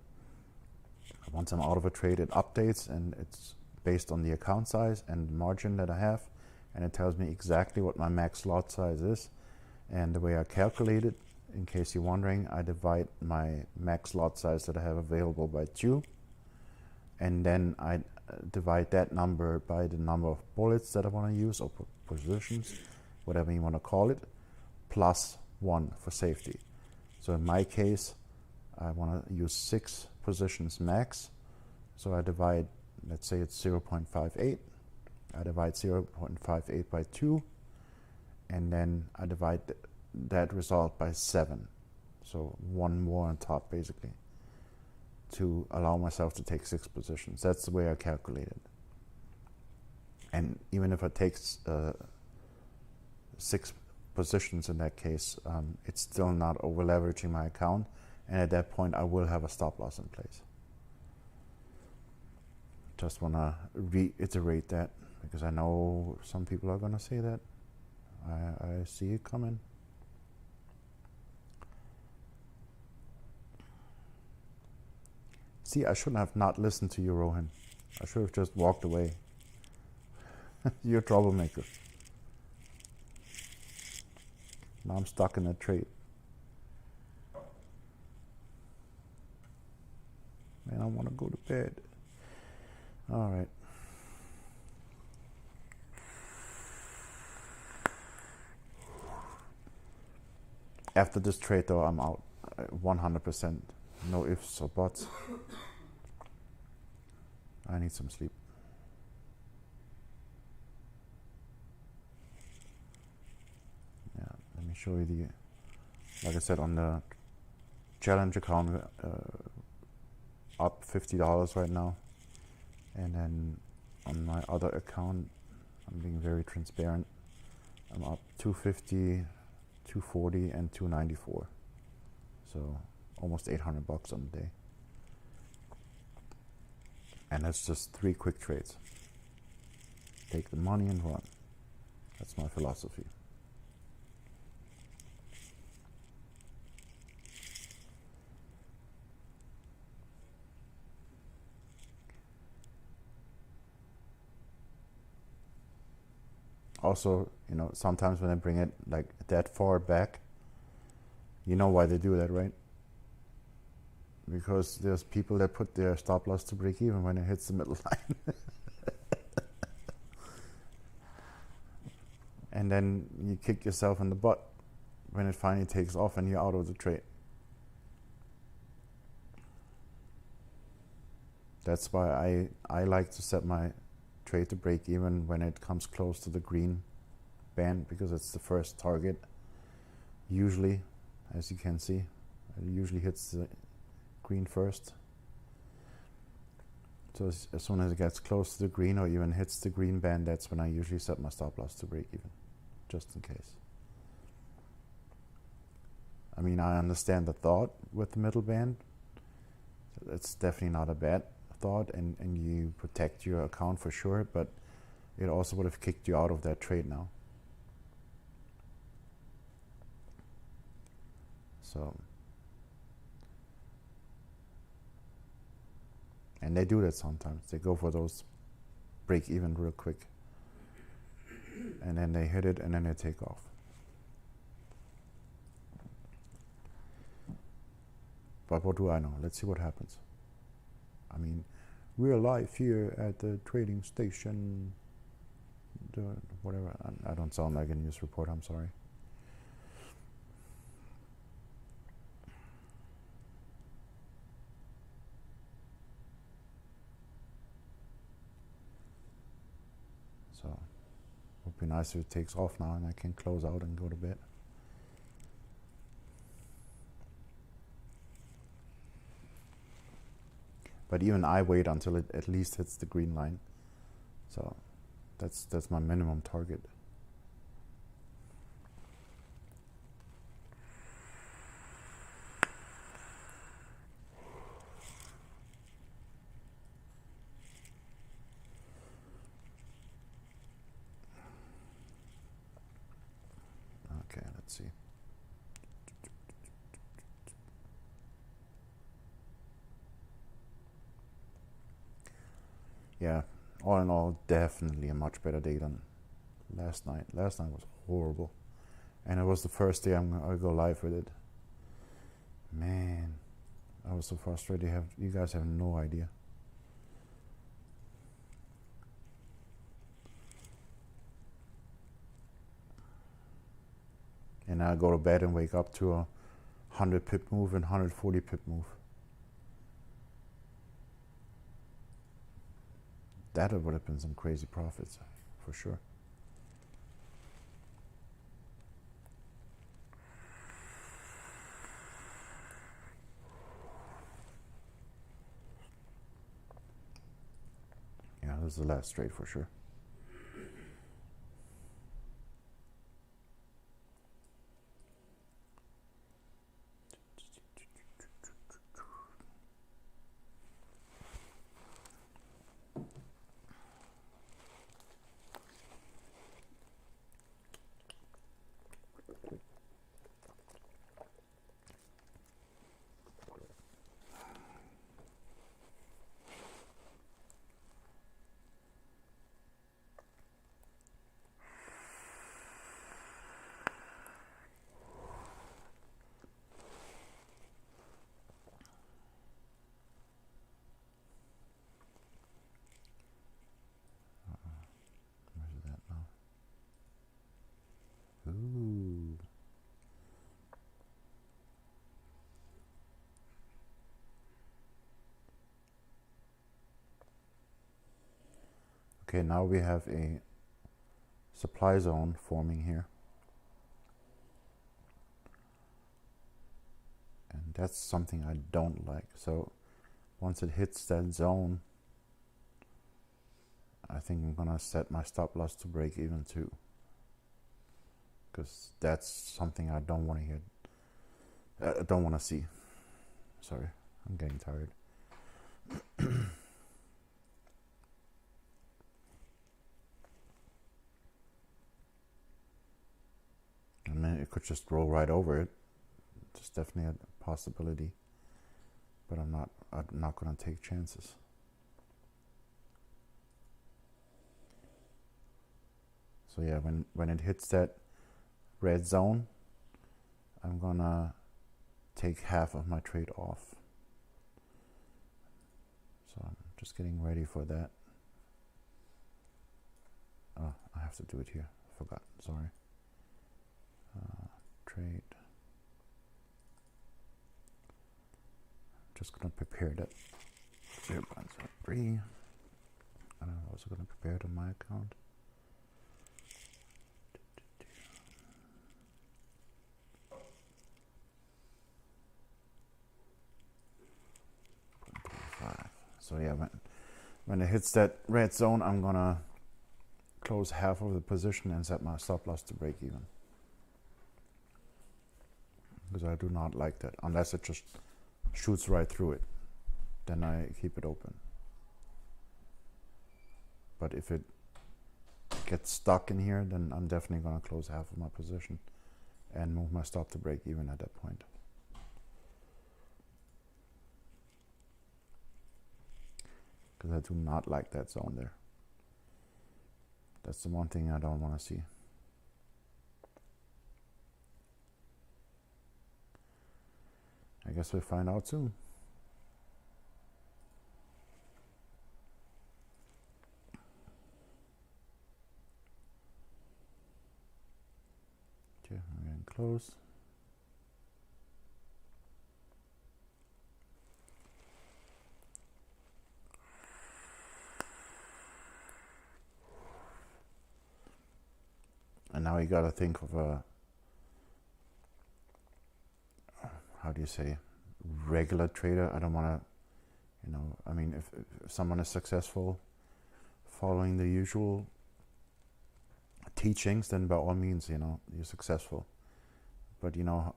once I'm out of a trade, it updates, and it's based on the account size and margin that I have, and it tells me exactly what my max lot size is. And the way I calculate it, in case you're wondering, I divide my max lot size that I have available by 2, and then I divide that number by the number of bullets that I want to use, or positions, whatever you want to call it, plus 1 for safety. So in my case, I want to use 6 positions max. So I divide, let's say it's 0.58. I divide 0.58 by 2, and then I divide that result by 7. So 1 more on top, basically, to allow myself to take 6 positions. That's the way I calculate it. And even if I take 6 positions in that case, it's still not over leveraging my account, and at that point I will have a stop loss in place. Just want to reiterate that, because I know some people are going to say that. I see it coming. See, I shouldn't have not listened to you, Rohan. I should have just walked away. You're a troublemaker. Now I'm stuck in a trade. Man, I want to go to bed. All right. After this trade, though, I'm out 100%. No ifs or buts. I need some sleep. Yeah, let me show you the, like I said, on the challenge account, up $50 right now. And then on my other account, I'm being very transparent, I'm up $250, $240, and $294. So almost $800 on the day. And that's just 3 quick trades. Take the money and run. That's my philosophy. Also, you know, sometimes when I bring it like that far back, you know why they do that, right? Because there's people that put their stop loss to break even when it hits the middle line. And then you kick yourself in the butt when it finally takes off and you're out of the trade. That's why I like to set my trade to break even when it comes close to the green band, because it's the first target. Usually, as you can see, it usually hits the green first. So as soon as it gets close to the green or even hits the green band, that's when I usually set my stop loss to break even, just in case. I mean, I understand the thought with the middle band. It's definitely not a bad thought, and you protect your account for sure, but it also would have kicked you out of that trade now. So And they do that sometimes. They go for those break even real quick. And then they hit it and then they take off. But what do I know? Let's see what happens. I mean, we're live here at the trading station. Whatever. I don't sound like a news report, I'm sorry. So, would be nice if it takes off now and I can close out and go to bed. But even I wait until it at least hits the green line. So that's my minimum target. Okay, let's see. Yeah, all in all, definitely a much better day than last night. Last night was horrible. And it was the first day I'll go live with it. Man, I was so frustrated. You guys have no idea. And I go to bed and wake up to a 100 pip move and 140 pip move. That would have been some crazy profits, for sure. Yeah, this is the last trade for sure. Where's that now? Ooh. Okay, now we have a supply zone forming here. And that's something I don't like. So once it hits that zone, I think I'm gonna set my stop loss to break even too. Because that's something I don't want to hear. I don't want to see. Sorry, I'm getting tired. I mean, it could just roll right over it. It's definitely a possibility, but I'm not gonna take chances. So yeah, when it hits that red zone, I'm gonna take half of my trade off. So I'm just getting ready for that. Oh, I have to do it here. Forgot. Sorry. Trade. Just gonna prepare that 0.3. And I'm also gonna prepare it on my account. So yeah, when it hits that red zone, I'm gonna close half of the position and set my stop loss to break even. Because I do not like that. Unless it just shoots right through it, then I keep it open. But if it gets stuck in here, then I'm definitely gonna close half of my position and move my stop to break even at that point. because I do not like that zone there. That's the one thing I don't want to see. I guess we'll find out soon. Okay, I'm getting close. And now you gotta think of a, how do you say, regular trader. I don't wanna, you know, I mean, if someone is successful following the usual teachings, then by all means, you know, you're successful. But you know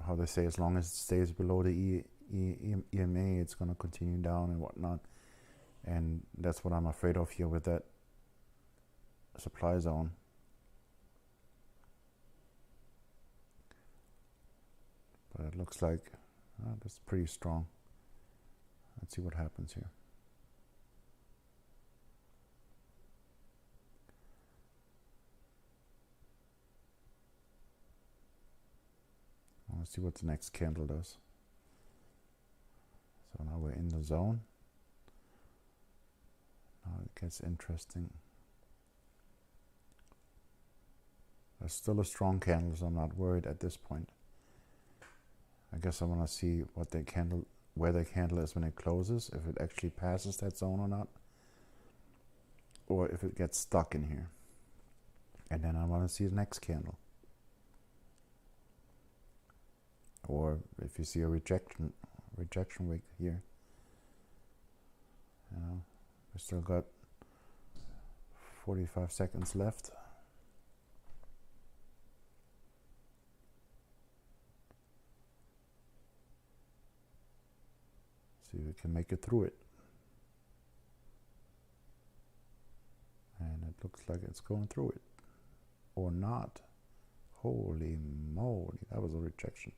how they say, as long as it stays below the EMA, it's gonna continue down and whatnot. And that's what I'm afraid of here with that supply zone. But it looks like that's pretty strong. Let's see what happens here. Let's see what the next candle does. So now we're in the zone. Now it gets interesting. There's still a strong candle, so I'm not worried at this point. I guess I want to see what the candle, where the candle is when it closes, if it actually passes that zone or not, or if it gets stuck in here. And then I want to see the next candle. Or if you see a rejection wick here. You know, we still got 45 seconds left. See if we can make it through it. And it looks like it's going through it. Or not. Holy moly, that was a rejection.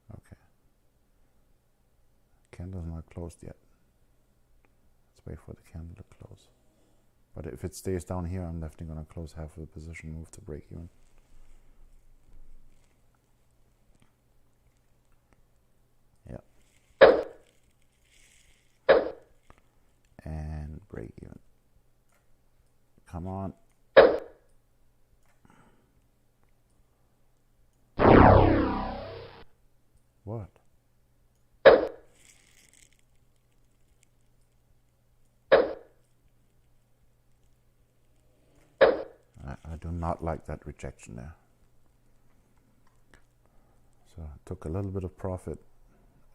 Okay. Candle's not closed yet. Let's wait for the candle to close. But if it stays down here, I'm definitely going to close half of the position, move to break even. Yeah. And break even. Come on. What? I do not like that rejection there. So I took a little bit of profit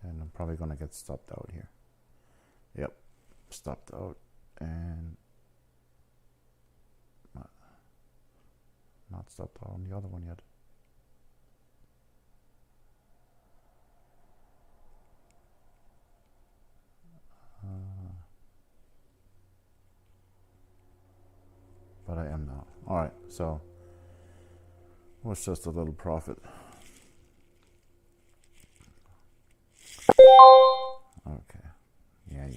and I'm probably going to get stopped out here. Yep, stopped out and not stopped out on the other one yet. But I am now. Alright, so it was just a little profit. Okay. Yeah.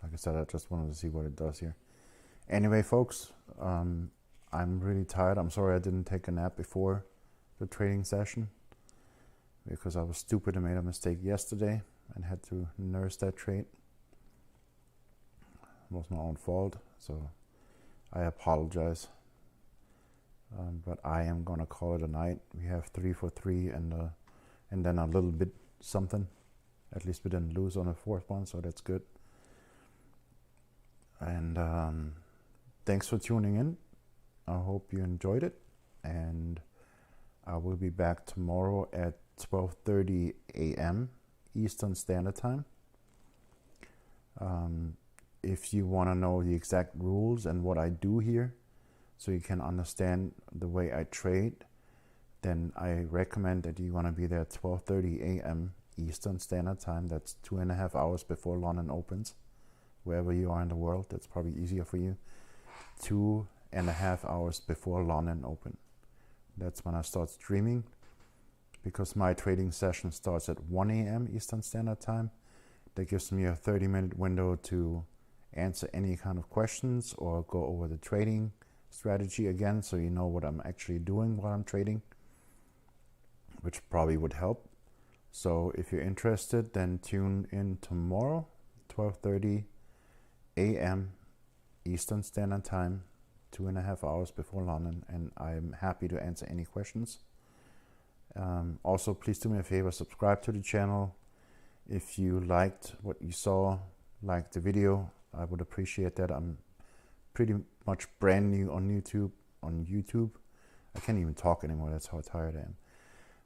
Like I said, I just wanted to see what it does here. Anyway, folks, I'm really tired. I'm sorry I didn't take a nap before the trading session because I was stupid and made a mistake yesterday and had to nurse that trade. It was my own fault, so I apologize. But I am gonna call it a night. We have 3 for 3 and then a little bit something. At least we didn't lose on the fourth one, so that's good. And thanks for tuning in. I hope you enjoyed it, and I will be back tomorrow at 12:30 a.m. Eastern Standard Time. If you want to know the exact rules and what I do here, so you can understand the way I trade, then I recommend that you want to be there at 12:30 a.m. Eastern Standard Time. That's 2.5 hours before London opens. Wherever you are in the world, that's probably easier for you. 2.5 hours before London open. That's when I start streaming, because my trading session starts at 1 a.m. Eastern Standard Time. That gives me a 30-minute window to answer any kind of questions or go over the trading strategy again, so you know what I'm actually doing while I'm trading, which probably would help. So if you're interested, then tune in tomorrow, 12:30 a.m. Eastern Standard Time, 2.5 hours before London, and I'm happy to answer any questions. Also, please do me a favor, subscribe to the channel. If you liked what you saw, liked the video, I would appreciate that. I'm pretty much brand new on YouTube. I can't even talk anymore, that's how tired I am.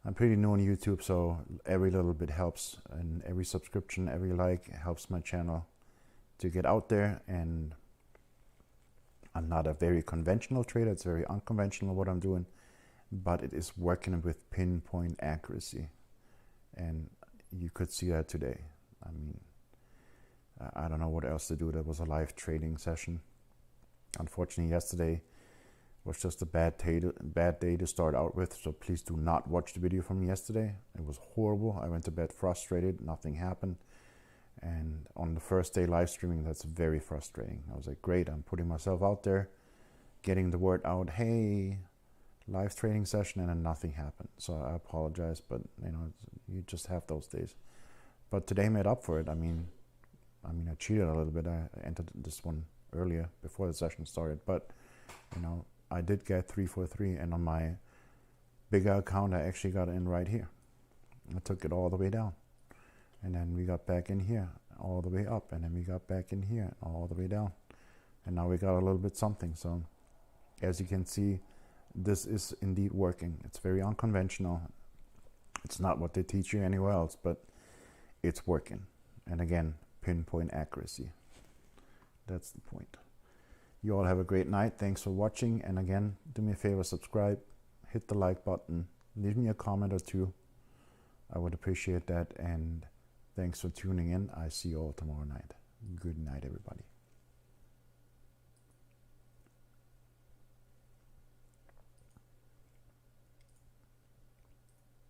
I'm pretty new on YouTube, so every little bit helps, and every subscription, every like helps my channel to get out there. And I'm not a very conventional trader, it's very unconventional what I'm doing, but it is working with pinpoint accuracy, and you could see that today. I mean, I don't know what else to do. That was a live trading session. Unfortunately, yesterday was just a bad day to start out with, so please do not watch the video from yesterday. It was horrible. I went to bed frustrated, nothing happened. And on the first day live streaming, that's very frustrating. I was like, great, I'm putting myself out there, getting the word out, hey, live trading session, and then nothing happened. So I apologize, but you just have those days. But today made up for it. I mean, I cheated a little bit. I entered this one earlier before the session started, but I did get 343, and on my bigger account, I actually got in right here. I took it all the way down, and then we got back in here all the way up, and then we got back in here all the way down, and now we got a little bit something. So as you can see, this is indeed working. It's very unconventional. It's not what they teach you anywhere else, but it's working. And again, pinpoint accuracy. That's the point. You all have a great night. Thanks for watching. And again, do me a favor, subscribe, hit the like button, leave me a comment or two. I would appreciate that. And thanks for tuning in. I see you all tomorrow night. Good night, everybody.